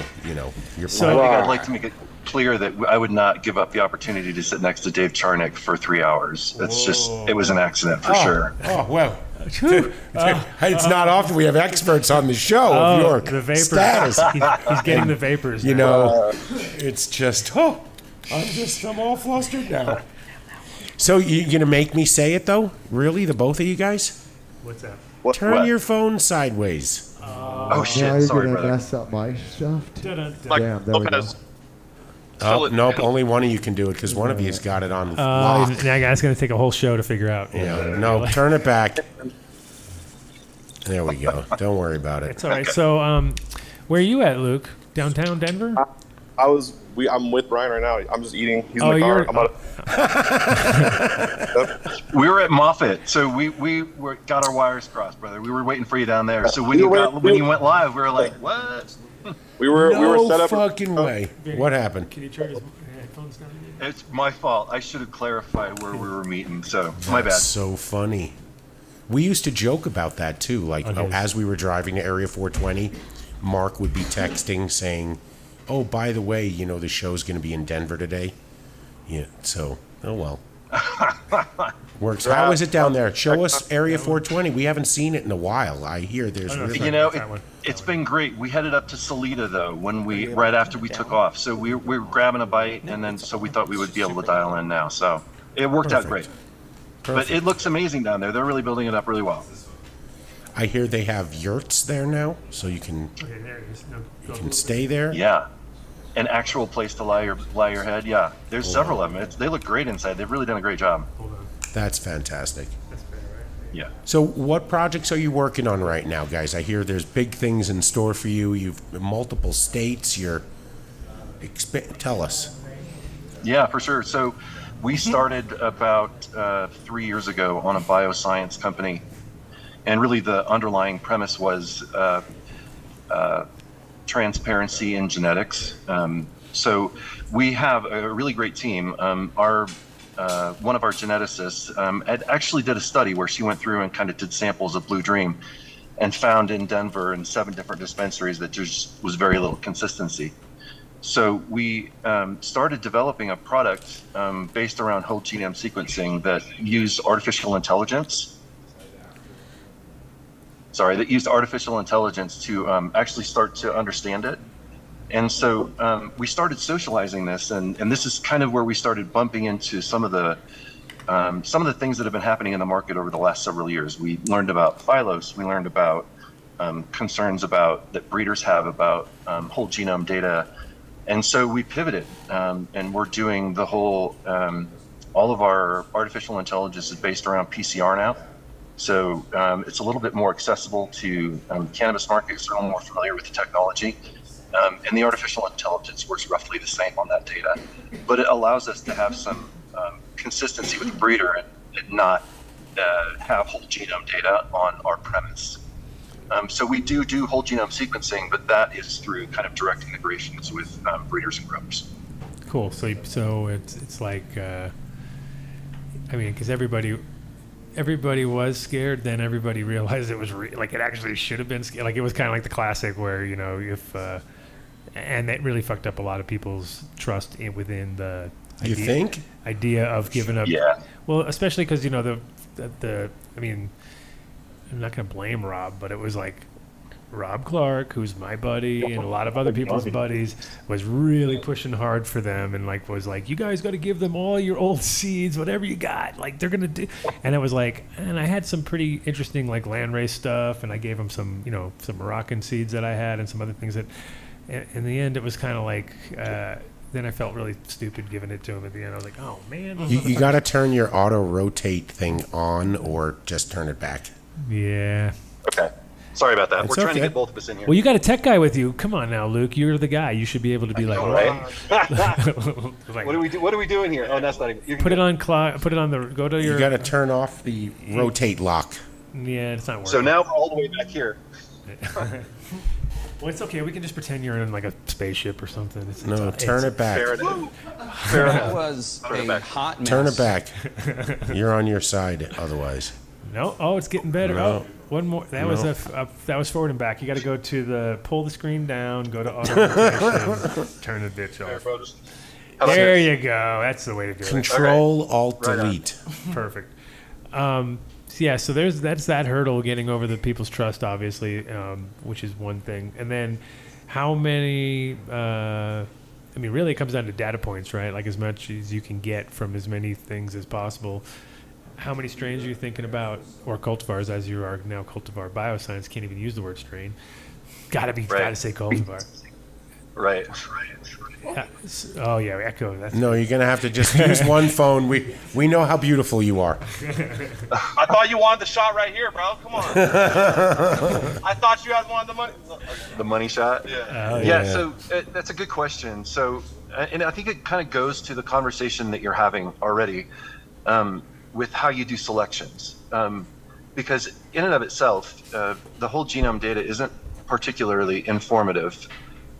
you're So- I think I'd like to make it clear that I would not give up the opportunity to sit next to Dave Charnick for 3 hours. It was an accident for sure. Oh, well. It's not often we have experts on the show of your the vapors. status. He's getting the vapors. You now. know, it's just, I'm all flustered now. So you going to make me say it, though? Really? The both of you guys? What's that? Turn your phone sideways. Oh, shit. Now you're Sorry, gonna brother. mess up my stuff. Dun-dun-dun. Damn, there we go. Oh, nope, only one of you can do it because one of you's got it on Now lock. it's going to take a whole show to figure out. Yeah, no, turn it back. There we go. Don't worry about it. It's all right. So, where are you at, Luke? downtown Denver? I'm with Brian right now. I'm just eating. He's Oh, in the car. you're- I'm about We were at Moffett, so we got our wires crossed, brother. We were waiting for you down there. So when you went live, we were like, what? we were set up. Fucking way. What happened? Can you turn his headphones down again? It's my fault. I should have clarified where we were meeting. So my bad. That's so funny. We used to joke about that too. Like as we were driving to Area 420, Mark would be texting saying, "Oh, by the way, you know the show's going to be in Denver today." Yeah. So, oh well. Works. How is it down there? Show us Area 420. We haven't seen it in a while. I hear there's really. You know, it's been great. We headed up to Salida though right after we took off. So we were grabbing a bite, and then so we thought we would be able to dial in now. So it worked out great. But it looks amazing down there. They're really building it up really well. I hear they have yurts there now, so you can stay there. Yeah, an actual place to lie your head. Yeah, there's several of them. They look great inside. They've really done a great job. That's fantastic. Yeah. So what projects are you working on right now, guys? I hear there's big things in store for you. You've multiple states. Tell us. Yeah, for sure. So we started about 3 years ago on a bioscience company. And really the underlying premise was transparency in genetics. So we have a really great team. One of our geneticists actually did a study where she went through and kind of did samples of Blue Dream and found in Denver in 7 different dispensaries that just was very little consistency. So we started developing a product based around whole genome sequencing that used artificial intelligence. That used artificial intelligence to actually start to understand it. And so we started socializing this, and this is kind of where we started bumping into some of the things that have been happening in the market over the last several years. We learned about phylos. We learned about concerns that breeders have about whole genome data. And so we pivoted, and we're doing the whole, all of our artificial intelligence is based around PCR now. So it's a little bit more accessible to cannabis markets. They're a little more familiar with the technology. And the artificial intelligence works roughly the same on that data. But it allows us to have some consistency with the breeder and not have whole genome data on our premise. So we do whole genome sequencing, but that is through kind of direct integrations with breeders and growers. Cool. So it's like, because everybody was scared, then everybody realized it was like it actually should have been scared. Like it was kind of like the classic where if and that really fucked up a lot of people's trust within the idea of giving up. Yeah. Well, especially because I'm not going to blame Rob, but it was like Rob Clark, who's my buddy and a lot of other people's buddies, was really pushing hard for them and was like, you guys got to give them all your old seeds, whatever you got. Like they're going to do. And it was like, and I had some pretty interesting landrace stuff, and I gave them some Moroccan seeds that I had and some other things that, in the end, it was kind of like, then I felt really stupid giving it to him at the end. I was like, oh man. You got to turn your auto rotate thing on or just turn it back. Yeah. Okay. Sorry about that. It's We're trying to okay. get both of us in here. Well, you got a tech guy with you. Come on now, Luke. You're the guy. You should be able to be What are we doing here? Oh, that's not even. Put it on go to your. You got to turn off the rotate lock. Yeah, it's not working. So now we're all the way back here. Well, it's okay. We can just pretend you're in a spaceship or something. Turn it back. Fair enough. That was a hot mess. Turn it back. You're on your side otherwise. No. Oh, it's getting better. No. Oh, one more. That was that was forward and back. You got to go to pull the screen down, go to auto rotation, turn the bitch off. There you go. That's the way to do it. Control Alt Delete. Perfect. So that's that hurdle, getting over the people's trust, obviously, which is one thing. And then how many, really it comes down to data points, right? Like as much as you can get from as many things as possible. How many strains are you thinking about, or cultivars, as you are now cultivar bioscience, can't even use the word strain. Gotta say cultivar. Right. Oh yeah, echo. That's No, you're gonna have to just use one phone. We know how beautiful you are. I thought you wanted the shot right here, bro. Come on. I thought you guys wanted the money. The money shot? Yeah. Yeah, so that's a good question. So, and I think it kind of goes to the conversation that you're having already with how you do selections. Because in and of itself, the whole genome data isn't particularly informative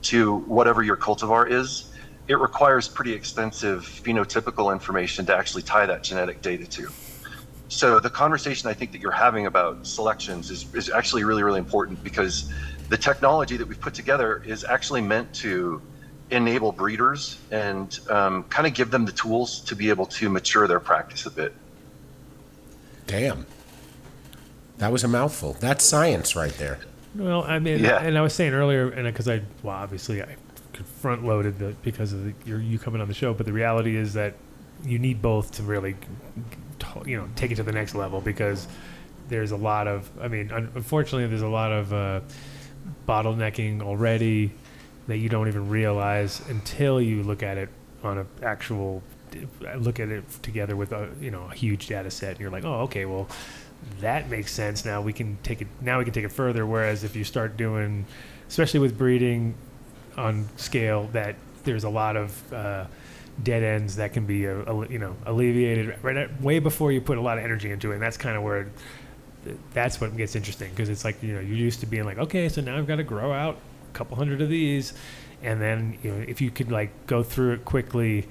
to whatever your cultivar is. It requires pretty extensive phenotypical information to actually tie that genetic data to. So the conversation I think that you're having about selections is actually really, really important, because the technology that we've put together is actually meant to enable breeders and kind of give them the tools to be able to mature their practice a bit. Damn. That was a mouthful. That's science right there. Well, I mean, and I was saying earlier, and because obviously I front loaded because of you coming on the show, but the reality is that you need both to really, take it to the next level, because there's a lot of, unfortunately, there's a lot of bottlenecking already that you don't even realize until you look at it on an actual, look at it together with a huge data set, and you're like, oh, okay, well, that makes sense. Now we can take it further. Whereas if you start doing, especially with breeding on scale, that there's a lot of dead ends that can be alleviated way before you put a lot of energy into it. And that's kind of where that's what gets interesting, because it's like you're used to being like, okay, so now I've got to grow out a couple hundred of these, and then if you could go through it quickly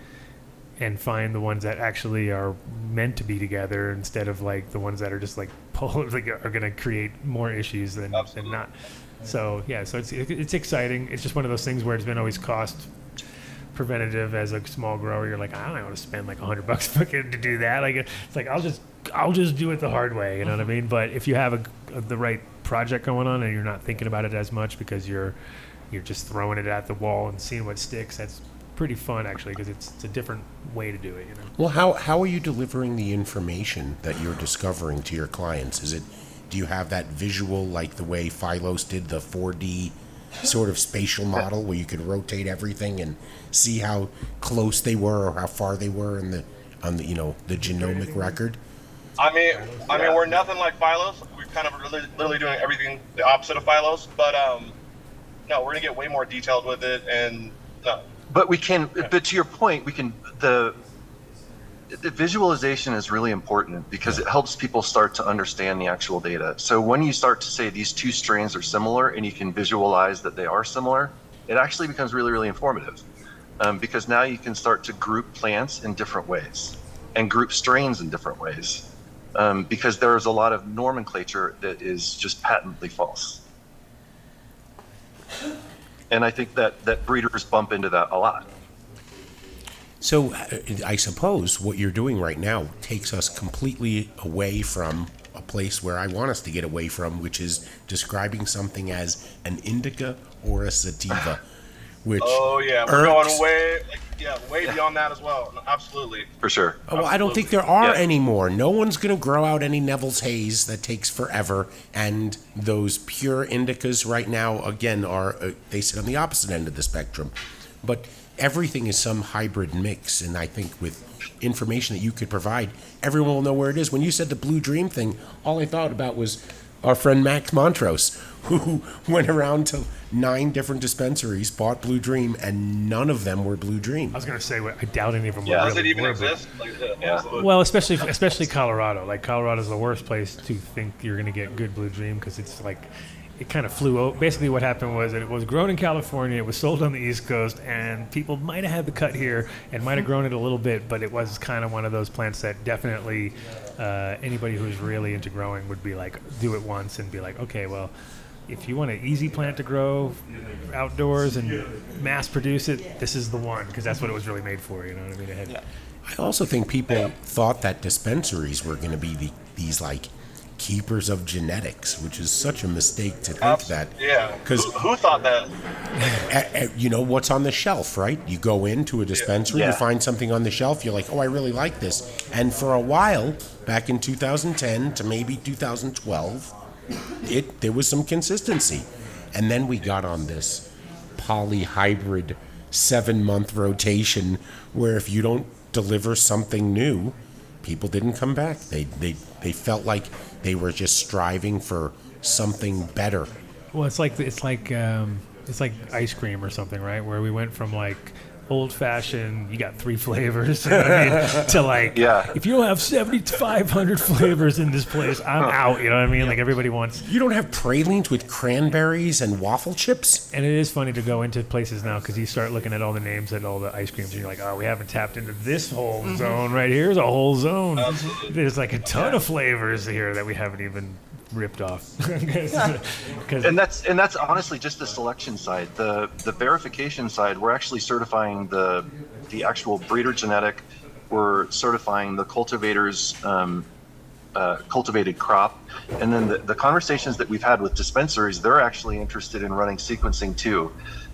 and find the ones that actually are meant to be together, instead of the ones that are just are going to create more issues than not. So yeah, so it's exciting. It's just one of those things where it's been always cost preventative as a small grower. You're like, I don't want to spend $100 fucking to do that. It's like I'll just do it the hard way. You know what I mean? But if you have the right project going on and you're not thinking about it as much because you're just throwing it at the wall and seeing what sticks, that's pretty fun actually, because it's a different way to do it. Well, how are you delivering the information that you're discovering to your clients? Do you have that visual, like the way Phylos did the 4D sort of spatial model where you could rotate everything and see how close they were or how far they were on the genomic record? I mean, we're nothing like Phylos. We're kind of literally doing everything the opposite of Phylos, but no, we're gonna get way more detailed with it, and no. But to your point, the visualization is really important, because it helps people start to understand the actual data. So when you start to say these two strains are similar and you can visualize that they are similar, it actually becomes really, really informative, because now you can start to group plants in different ways and group strains in different ways, because there's a lot of nomenclature that is just patently false. And I think that breeders bump into that a lot. So I suppose what you're doing right now takes us completely away from a place where I want us to get away from, which is describing something as an indica or a sativa, which we're going way beyond that as well. No, absolutely. For sure. Well, I don't think there are anymore. No one's going to grow out any Neville's Haze. That takes forever. And those pure indicas right now, again, they sit on the opposite end of the spectrum. But everything is some hybrid mix. And I think with information that you could provide, everyone will know where it is. When you said the Blue Dream thing, all I thought about was our friend Max Montrose, who went around to 9 different dispensaries, bought Blue Dream, and none of them were Blue Dream. I was going to say, I doubt any of them were does really it even were, exist? Well, especially Colorado. Colorado's the worst place to think you're going to get good Blue Dream, because it's it kind of flew out. Basically what happened was that it was grown in California, it was sold on the East Coast, and people might have had the cut here and might have grown it a little bit, but it was kind of one of those plants that definitely anybody who's really into growing would be do it once and be like, okay, well, if you want an easy plant to grow outdoors and mass produce it, this is the one, because that's what it was really made for, you know what I mean? I also think people thought that dispensaries were going to be these keepers of genetics, which is such a mistake to think that. Yeah. Because who thought that? What's on the shelf, right? You go into a dispensary, you find something on the shelf, you're like, oh, I really like this. And for a while, back in 2010 to maybe 2012, there was some consistency. And then we got on this polyhybrid 7-month rotation where if you don't deliver something new, people didn't come back. They felt like they were just striving for something better. Well, it's like ice cream or something, right? Where we went from like old fashioned, you got 3 flavors, you know what I mean, to like, if you don't have 7,500 flavors in this place, I'm out. You know what I mean? Like everybody wants. You don't have pralines with cranberries and waffle chips? And it is funny to go into places now because you start looking at all the names and all the ice creams, and you're like, oh, we haven't tapped into this whole zone right here. Here's a whole zone. There's like a ton of flavors here that we haven't even ripped off. And that's honestly just the selection side. The verification side, we're actually certifying the actual breeder genetic. We're certifying the cultivator's cultivated crop. And then the conversations that we've had with dispensaries, they're actually interested in running sequencing too,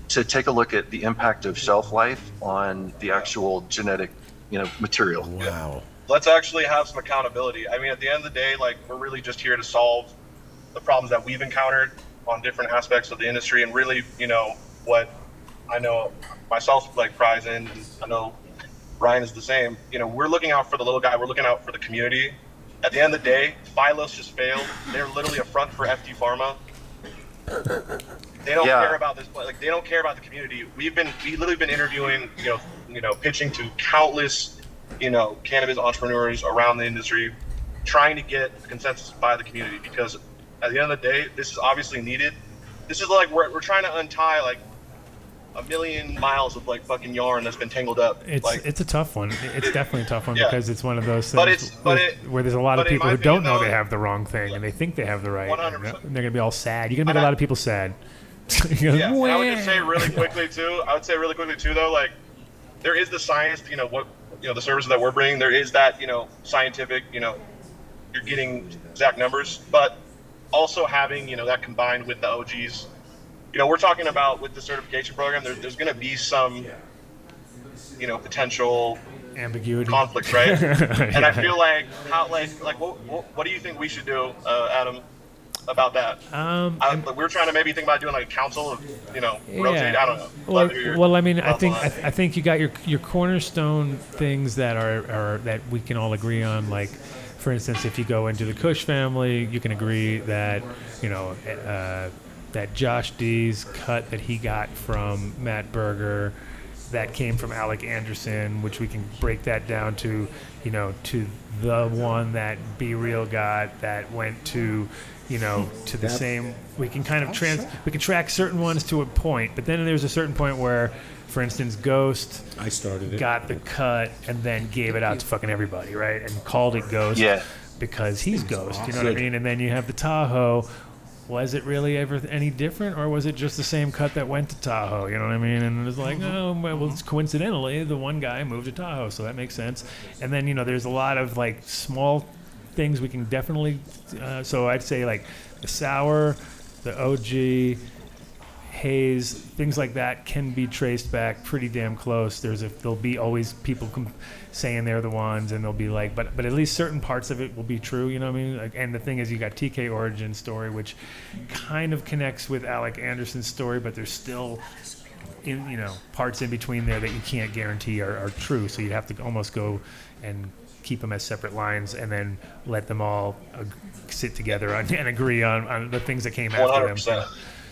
to take a look at the impact of shelf life on the actual genetic, material. Wow. Let's actually have some accountability. I mean, at the end of the day, like, we're really just here to solve the problems that we've encountered on different aspects of the industry, and really, what I know myself like prize in, and I know Ryan is the same. We're looking out for the little guy. We're looking out for the community. At the end of the day, Phylos just failed. They're literally a front for FD Pharma. They don't care about this. Like, they don't care about the community. We've literally been interviewing, pitching to countless cannabis entrepreneurs around the industry, trying to get consensus by the community, because at the end of the day, this is obviously needed. This is like we're trying to untie like a million miles of like fucking yarn that's been tangled up. It's a tough one. It's definitely a tough one because it's one of those things where there's a lot of people who don't know they have the wrong thing and they think they have the right. 100%. And they're gonna be all sad. You're gonna make a lot of people sad. And I would just say really quickly too. Though, like, there is the science. The services that we're bringing, there is that, scientific, you're getting exact numbers, but also having, that combined with the OGs. We're talking about with the certification program, there's going to be some, potential ambiguity, conflicts, right? And I feel like, what do you think we should do, Adam, about that? We're trying to maybe think about doing like a council of, rotate. I don't know. Well, I mean, I think you got your cornerstone things that are that we can all agree on. Like, for instance, if you go into the Kush family, you can agree that that Josh D's cut that he got from Matt Berger, that came from Alec Anderson, which we can break that down to, to the one that Be Real got that went to. To the same, we can kind of we can track certain ones to a point, but then there's a certain point where, for instance, Ghost got the cut and then gave it out to fucking everybody, right? And called it Ghost because he's Ghost, you know what I mean? And then you have the Tahoe. Was it really ever any different, or was it just the same cut that went to Tahoe? You know what I mean? And it was like, it's coincidentally, the one guy moved to Tahoe, so that makes sense. And then, there's a lot of like small things we can definitely so I'd say like the sour, the OG, haze, things like that can be traced back pretty damn close. There'll be always people saying they're the ones, and they'll be like, but at least certain parts of it will be true, you know what I mean? Like, and the thing is, you got TK origin story, which kind of connects with Alec Anderson's story, but there's still parts in between there that you can't guarantee are true, so you'd have to almost go and keep them as separate lines and then let them all sit together and agree on the things that came after them. So.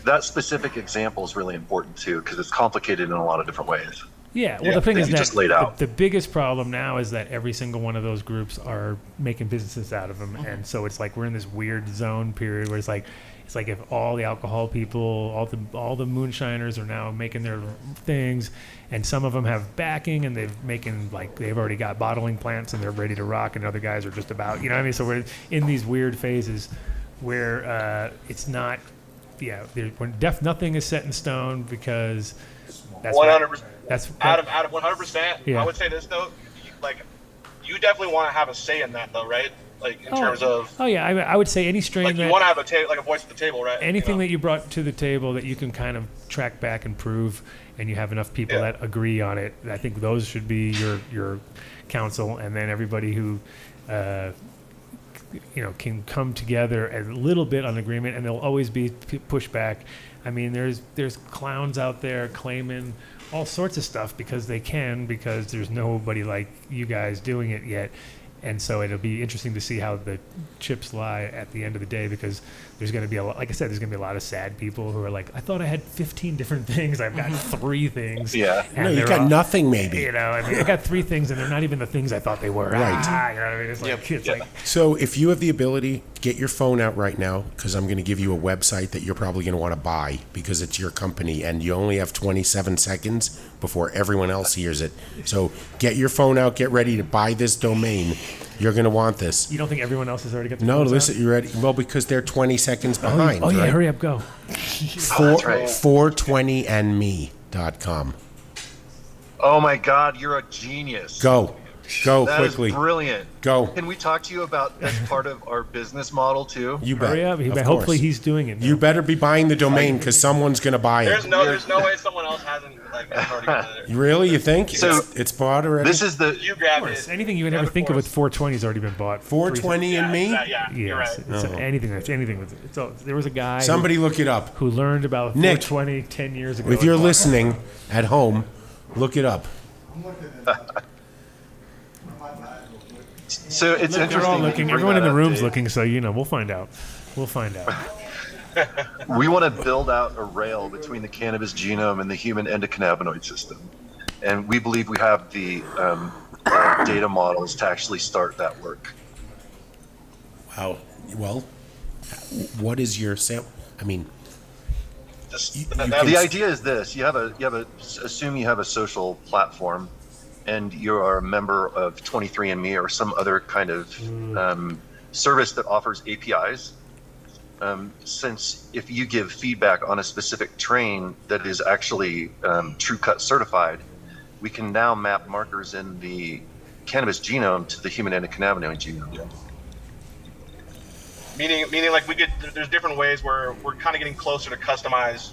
That specific example is really important too, because it's complicated in a lot of different ways. Yeah, well, the thing is that just laid out. The biggest problem now is that every single one of those groups are making businesses out of them, and so it's like we're in this weird zone period where it's like if all the alcohol people, all the moonshiners are now making their things, and some of them have backing, and they've already got bottling plants and they're ready to rock, and other guys are just about, you know what I mean? So we're in these weird phases where it's not, nothing is set in stone because that's 100%. That's out of 100%. Yeah. I would say this though, you definitely want to have a say in that though, right? Like in terms of. Oh yeah, I would say any strain like you want to have a voice at the table, right? Anything that you brought to the table that you can kind of track back and prove, and you have enough people that agree on it. I think those should be your council, and then everybody who can come together a little bit on agreement, and there'll always be pushback. I mean, there's clowns out there claiming all sorts of stuff because there's nobody like you guys doing it yet. And so it'll be interesting to see how the chips lie at the end of the day, because there's going to be like I said, there's going to be a lot of sad people who are like, I thought I had 15 different things. I've got 3 things. Yeah. No, you got nothing, maybe. I got 3 things, and they're not even the things I thought they were. Right. You know what I mean? It's like, it's like. So if you have the ability, get your phone out right now, because I'm going to give you a website that you're probably going to want to buy because it's your company, and you only have 27 seconds before everyone else hears it. So get your phone out, get ready to buy this domain. You're going to want this. You don't think everyone else has already got the No, phones listen, out? you ready? Well, because they're 20 seconds behind. Oh, yeah, right? hurry up, go. 420nme.com. Oh my God, you're a genius. Go That is quickly. brilliant. Go. Can we talk to you about as part of our business model too? You bet. Hurry up. Of Hopefully course. he's doing it now. You better be buying the domain because someone's going to buy it. There's no way someone else hasn't already got it. Really? You think? So it's bought already? This is the You grabbed it. Anything you would ever think of with 420 has already been bought. 420 and me? Yeah, you're right. It's anything with it. So there was a guy Somebody look it up. who learned about Nick, 420 10 years ago. If you're listening at home, look it up. So it's They're interesting. all that you looking. bring Everyone that in the up, room's Dave. looking, so we'll find out. We'll find out. We want to build out a rail between the cannabis genome and the human endocannabinoid system, and we believe we have the data models to actually start that work. Wow. Well, what is your sample? I mean, The idea is this: assume you have a social platform, and you are a member of 23andMe or some other kind of service that offers APIs. Since if you give feedback on a specific train that is actually True Cut certified, we can now map markers in the cannabis genome to the human endocannabinoid genome. Meaning like there's different ways where we're kind of getting closer to customized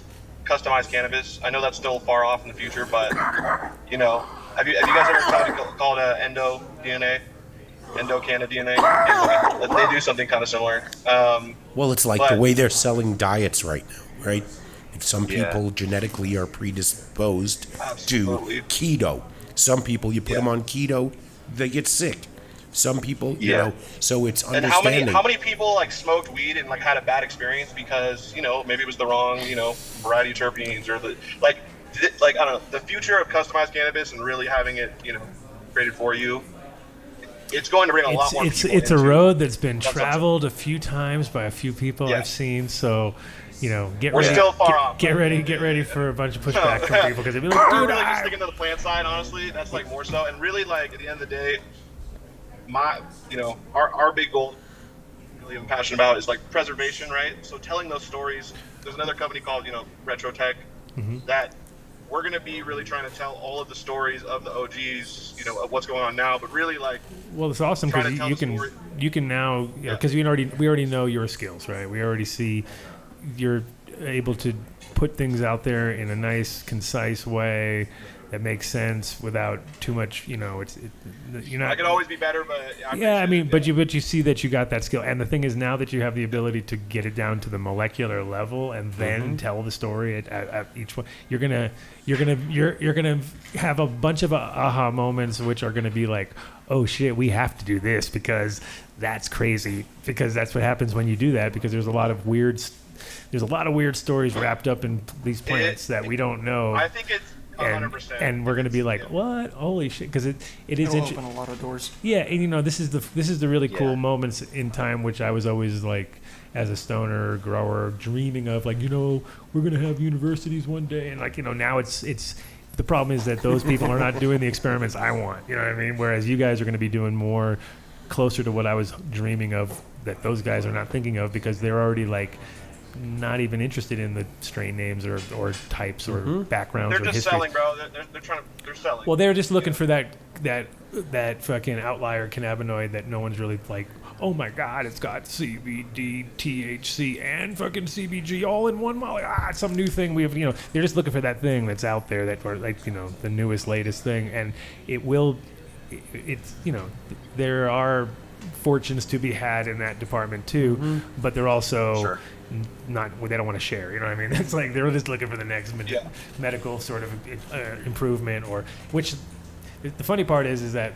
cannabis. I know that's still far off in the future, but have you guys ever called endo DNA? Endo-Canna DNA. They do something kind of similar. well, it's like the way they're selling diets right now, right? If some people genetically are predisposed to keto, some people you put them on keto, they get sick. Some people, so it's and understanding. how many people smoked weed and had a bad experience because maybe it was the wrong variety of terpenes or I don't know, the future of customized cannabis and really having it created for you. It's going to bring a lot more people. It's a road that's been traveled a few times by a few people I've seen. So, We're still far off. Get ready for a bunch of pushback from people because they'll be like, we're dude, really just sticking to the plant side. Honestly, that's more so. And really, at the end of the day, our big goal, really I'm passionate about, is preservation, right? So telling those stories. There's another company called Retrotech that we're going to be really trying to tell all of the stories of the OGs, of what's going on now, but really well, it's awesome because you can now, because we already know your skills, right? We already see you're able to put things out there in a nice, concise way that makes sense without too much, you're not. I could always be better, but but you see that you got that skill, and the thing is now that you have the ability to get it down to the molecular level and then tell the story at each one, you're gonna have a bunch of aha moments, which are gonna be like, oh shit, we have to do this because that's crazy, because that's what happens when you do that, because there's a lot of weird stories wrapped up in these plants that we don't know. I think it's 100%. And we're going to be like, what? Holy shit! Because it is It'll open a lot of doors. Yeah, and this is the really cool moments in time, which I was always as a stoner grower dreaming of, we're going to have universities one day, and now it's the problem is that those people are not doing the experiments I want. You know what I mean? Whereas you guys are going to be doing more closer to what I was dreaming of, that those guys are not thinking of, because they're already not even interested in the strain names or types or backgrounds. They're or just history. selling, bro. They're selling. Well, they're just looking for that fucking outlier cannabinoid that no one's really oh my god, it's got CBD, THC, and fucking CBG all in one molecule. It's some new thing we have. They're just looking for that thing that's out there or the newest, latest thing, and it will. It's there are fortunes to be had in that department too, but they're also not. They don't want to share. You know what I mean? It's like they're just looking for the next medical sort of improvement, or which. The funny part is that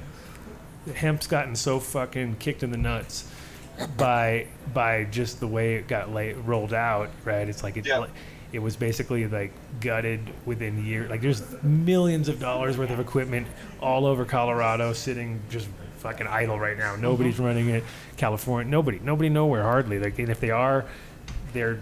hemp's gotten so fucking kicked in the nuts by just the way it got rolled out, right? It's like it was basically like gutted within years. Like there's millions of dollars worth of equipment all over Colorado sitting just fucking idle right now. Nobody's running it. California, nobody nowhere hardly. Like, and if they are, they're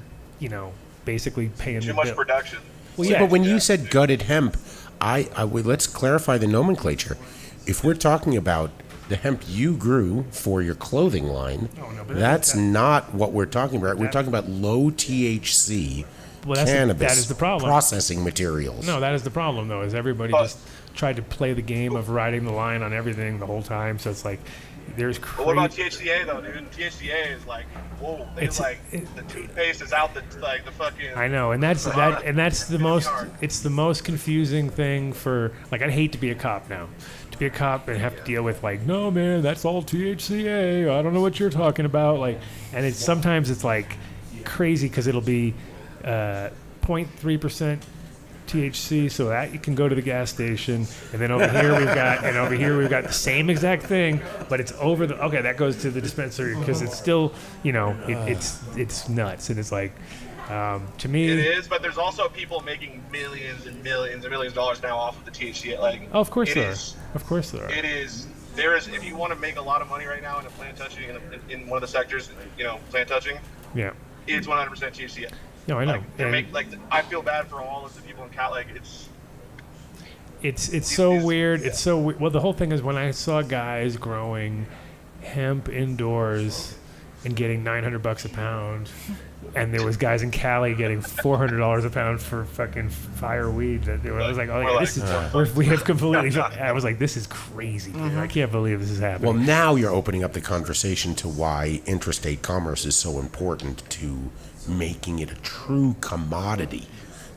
basically paying too much bill. Production. Well, yeah, but when you said gutted hemp, let's clarify the nomenclature. If we're talking about the hemp you grew for your clothing line, that's not what we're talking about. We're talking about low THC cannabis that is the problem. Processing materials. No, that is the problem, though, is everybody just tried to play the game of riding the line on everything the whole time. So it's like there's crazy. But what about THCA though, dude? THCA is like, whoa, the toothpaste is out the fucking. I know, and that's the most. It's the most confusing thing for like. I'd hate to be a cop now, to be a cop and have to deal with like, no man, that's all THCA. I don't know what you're talking about. Like, and it's sometimes it's like crazy because it'll be 0.3% THC, so that you can go to the gas station, and then over here we've got the same exact thing, but it's over the that goes to the dispensary because it's still it's nuts, and it's like to me it is, but there's also people making millions and millions and millions of dollars now off of the THC. Like, of course there are. Of course there are. It is. There is. If you want to make a lot of money right now in a plant touching in one of the sectors, plant touching, it's 100% THC. No, I know. I feel bad for all of the people in Cal. Like it's so weird. It's so well. The whole thing is when I saw guys growing hemp indoors and getting $900 a pound, and there was guys in Cali getting $400 a pound for fucking fire weed. I was like, we have completely. I was like, this is crazy. Dude. I can't believe this is happening. Well, now you're opening up the conversation to why interstate commerce is so important to making it a true commodity,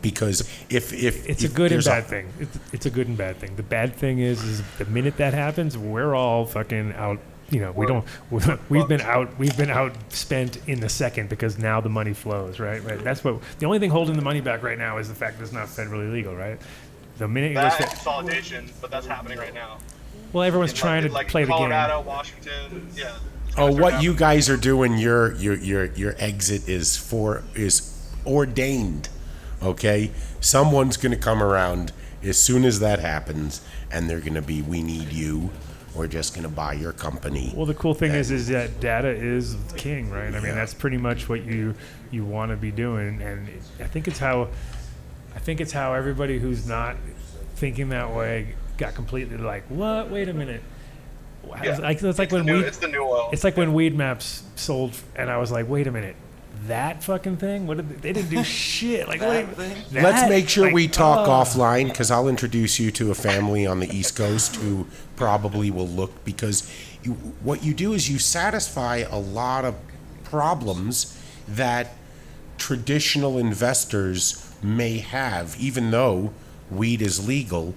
because if it's a good and bad thing. It's a good and bad thing. The bad thing is the minute that happens, we're all fucking out. We've been outspent in the second because now the money flows, right? That's what the only thing holding the money back right now is the fact that it's not federally legal, right? The minute that consolidation, but that's happening right now. Well, everyone's trying to play the game. Colorado, Washington, yeah. Oh, what you guys are doing, your exit is ordained, okay? Someone's going to come around as soon as that happens, and they're going to be, we need you. We're just going to buy your company. Well, the cool thing is that data is king, right? I mean, that's pretty much what you want to be doing, and I think it's how everybody who's not thinking that way got completely like, what? Wait a minute. It's like the new oil. It's like when Weed Maps sold, and I was like, wait a minute, that fucking thing? They didn't do shit. Like, let's make sure we talk offline, because I'll introduce you to a family on the East Coast who probably will look, because what you do is you satisfy a lot of problems that traditional investors may have, even though weed is legal.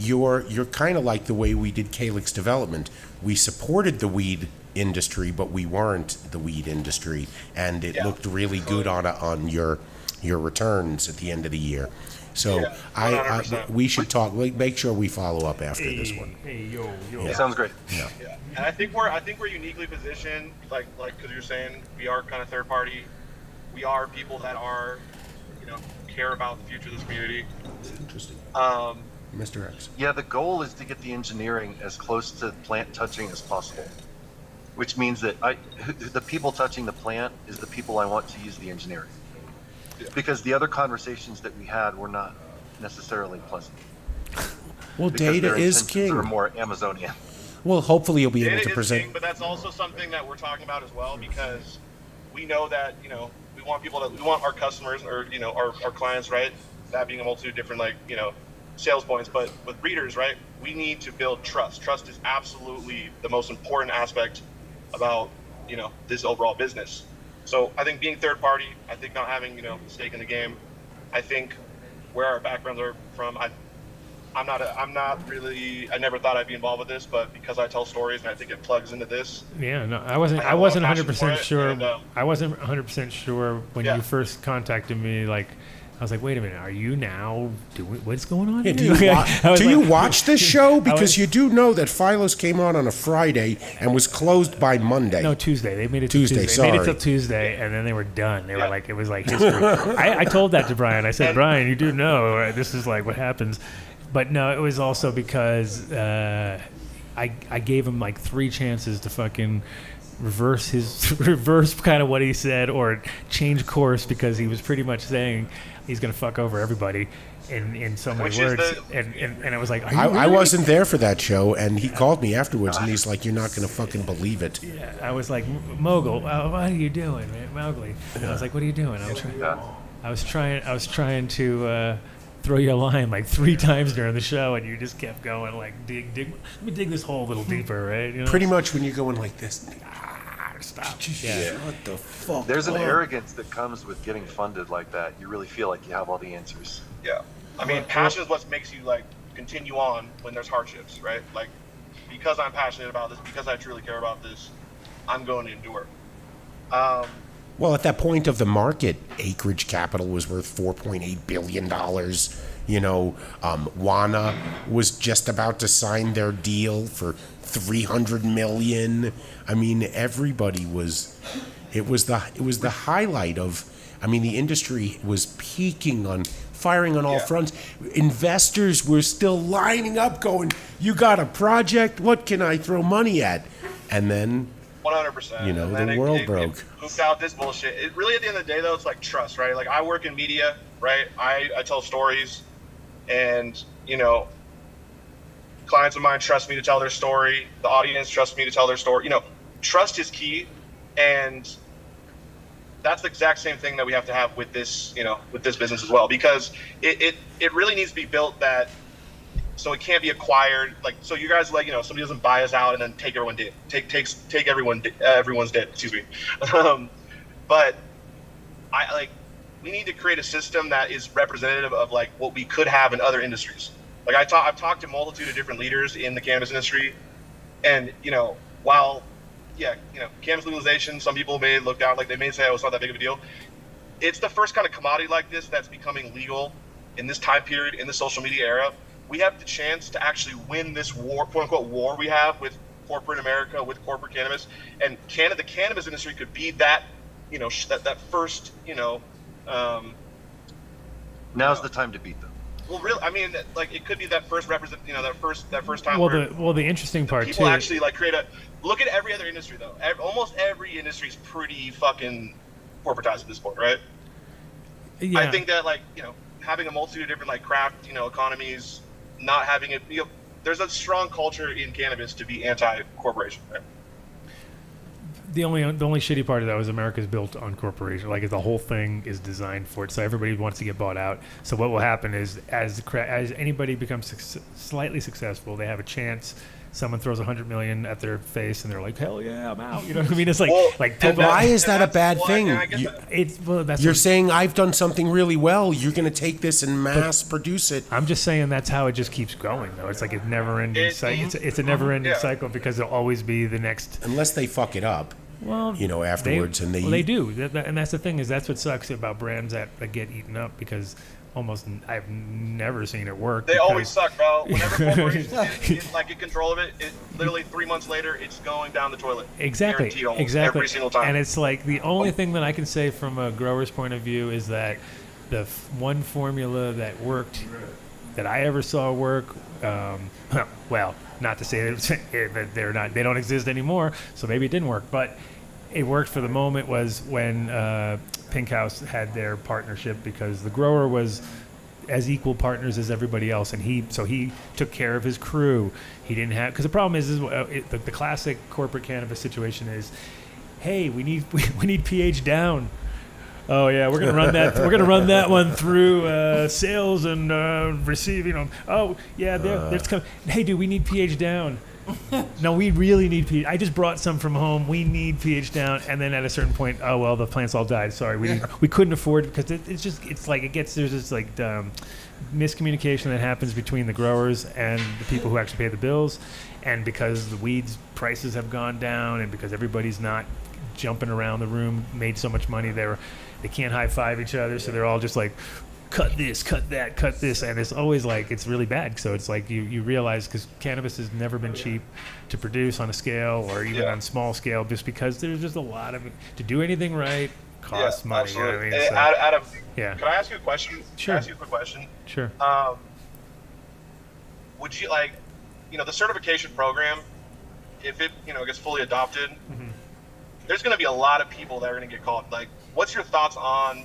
You're kind of like the way we did Calyx development. We supported the weed industry, but we weren't the weed industry, and it looked really good on your returns at the end of the year. So we should talk. Make sure we follow up after this one. Yeah. Sounds great. Yeah. And I think we're uniquely positioned, like because you're saying we are kind of third party. We are people that are, care about the future of this community. That's interesting. Mr. X. Yeah, the goal is to get the engineering as close to plant touching as possible, which means that the people touching the plant is the people I want to use the engineering. Because the other conversations that we had were not necessarily pleasant. Well, data is king. Are more Amazonian. Well, hopefully you'll be able to Data present. is king, but that's also something that we're talking about as well, because we know that we want our customers or our clients, right? That being a multitude of different sales points, but with breeders, right? We need to build trust. Trust is absolutely the most important aspect about this overall business. So I think being third party, I think not having stake in the game, I think where our backgrounds are from, I'm not really. I never thought I'd be involved with this, but because I tell stories and I think it plugs into this. Yeah, no, I wasn't 100% sure. I wasn't 100% sure when you first contacted me. Like, I was like, wait a minute, are you now doing what's going on? Yeah, here? do you watch this show? Because you do know that Philos came on a Friday and was closed by Monday. No, Tuesday. They made it Tuesday. They made it till Tuesday, and then they were done. They were like, it was like history. I told that to Brian. I said, Brian, you do know this is like what happens. But no, it was also because I gave him like 3 chances to fucking reverse kind of what he said or change course, because he was pretty much saying he's gonna fuck over everybody in so many words. And it was like, I wasn't there for that show, and he called me afterwards, and he's like, "You're not gonna fucking believe it." Yeah, I was like, Mogul, what are you doing, man? Mowgli. And I was like, what are you doing? I was trying to throw you a line like 3 times during the show, and you just kept going like, dig. Let me dig this hole a little deeper, right? You know? Pretty much when you're going like this. Stop. Yeah. What the fuck? There's an arrogance that comes with getting funded like that. You really feel like you have all the answers. Yeah. I mean, passion is what makes you like continue on when there's hardships, right? Like, because I'm passionate about this, because I truly care about this, I'm going to endure. Well, at that point of the market, Acreage Capital was worth $4.8 billion. You know, Wana was just about to sign their deal for $300 million. I mean, everybody was. It was the highlight of. I mean, the industry was firing on all fronts. Investors were still lining up, going, "You got a project? What can I throw money at?" And then 100%. You know, the world broke. It hooped out this bullshit. It really, at the end of the day, though, it's like trust, right? Like, I work in media, right? I tell stories, and, you know, clients of mine trust me to tell their story. The audience trusts me to tell their story. You know, trust is key, and that's the exact same thing that we have to have with this, you know, with this business as well, because it really needs to be built that, so it can't be acquired. Like, so you guys, like, you know, somebody doesn't buy us out and then take everyone's dead. Excuse me. But we need to create a system that is representative of like what we could have in other industries. Like, I've talked to a multitude of different leaders in the cannabis industry, and, you know, while, yeah, you know, cannabis legalization, some people may look down, like, they may say, oh, it's not that big of a deal. It's the first kind of commodity like this that's becoming legal in this time period, in the social media era. We have the chance to actually win this war, quote unquote, war we have with corporate America, with corporate cannabis, and the cannabis industry could be that, you know, that first, you know. Now's the time to beat them. Well, really, I mean, like, it could be that first that first time. Well, the interesting part people too. Actually, like, look at every other industry though. Almost every industry is pretty fucking corporatized at this point, right? Yeah. I think that, like, you know, having a multitude of different, like, craft, you know, economies, not having it, you know, there's a strong culture in cannabis to be anti-corporation, right? The only shitty part of that was America's built on corporation. Like, the whole thing is designed for it, so everybody wants to get bought out. So what will happen is, as anybody becomes slightly successful, they have a chance. Someone throws $100 million at their face, and they're like, "Hell yeah, I'm out." You know what I mean? It's like, why is that a bad thing? You're saying I've done something really well. You're going to take this and mass produce it. I'm just saying that's how it just keeps going, though. It's like a never-ending cycle. It's a never-ending cycle, because there'll always be the next. Unless they fuck it up. Well, you know, afterwards, they do, and that's the thing, is that's what sucks about brands that get eaten up, because I've never seen it work. They always suck, bro. Whenever corporations get control of it, literally 3 months later, it's going down the toilet. Exactly. Every single time. And it's like, the only thing that I can say from a grower's point of view is that the one formula that worked, that I ever saw work, well, not to say that they don't exist anymore, so maybe it didn't work, but it worked for the moment, was when Pink House had their partnership, because the grower was as equal partners as everybody else, and he took care of his crew. He didn't have, because the problem is the classic corporate cannabis situation is, hey, we need pH down. Oh yeah, we're gonna run that. We're gonna run that one through sales and receiving them. Oh yeah, there's coming. Hey, dude, we need pH down. No, we really need pH. I just brought some from home. We need pH down, and then at a certain point, oh well, the plants all died. Sorry, we couldn't afford it because there's this like miscommunication that happens between the growers and the people who actually pay the bills, and because the weeds prices have gone down, and because everybody's not jumping around the room, made so much money they can't high five each other, so they're all just like, cut this, cut that, cut this, and it's always like, it's really bad. So it's like you realize, because cannabis has never been cheap to produce on a scale or even on small scale, just because there's just a lot of, to do anything right costs money. Absolutely. You know what I mean? Adam, Can I ask you a question? Sure. Can I ask you a quick question? Sure. Would you like, the certification program, if it, gets fully adopted, there's going to be a lot of people that are going to get caught. Like, what's your thoughts on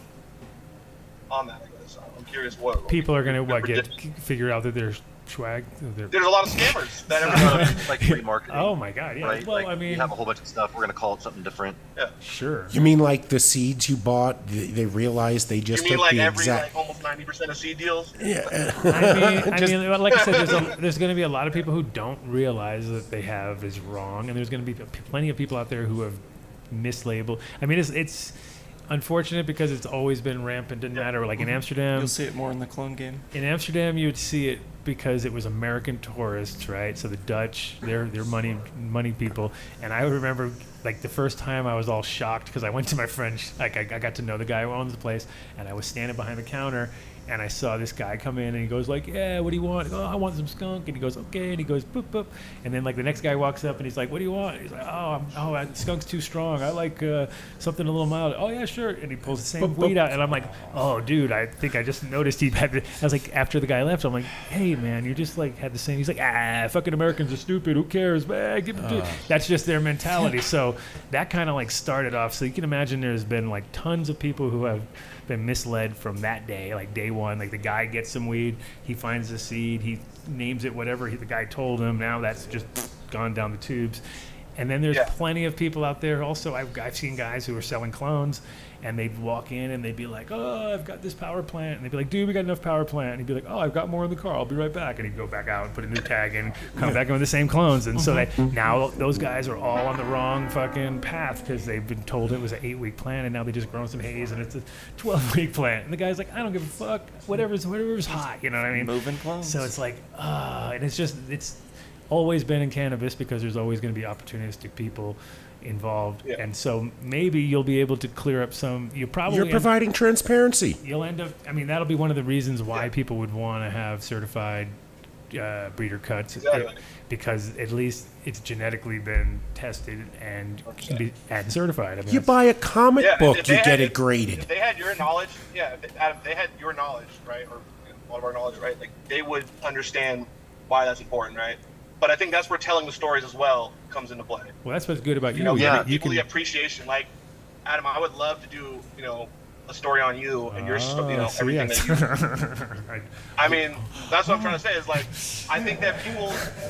that? I guess I'm curious. What people are going to figure out that there's swag. There's a lot of scammers that like remarketing. Oh my god! Yeah. Right? Well, like, I mean, you have a whole bunch of stuff. We're going to call it something different. Yeah. Sure. You mean like the seeds you bought? They realized they just you mean took like the every exact. almost 90% of seed deals? Yeah. I mean, like I said, there's going to be a lot of people who don't realize that they have is wrong, and there's going to be plenty of people out there who have mislabeled. I mean, it's unfortunate because it's always been rampant. Didn't matter. Like in Amsterdam, You'll see it more in the clone game. In Amsterdam, you would see it because it was American tourists, right? So the Dutch, they're money people. And I remember, like, the first time I was all shocked because I went to my friend, like, I got to know the guy who owns the place, and I was standing behind the counter, and I saw this guy come in, and he goes like, yeah, what do you want? I go, oh, I want some skunk. And he goes, okay. And he goes, boop, boop. And then, like, the next guy walks up, and he's like, what do you want? He's like, skunk's too strong. I like something a little mild. Oh, yeah, sure. And he pulls the same weed out, and I'm like, oh, dude, I think I just noticed he had I was like, after the guy left, I'm like, hey, man, you just, like, had the same. He's like, fucking Americans are stupid. Who cares? That's just their mentality. So that kind of, like, started off. So you can imagine there's been, like, tons of people who have been misled from that day, like day one. Like the guy gets some weed, he finds the seed, he names it whatever the guy told him. Now that's just gone down the tubes. And then there's plenty of people out there also. I've seen guys who are selling clones, and they'd walk in and they'd be like, oh, I've got this power plant. And they'd be like, dude, we got enough power plant. And he'd be like, oh, I've got more in the car. I'll be right back. And he'd go back out and put a new tag in, come back in with the same clones. And so now those guys are all on the wrong fucking path because they've been told it was an 8-week plant, and now they just grown some haze and it's a 12-week plant. And the guy's like, I don't give a fuck. Whatever's hot. You know what I mean? Moving clones. So it's like, and it's always been in cannabis because there's always going to be opportunistic people involved, and so maybe you'll be able to clear up some. You're providing transparency. You'll end up. I mean, that'll be one of the reasons why people would want to have certified breeder cuts, because at least it's genetically been tested and can be certified. I mean, you buy a comic book, you get it graded. If they had your knowledge, Adam, they had your knowledge, right, or a lot of our knowledge, right? Like they would understand why that's important, right? But I think that's where telling the stories as well comes into play. Well, that's what's good about you. You can appreciation. Like, Adam, I would love to do, a story on you and your, everything that you. I mean, that's what I'm trying to say. Is like, I think that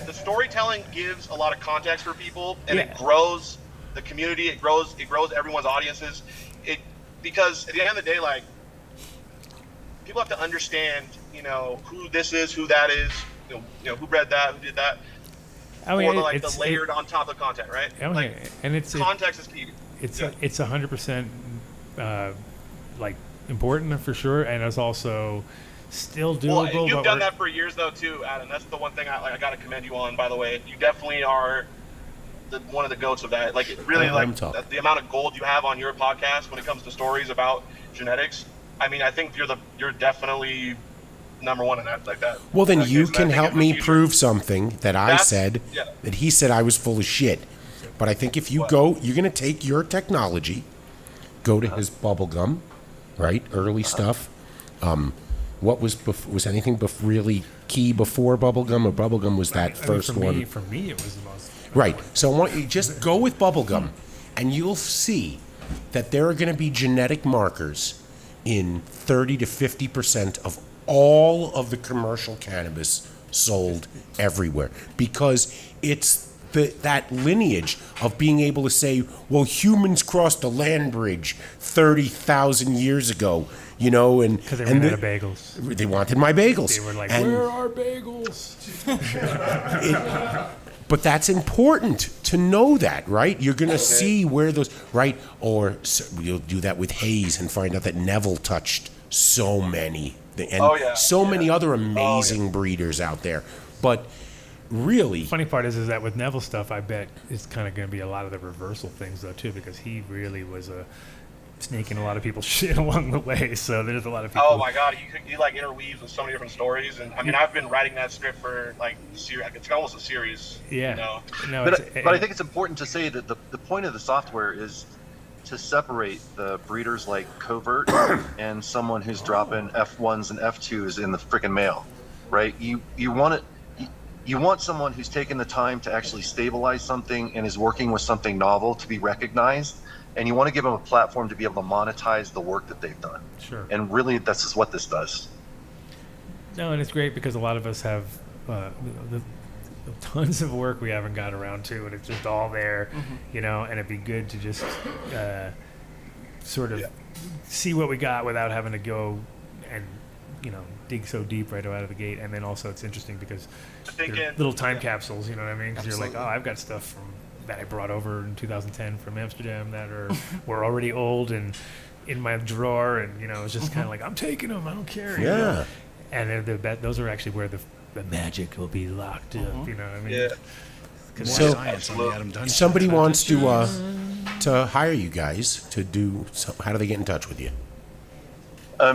the storytelling gives a lot of context for people, and it grows the community. It grows everyone's audiences. Because at the end of the day, like, people have to understand, who this is, who that is, who bred that, who did that. I mean, or the layered on top of content, right? And it's context is key. It's 100% like important for sure, and it's also still doable. Well, you've done that for years though too, Adam. That's the one thing I got to commend you on. By the way, you definitely are one of the goats of that. Like, it really, the amount of gold you have on your podcast when it comes to stories about genetics. I mean, I think you're definitely number one in that, like that. Well, then you can help me prove something that I said, that he said I was full of shit. But I think if you go, you're going to take your technology, go to his bubblegum, right? Early stuff. What was anything really key before bubblegum, or bubblegum was that first one? For me, it was the most. Right. So I want you just go with bubblegum, and you'll see that there are going to be genetic markers in 30 to 50% of all of the commercial cannabis sold everywhere, because it's that lineage of being able to say, well, humans crossed the land bridge 30,000 years ago, and because they ran out of bagels. They wanted my bagels. They were like, where are bagels? But that's important to know that, right? You're going to see where those, right? Or you'll do that with Hayes and find out that Neville touched so many, and so many other amazing breeders out there. But really, funny part is that with Neville stuff, I bet it's kind of going to be a lot of the reversal things though too, because he really was snaking a lot of people's shit along the way. So there's a lot of people. Oh my God, he like interweaves with so many different stories, and I mean I've been writing that script for like it's almost a series. Yeah. You know? No, but I think it's important to say that the point of the software is to separate the breeders like Covert and someone who's dropping F1s and F2s in the freaking mail, right? You want someone who's taken the time to actually stabilize something and is working with something novel to be recognized, and you want to give them a platform to be able to monetize the work that they've done. Sure. And really, this is what this does. No, and it's great because a lot of us have tons of work we haven't got around to, and it's just all there, you know, and it'd be good to just sort of see what we got without having to go and, you know, dig so deep right out of the gate. And then also it's interesting because they're little time capsules, you know what I mean? Because you're like, oh, I've got stuff that I brought over in 2010 from Amsterdam that were already old and in my drawer, and, you know, it's just kind of like, I'm taking them, I don't care. You know? And those are actually where the magic will be locked up, you know what I mean? Yeah. So somebody wants to hire you guys to do, so how do they get in touch with you?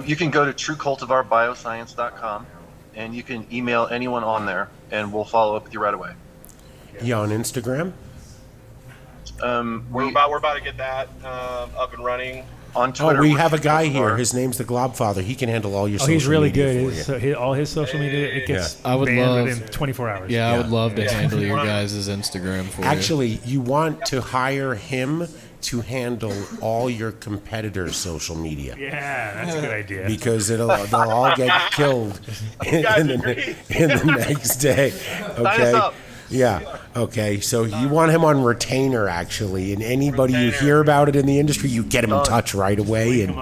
You can go to truecultivarbioscience.com, and you can email anyone on there, and we'll follow up with you right away. Yeah, on Instagram? We're about to get that up and running. On Twitter, we have a guy here. His name's the Globfather. He can handle all your social media. He's really for you. good. All his social media, it gets I would banned love within 24 hours. Yeah, I would love to handle your guys' Instagram for you. Actually, you want to hire him to handle all your competitors' social media. Yeah, that's a good idea. Because they'll all get killed in the next day. Okay. Yeah. Okay. So you want him on retainer, actually, and anybody you hear about it in the industry, you get him in touch right away, and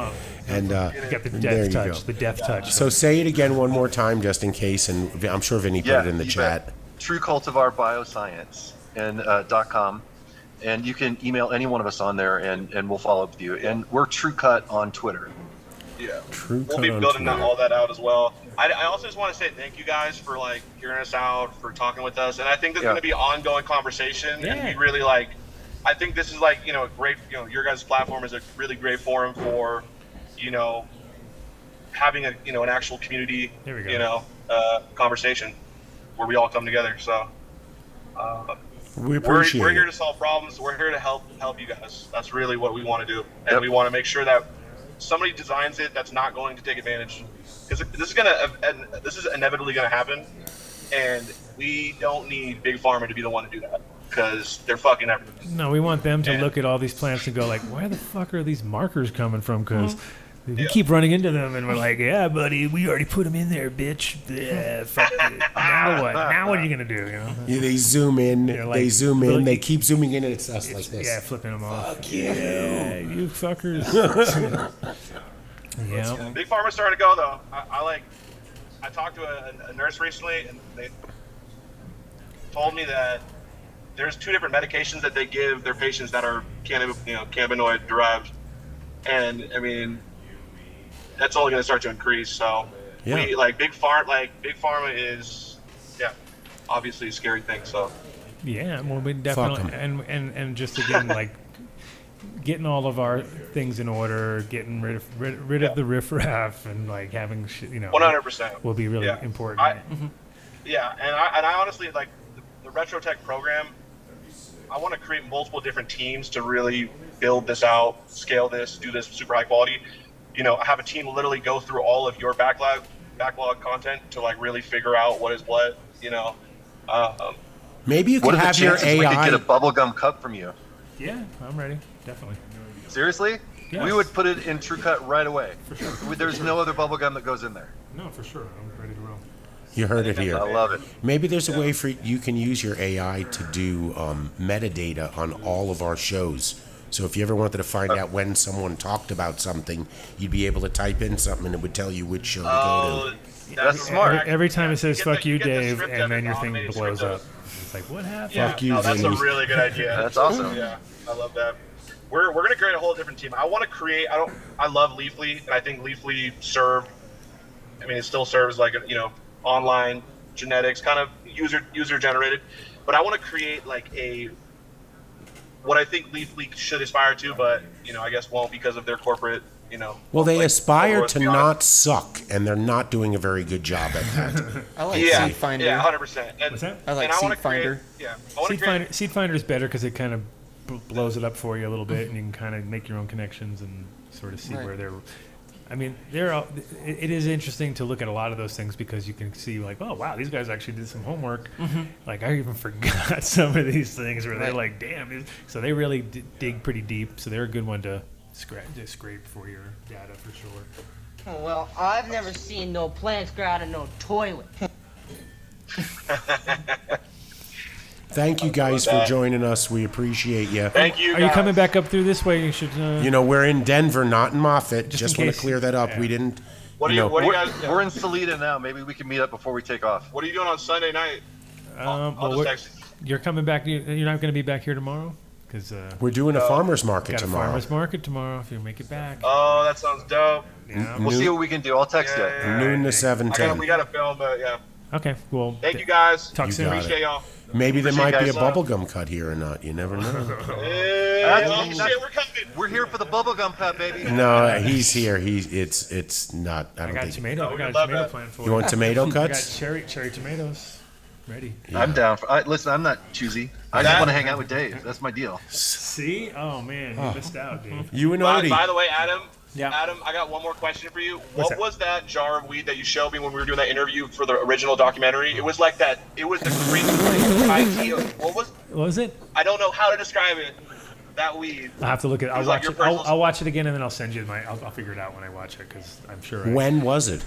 get the death touch. The death touch. So say it again one more time, just in case, and I'm sure Vinny put it in the chat. TrueCultivarBioscience and .com, and you can email any one of us on there, and we'll follow up with you. And we're TrueCut on Twitter. Yeah, we'll be building all that out as well. I also just want to say thank you guys for like hearing us out, for talking with us, and I think there's going to be ongoing conversation, and we really like. I think this is like, you know, great. You know, your guys' platform is a really great forum for, you know, having an actual community, you know, conversation where we all come together. So we appreciate we're here to solve problems. We're here to help you guys. That's really what we want to do, and we want to make sure that somebody designs it that's not going to take advantage, because this is inevitably going to happen, and we don't need Big Pharma to be the one to do that, because they're fucking everything. No, we want them to look at all these plants and go like, where the fuck are these markers coming from? Because we keep running into them, and we're like, yeah, buddy, we already put them in there, bitch. Yeah, fuck it. Now what? Now what are you gonna do? You know? Yeah, they zoom in. They zoom in. They keep zooming in, and it's us like this. Yeah, flipping them off. Fuck you. Yeah, you fuckers. Yeah. Big Pharma's starting to go though. I talked to a nurse recently, and they told me that there's 2 different medications that they give their patients that are cannabinoid derived, and I mean, that's only going to start to increase. So we Big Pharma is obviously a scary thing. So yeah, well, we definitely and just again like getting all of our things in order, getting rid of the riffraff, and like having 100% will be really important. And I honestly like the retro tech program. I want to create multiple different teams to really build this out, scale this, do this super high quality. You know, have a team literally go through all of your backlog content to like really figure out what is what. You know, maybe you could have your AI. We could get a bubblegum cup from you. Yeah, I'm ready. Definitely. Seriously? Yes. We would put it in TrueCut right away. For sure. There's no other bubblegum that goes in there. No, for sure. I'm ready to roll. You heard it here. I love it. Maybe there's a way for you can use your AI to do metadata on all of our shows. So if you ever wanted to find out when someone talked about something, you'd be able to type in something and it would tell you which show to go to. That's smart. Every time it says "fuck you, Dave," and then your thing blows up. It's like, what happened? Yeah, Fuck you, no, that's a Vinny. really good idea. That's awesome. Yeah, I love that. We're gonna create a whole different team. I want to create. I love Leafly, and I think Leafly served. I mean, it still serves like online genetics, kind of user generated. But I want to create like what I think Leafly should aspire to, but I guess won't because of their corporate. Well, they like, aspire let's to be not honest. suck, and they're not doing a very good job at that. I like Yeah, Seed Finder. yeah, 100%. And, What's that? I like and I Seed wanna create- Finder. Yeah, I want to Seed create. Finder, Seed Finder is better because it kind of blows it up for you a little bit, and you can kind of make your own connections and sort of see Right. where they're. I mean, it is interesting to look at a lot of those things because you can see like, oh wow, these guys actually did some homework. Like I even forgot some of these things where they're Right. like, damn. So they really dig pretty deep. So they're a good one to scrape for your data for sure. Well, I've never seen no plants grow out of no toilet. Thank you guys for joining us. We appreciate you. Thank you. Are you guys. coming back up through this way? You should. We're in Denver, not in Moffat. Just Just in want to case- clear that up. yeah. We didn't. What do you guys? We're in Salida now. Maybe we can meet up before we take off. What are you doing on Sunday night? I'll well, just text you. you're coming back. You're not going to be back here tomorrow because We're doing a farmer's market got a tomorrow. farmers market tomorrow. If you make it back. Oh, that sounds dope. Yeah. We'll see what we can do. I'll text you. Noon to 7:10. We got to film, but yeah. Okay. Well. Thank you guys. Talk You soon. got it. Appreciate y'all. Maybe there might be a guys. bubblegum cut here or not. You never know. Oh shit, we're coming. We're here for the bubblegum cut, baby. No, he's here. It's not. I I don't got think. tomato. I we got a love tomato that. plant for You want tomato I got cuts? cherry tomatoes. Ready. I'm down. Listen, I'm not choosy. I just want to hang out with Dave. That's my deal. See? Oh man, you missed out, dude. You and By Odie. the way, Adam. Yeah. Adam, I got one more question for you. What's What that? was that jar of weed that you showed me when we were doing that interview for the original documentary? It was like that. It was the crazy idea. What was it? I don't know how to describe it. That weed. I'll have to look at. I'll was like watch your it. I'll personal- watch it again and then I'll send you my. I'll figure it out when I watch it because I'm sure. When was it?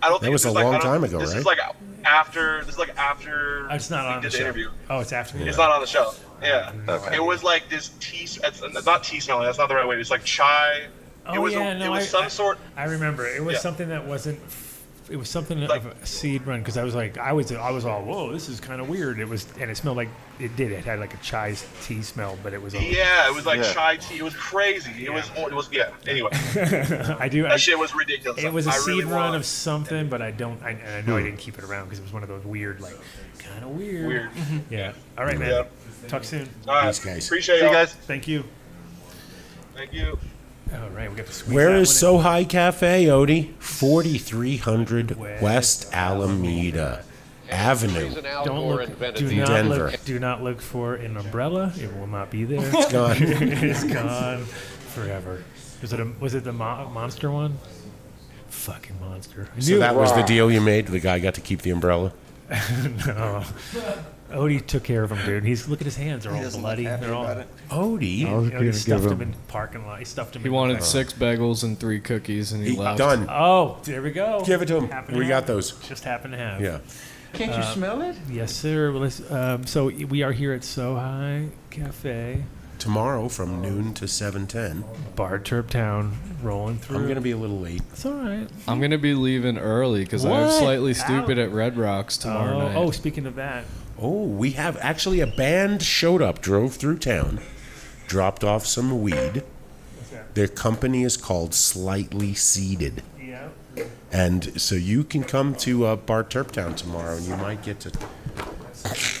I don't That think was this a is long I don't- time ago, This right? is like after. This is like after. It's not we on the did the show. interview. Oh, it's after. It's not on the show. Yeah. It was like this tea. It's not tea smelling. That's not the right way. It's like chai. Oh it was yeah, no, it was some sort. I remember it was Yeah. something that wasn't. It was something Like- of a seed run because I was like, I was all, whoa, this is kind of weird. It was, and it smelled like it did. It had like a chai tea smell, but it was. Yeah, it was like Yeah. chai tea. It was crazy. It was. Yeah. Anyway, I do. that shit was ridiculous. It was a I seed really run want- of something, but I don't. I know I didn't keep it around because it was one of those weird, like, kind of weird. Weird. Yeah. All right, man. Yeah. Talk soon. All right. Thanks, guys. Appreciate See you y'all. guys. Thank you. Thank you. All right, we got to squeeze. Where that is one in. So High Cafe, Odie? 4300 West Alameda Avenue. Don't look. Do not Denver. look. Do not look for an umbrella. It will not be there. It's gone. It's gone forever. Was it the monster one? Fucking monster. I So knew that it. was the deal you made? The guy got to keep the umbrella? No. Odie took care of him, dude. Look at his hands. They're all doesn't bloody. look happy They're all. about it. Odie? I was He going to stuffed give him in him. the parking lot. He stuffed him. He in wanted the 6 bagels and 3 cookies, and he left. Done. Oh, there we go. Give it to him. Happened to We have. got those. Just happened to have. Yeah. Can't you smell it? Yes, sir. Well, so we are here at So High Cafe, Tomorrow from noon to 7:10. Bar Terp Town, rolling through. I'm going to be a little late. It's all right. I'm going to be leaving early because I have What? Slightly Stupid at Red Rocks tomorrow night. Oh, speaking of that, Oh, we have actually a band showed up, drove through town, dropped off some weed. Their company is called Slightly Seeded. yeah. And so you can come to Bar Terptown tomorrow and you might get to.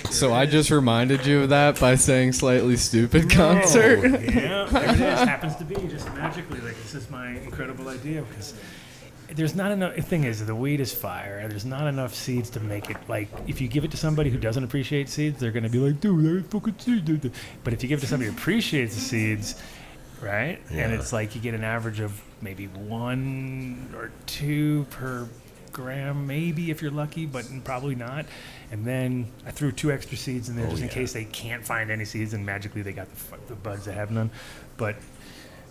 So I just reminded you of that by saying Slightly Stupid concert. Yeah, there it is. Happens to be just magically. Like, this is my incredible idea because there's not enough. The thing is, the weed is fire. There's not enough seeds to make it. Like, if you give it to somebody who doesn't appreciate seeds, they're going to be like, dude, they're fucking seeds. But if you give it to somebody who appreciates the seeds, right? And it's like you get an average of maybe 1 or 2 per gram, maybe if you're lucky, but probably not. And then I threw 2 extra seeds in there just in case they can't find any seeds, and magically they got the buds that have none. But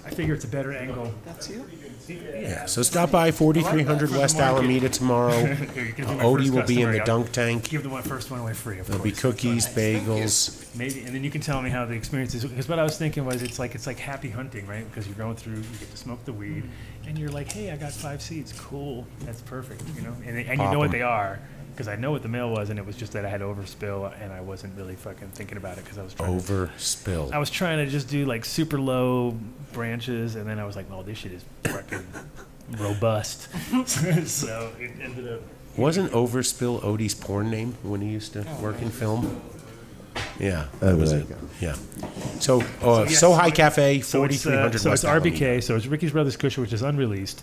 I figure it's a better angle. That's you? Yeah, so stop by 4300 West Alameda tomorrow. Here, you can be my Odie first will be in customer. the I'll dunk tank. Give the first one away free. Of There'll be course. cookies, bagels. Maybe, and then you can tell me how the experience is. Because what I was thinking was, it's like happy hunting, right? Because you're going through, you get to smoke the weed, and you're like, hey, I got 5 seeds. Cool, that's perfect, you know. And you Pop know what 'em. they are, because I know what the mail was, and it was just that I had overspill, and I wasn't really fucking thinking about it because I was trying Overspill. I was trying to just do like super low branches, and then I was like, "Oh, this shit is fucking robust." So it ended up. Wasn't Overspill Odie's porn name when he used to work in film? Yeah, that Oh, was there it. you go. Yeah. So, High Cafe, 4300 So it's West Alamo. RBK, so it's Ricky's Brothers Kusher, which is unreleased,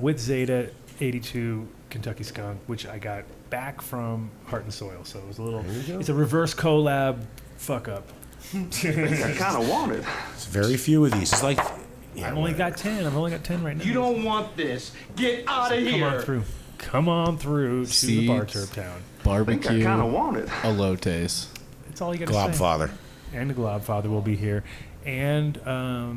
with Zeta 82 Kentucky Skunk, which I got back from Heart and Soil. So it was a little, it's a reverse collab fuck up. I kind of want it. It's very few of these. It's like, I've only got 10. I've only got 10 right now. You don't want this. Get out of Come on here. through. Come on through to the Bar Seeds. Turp Town. Barbecue. I think I kinda want it. Elotes. That's all you got to say. Globfather. And the Globfather will be here. And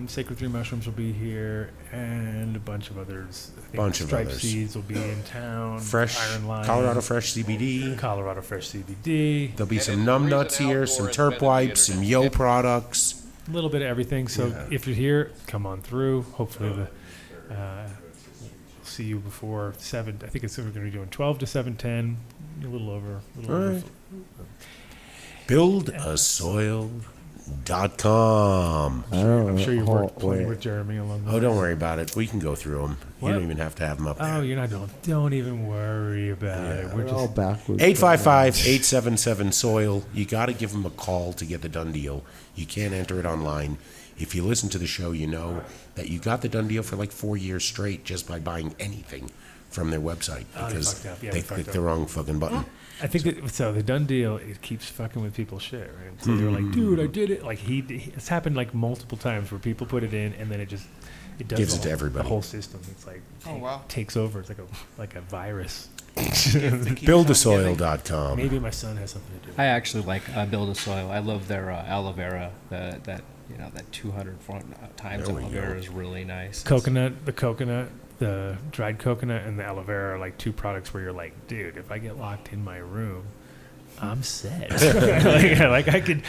Sacred 3 Mushrooms will be here. And a bunch of others. I think Bunch of Striped others. Seeds will be in town. Fresh, Iron Lion. Colorado Fresh CBD. Colorado Fresh CBD. There'll be some numb nuts here, some terp wipes, some yo products. A little bit of everything. So if you're here, come on through. Hopefully we'll see you before 7. I think we're going to be doing 12 to 7:10. A little over. All right. Buildasoil.com. I'm sure you worked plenty with Jeremy along the way. Oh, don't worry about it. We can go through them. What? You don't even have to have them up there. Oh, you're not doing. Don't even worry about it. We're all just backwards. 855-877-SOIL. You got to give them a call to get the done deal. You can't enter it online. If you listen to the show, you know that you got the done deal for like 4 years straight just by buying anything from their website because fucked up. Yeah, they they fucked clicked up. the wrong fucking button. I think that so the done deal it keeps fucking with people's shit, right? So they're like, dude, I did it. Like it's happened like multiple times where people put it in and then it does Gives the it to whole- everybody. The whole system. It's like Oh, wow. takes over. It's like a virus. Buildasoil.com. Maybe my son has something to do with I it. actually like Build a Soil. I love their aloe vera. That 200 times There we aloe go. vera is really nice. The coconut, the dried coconut, and the aloe vera are like two products where you're like, dude, if I get locked in my room, I'm set. like I could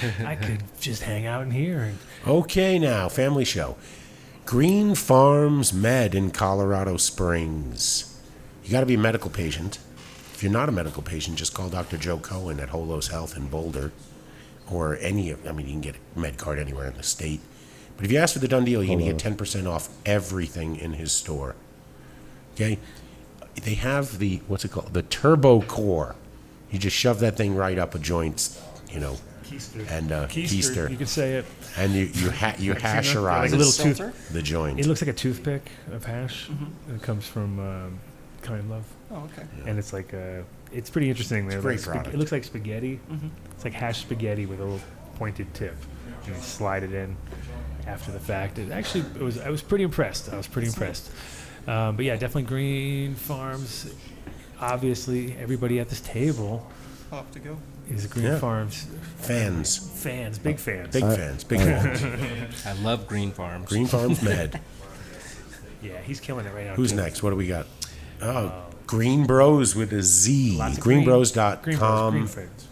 just hang out in here. And Okay, now, family show. Green Farms Med in Colorado Springs. You got to be a medical patient. If you're not a medical patient, just call Dr. Joe Cohen at Holos Health in Boulder. Or you can get a med card anywhere in the state. But if you ask for the done deal, you're going to get 10% off everything in his store. Okay? They have the, what's it called? The Turbo Core. You just shove that thing right up a joint, Keister. and Keister, you could say it. And you hasherize like a little tooth. the joint. It looks like a toothpick of hash. And it comes from Kind Love. Oh, okay. And it's like it's pretty interesting. It's a great product. It looks like spaghetti. It's like hash spaghetti with a little pointed tip. And you slide it in after the fact. I was pretty impressed. But yeah, definitely Green Farms. Obviously, everybody at this table I'll have to go. is Green Farms Fans. big fans. Big fans. Big fans. I love Green Farms. Green Farms Med. Yeah, he's killing it right now. Who's too. next? What do we got? Oh, Green Bros with a Z. Lots of Greenbros.com. Green friends.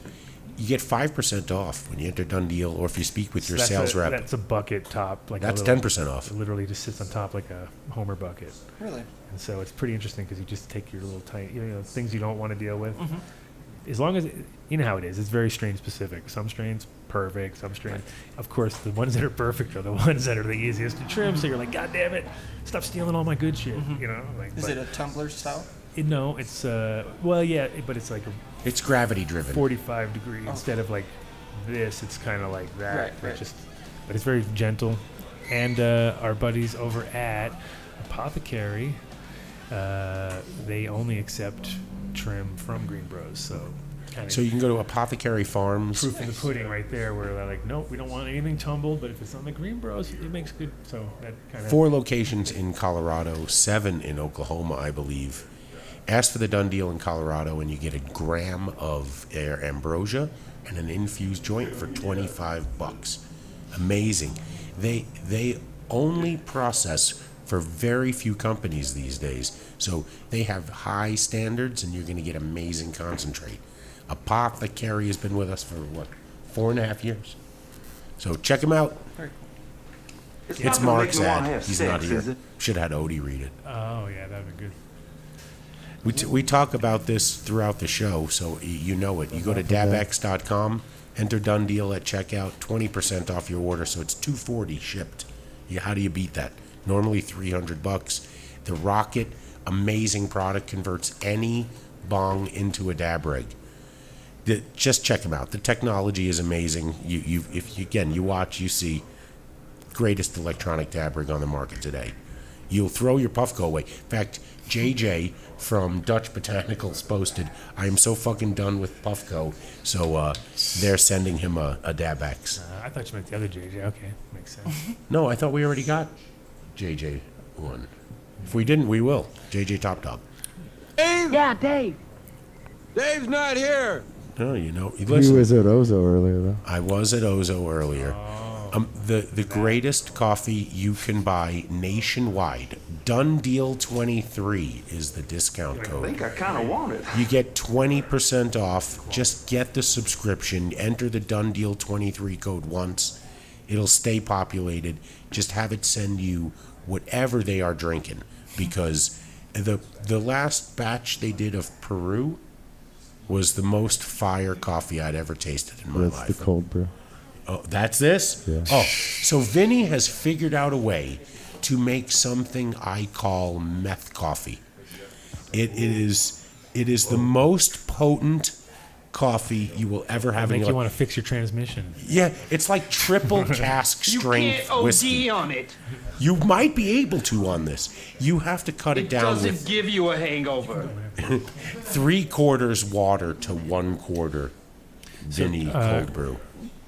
You get 5% off when you enter Done Deal, or if you speak with your That's sales rep. That's a bucket top. Like That's a little, 10% off. It literally just sits on top like a Homer bucket. Really? And so it's pretty interesting because you just take your little tiny, things you don't want to deal with. As long as, you know how it is, it's very strain specific. Some strains, perfect. Some strains, of course, the ones that are perfect are the ones that are the easiest to trim. So you're like, God damn it, stop stealing all my good shit. Is it a tumbler style? No, it's, but it's like It's gravity driven. 45 degree instead of like this. It's kind of like that. Right. But it's very gentle. And our buddies over at Apothecary, they only accept trim from Green Bros. So So you can go to Apothecary Farms. proof in the pudding right there, where they're like, nope, we don't want anything tumbled, but if it's on the Green Bros, it makes good. So that kind of 4 locations in Colorado, 7 in Oklahoma, I believe. Ask for the Done Deal in Colorado, and you get a gram of ambrosia and an infused joint for $25. Amazing. They only process for very few companies these days, so they have high standards, and you're going to get amazing concentrate. Apothecary has been with us for 4.5 years. So check him out. It's Mark's ad. He's not here. Should have had Odie read it. Oh yeah, that'd be good. We talk about this throughout the show, so you know it. You go to dabx.com, enter Dunn Deal at checkout, 20% off your order, so it's $240 shipped. How do you beat that? Normally $300. The Rocket, amazing product, converts any bong into a dab rig. Just check them out. The technology is amazing. If you watch, you see greatest electronic dab rig on the market today. You'll throw your Puffco away. In fact, JJ from Dutch Botanicals posted, I am so fucking done with Puffco, so they're sending him a Dabex. I thought you meant the other JJ. Okay, makes sense. No, I thought we already got JJ one. If we didn't, we will. JJ Top Top. Dave! Yeah, Dave. Dave's not here. No, you He listen. was at Ozo earlier, though. I was at Ozo earlier. The greatest coffee you can buy nationwide. Dunn Deal 23 is the discount I code. think I kind of want it. You get 20% off. Just get the subscription. Enter the Dunn Deal 23 code once. It'll stay populated. Just have it send you whatever they are drinking. Because the last batch they did of Peru was the most fire coffee I'd ever tasted in my That's life. the cold brew. Oh, that's this? Yeah. Oh, so Vinny has figured out a way to make something I call meth coffee. It is the most potent coffee you will ever have in Make your you life. want to fix your transmission. Yeah, it's like triple cask strength whiskey. on it. You might be able to on this. You have to cut it down with give you a hangover. 3/4 water to 1/4 Vinny cold brew.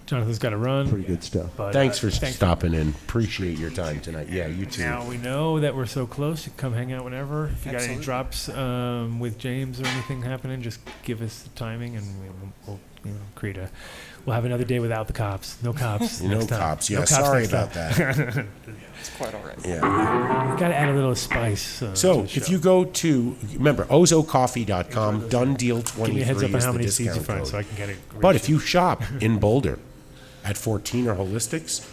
Jonathan's got to run. Pretty good stuff. But, Thanks for stopping in. Appreciate your time tonight. Yeah, you too. Now we know that we're so close. You can come hang out whenever. If you got any drops with James or anything happening, just give us the timing, and we'll create a. We'll have another day without the cops. No cops. No next time. cops. Yeah, No cops sorry next about time. that. It's quite all right. Yeah. Got to add a little spice. So if you go to, remember, ozocoffee.com, Dunn Deal 23 give me a heads up on is how the many seeds you discount find code. so I can get it. But if you shop in Boulder at 14er Holistics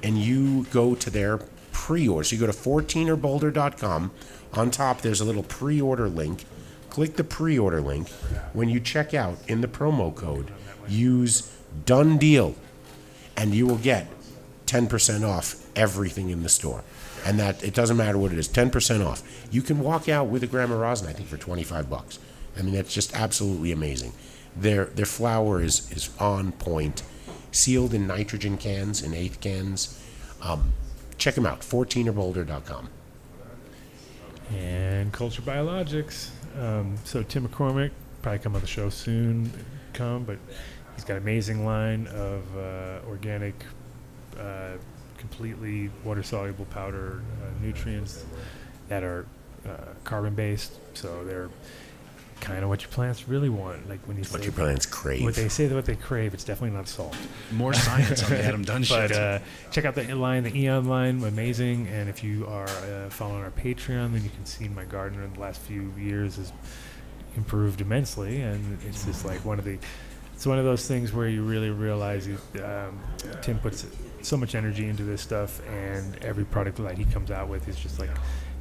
and you go to their pre-order, so you go to 14erboulder.com, on top there's a little pre-order link. Click the pre-order link. When you check out in the promo code, use Dunn Deal, and you will get 10% off everything in the store. And that, it doesn't matter what it is, 10% off. You can walk out with a gram of rosin, I think, for $25. I mean, that's just absolutely amazing. Their flour is on point, sealed in nitrogen cans, in 1/8 cans. Check them out, 14erboulder.com. And Culture Biologics. So Tim McCormick, probably come on the show soon, but he's got an amazing line of organic, completely water-soluble powder nutrients that are carbon-based. So they're kind of what your plants really want. Like when you What say your plants crave. what they say that what they crave, it's definitely not salt. More science on the Adam Dunn shit. But check out the line, the Eon line, amazing. And if you are following our Patreon, then you can see my garden in the last few years has improved immensely. And it's just like it's one of those things where you really realize Tim puts so much energy into this stuff, and every product that he comes out with is just like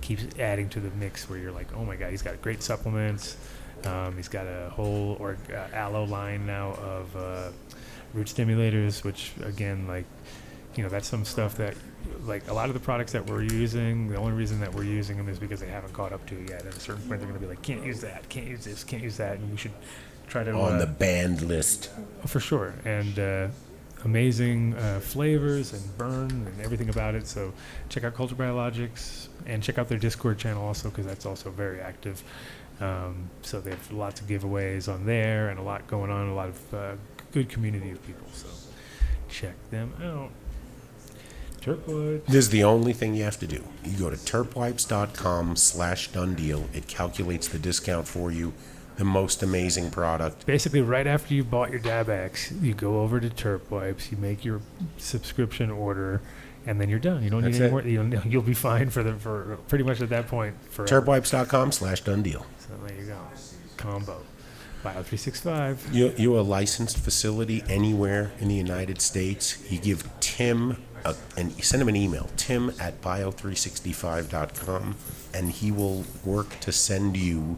keeps adding to the mix where you're like, oh my God, he's got great supplements. He's got a whole aloe line now of root stimulators, which again, that's some stuff that, like a lot of the products that we're using, the only reason that we're using them is because they haven't caught up to it yet. At a certain point, they're going to be like, can't use that, can't use this, can't use that, and we should try to On the banned list. for sure. And amazing flavors and burn and everything about it. So check out Culture Biologics and check out their Discord channel also, because that's also very active. So they have lots of giveaways on there and a lot going on, a lot of good community of people. So check them out. Turpwipes. This is the only thing you have to do. You go to turpwipes.com/Dundeal. It calculates the discount for you. The most amazing product. Basically, right after you bought your Dabex, you go over to Turpwipes, you make your subscription order, and then you're done. You don't need That's any more. You'll be fine for pretty much at that point. Turpwipes.com/Dundeal. So there you go. Combo. Bio365. You're a licensed facility anywhere in the United States. You give Tim and you send him an email, tim@bio365.com, and he will work to send you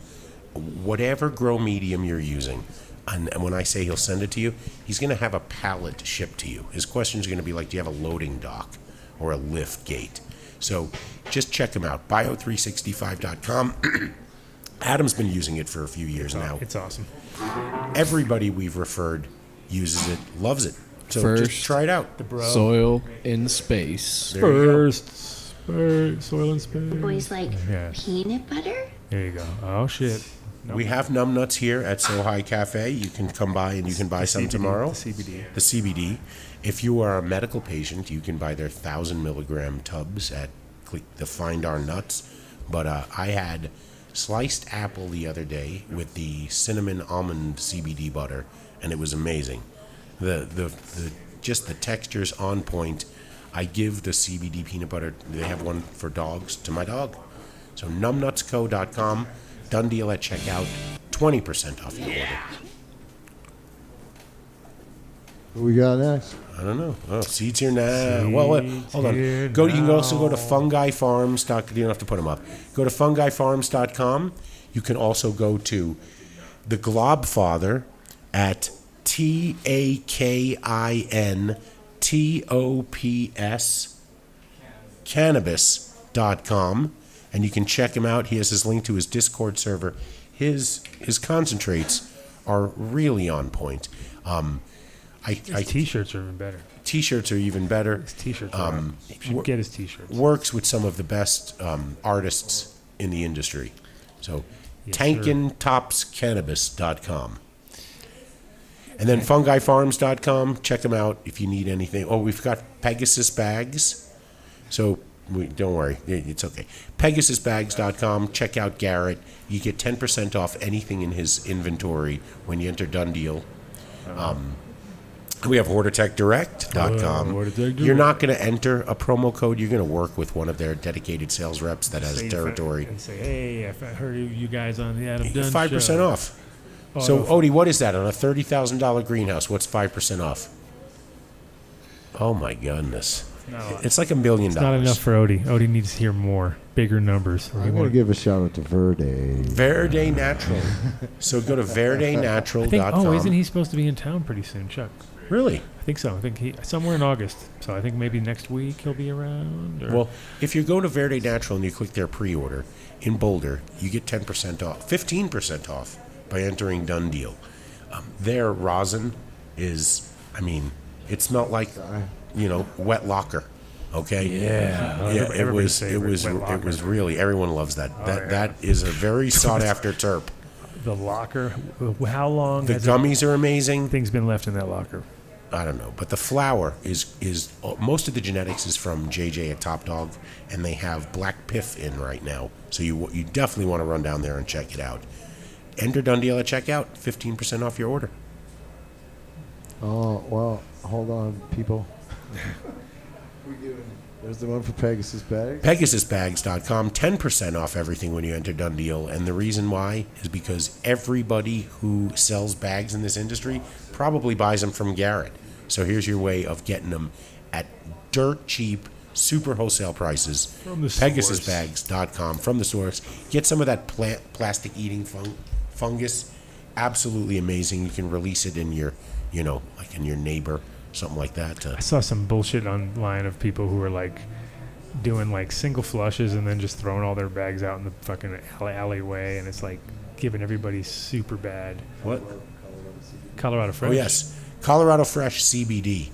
whatever grow medium you're using, and when I say he'll send it to you, he's going to have a pallet shipped to you. His questions are going to be like, do you have a loading dock or a lift gate? So just check him out, bio365.com. Adam's been using it for a few years now. It's awesome. Everybody we've referred uses it, loves it. So First, just try it out. Soil in space. Soil and space. The boys like Yes. peanut butter? There you go. Oh, shit. Nope. We have nuts here at Sohai Cafe. You can come by and you can buy some CBD, tomorrow. the CBD. The CBD. If you are a medical patient, you can buy their 1,000 milligram tubs at the Find Our Nuts. But I had sliced apple the other day with the cinnamon almond CBD butter, and it was amazing. Just the texture's on point. I give the CBD peanut butter, they have one for dogs, to my dog. So numbnutsco.com, done deal at checkout, 20% off your order. What we got next? I don't know. Oh, seeds here now. Well, hold on. You can also go to fungifarms.com. You don't have to put them up. Go to fungifarms.com. You can also go to the Globfather at TAKINTOPS Cannabis.com, and you can check him out. He has his link to his Discord server. His concentrates are really on point. His t-shirts are even better. T-shirts are even better. His t-shirts are you should get his t-shirts. Works with some of the best artists in the industry. So, Yes, TankinTopsCannabis.com. And then FungiFarms.com. Check them out if you need anything. Oh, we've got Pegasus bags. So, don't worry. It's okay. PegasusBags.com. Check out Garrett. You get 10% off anything in his inventory when you enter Done Deal. We have HortiTechDirect.com. You're not going to enter a promo code. You're going to work with one of their dedicated sales reps that has territory. And say, hey, I heard you guys on the Adam Dunn 5% show. off. So, Odie, what is that? On a $30,000 greenhouse, what's 5% off? Oh, my goodness. It's like $1 million. It's not enough for Odie. Odie needs to hear more, bigger numbers. I'm going to give a shout out to Verde. Verde Natural. So go to verdenatural.com. I think, isn't he supposed to be in town pretty soon, Chuck? Really? I think so. I think somewhere in August. So I think maybe next week he'll be around. Or? Well, if you go to Verde Natural and you click their pre-order in Boulder, you get 10% off, 15% off by entering Done Deal. Their rosin is, it's not like, wet locker. Okay. Yeah. It was really, everyone loves that. That is a very sought after terp. The locker. How long? The gummies are amazing. Things been left in that locker. I don't know, but the flower is most of the genetics is from JJ at Top Dog, and they have Black Piff in right now. So you definitely want to run down there and check it out. Enter Done Deal at checkout, 15% off your order. Oh well, hold on, people. There's the one for Pegasus Bags. PegasusBags.com, 10% off everything when you enter Done Deal. And the reason why is because everybody who sells bags in this industry probably buys them from Garrett. So here's your way of getting them at dirt cheap, super wholesale prices. From the source. PegasusBags.com, from the source. Get some of that plastic eating fungus. Absolutely amazing. You can release it in your, like in your neighbor. Something like that. I saw some bullshit online of people who were like doing like single flushes and then just throwing all their bags out in the fucking alleyway, and it's like giving everybody super bad. What? Colorado Fresh. Oh yes, Colorado Fresh CBD.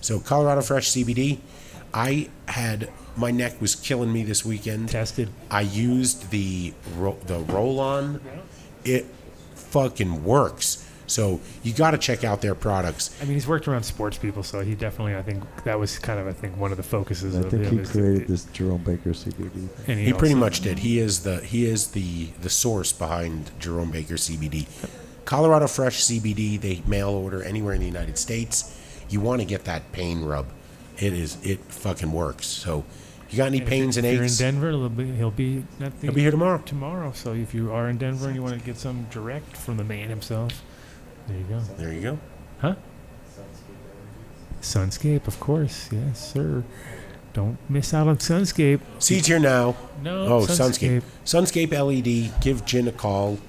So Colorado Fresh CBD. My neck was killing me this weekend. Tested. I used the roll-on. It fucking works. So you got to check out their products. He's worked around sports people, so he definitely, I think, that was kind of, one of the focuses of him. I think he created this Jerome Baker CBD. And he pretty much did. He is the source behind Jerome Baker CBD. Colorado Fresh CBD, they mail order anywhere in the United States. You want to get that pain rub. It fucking works. So you got any pains and aches? If you're in Denver, he'll be here tomorrow. Tomorrow. So if you are in Denver and you want to get some direct from the man himself, there you go. There you go. Huh? Sunscape, of course. Yes, sir. Don't miss out on Sunscape. Seeds here now. No. Oh, Sunscape. Sunscape LED. Give Jen a call.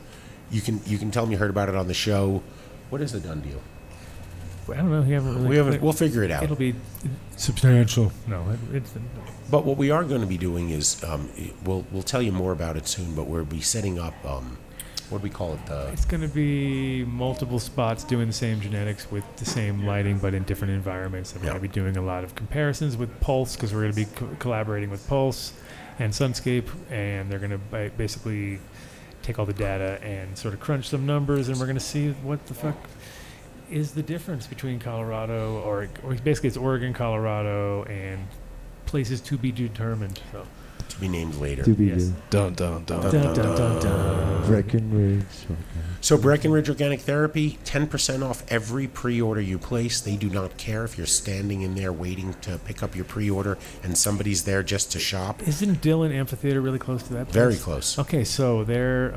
You can tell them you heard about it on the show. What is the done deal? I don't know. We'll figure it out. It'll be substantial. No, it's. But what we are going to be doing is we'll tell you more about it soon. But we'll be setting up what do we call it? It's going to be multiple spots doing the same genetics with the same lighting, but in different environments. And we're going to be doing a lot of comparisons with Pulse because we're going to be collaborating with Pulse and Sunscape, and they're going to basically take all the data and sort of crunch some numbers, and we're going to see what the fuck is the difference between Colorado or basically it's Oregon, Colorado, and places to be determined. So. To be named later. To be yes. dun, dun, dun, dun, dun, dun, dun, dun. Breckenridge. So Breckenridge Organic Therapy, 10% off every pre-order you place. They do not care if you're standing in there waiting to pick up your pre-order and somebody's there just to shop. Isn't Dillon Amphitheater really close to that place? Very close. Okay, so there,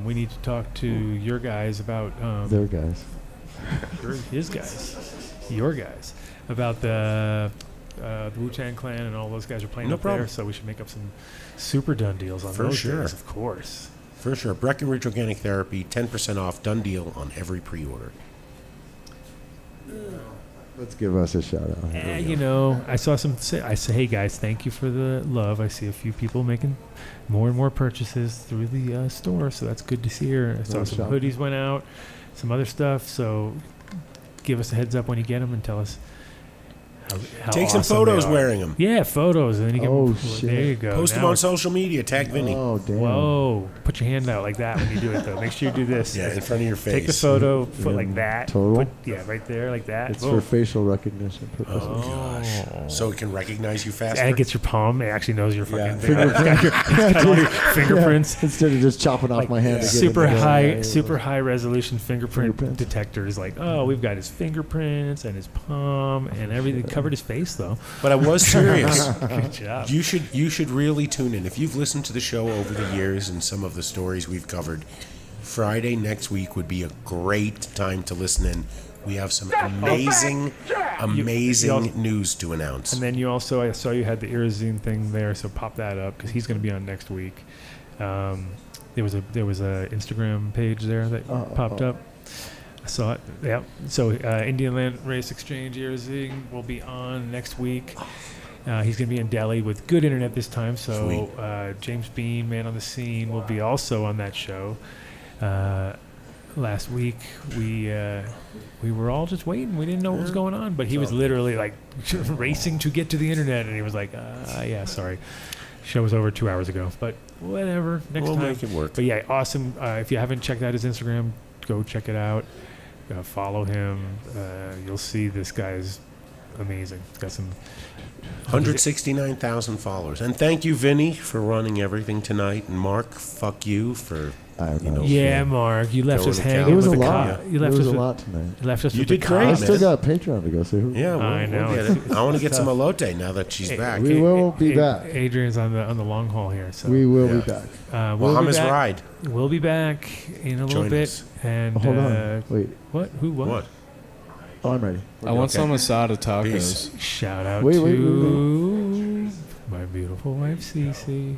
we need to talk to your guys about... Their guys. His guys. Your guys. About the Wu-Tang Clan and all those guys are playing No up problem. there, so we should make up some super done deals on For those sure. days, of course. For sure. Breckenridge Organic Therapy, 10% off, done deal on every pre-order. Let's give us a shout out. You know, I saw some say, hey guys, thank you for the love. I see a few people making more and more purchases through the store, so that's good to see here. I saw Nice some job. hoodies went out, some other stuff, so give us a heads up when you get them and tell us how Take some awesome photos they are. wearing them. Yeah, photos, and then you get Oh, there you go. Post them Now on it's- social media. Tag Vinny. Oh, damn. Whoa! Put your hand out like that when you do it, though. Make sure you do this. Yeah, in front of your face. Take the photo, put Yeah, like that. total? Right there, like that. It's Boom. for facial recognition purposes. Gosh. So it can recognize you faster? And it gets your palm. It actually knows your fucking Yeah. thing. It's got it's got all your fingerprints. Yeah, instead of just chopping off my hand. to get Super it there. high, Yeah. super high resolution fingerprint Fingerprints. detectors. Like, oh, we've got his fingerprints and his palm and everything. Covered his face though. But I was serious. Good job. You should really tune in. If you've listened to the show over the years and some of the stories we've covered, Friday next week would be a great time to listen in. We have some amazing news to announce. And then you also, I saw you had the Irazine thing there, so pop that up because he's going to be on next week. There was a Instagram page there that popped up. I saw it. Yeah. So Indian Land Race Exchange Irazine will be on next week. He's going to be in Delhi with good internet this time. So James Bean, Man on the Scene, will be also on that show. Last week we were all just waiting. We didn't know what was going on, but he was literally like racing to get to the internet, and he was like, "Yeah, sorry, show was over 2 hours ago, but whatever. Next We'll time, make it work." But yeah, awesome. If you haven't checked out his Instagram, go check it out. Follow him. You'll see this guy's amazing. He's got some 169,000 followers. And thank you, Vinny, for running everything tonight. And Mark, fuck you for, yeah, Mark, you left us hanging. It was a with the lot. You left It was us a with- lot tonight. You left us You with did the great, I cops. still got Patreon to go see. Yeah, I know. we'll get it. I want to get some tough. elote now that she's back. We will be back. Adrian's on the long haul here, so We will be back. we'll be Bahamas back. ride. We'll be back in a little Join bit. us. And Hold on. Wait. What? Who? What? What? Oh, I'm ready. I want Okay. some asada tacos. Peace. Shout out Wait, to wait. my beautiful wife Cece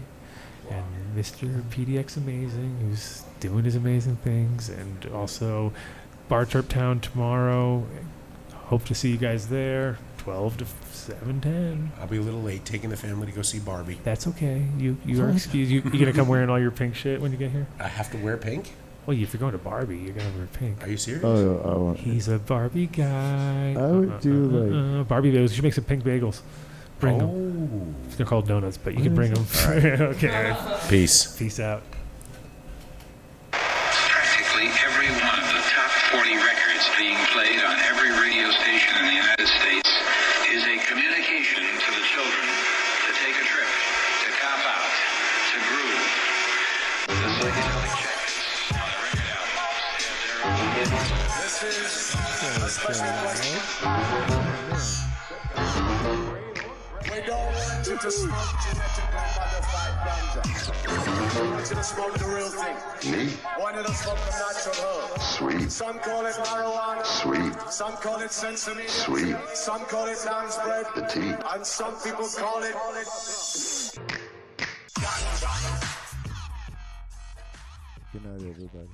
and Mr. PDX Amazing, who's doing his amazing things, and also Bar Trip Town tomorrow. Hope to see you guys there. 12 to 7:10. I'll be a little late taking the family to go see Barbie. That's okay. You are excused. You gonna come wearing all your pink shit when you get here? I have to wear pink? Well, if you're going to Barbie, you're gonna wear pink. Are you serious? Oh, I want. He's a Barbie guy. I would do like. Barbie bagels. You should make some pink bagels. Bring them. They're called donuts, but you can bring them. All right. Okay. Peace. Peace out. Practically every one of the top 40 records being played on every radio station in the United States is a communication to the children to take a trip, to cop out, to groove. The psychedelic jackets on the record albums have their own. This is a special question. We don't want you to smoke genetically modified ganja. We want you to smoke the real thing. Me? Want you to smoke the natural herb. Sweet. Some call it marijuana. Sweet. Some call it sensimilla. Sweet. Some call it lamb's bread. The tea. And some people call it Good night, everybody.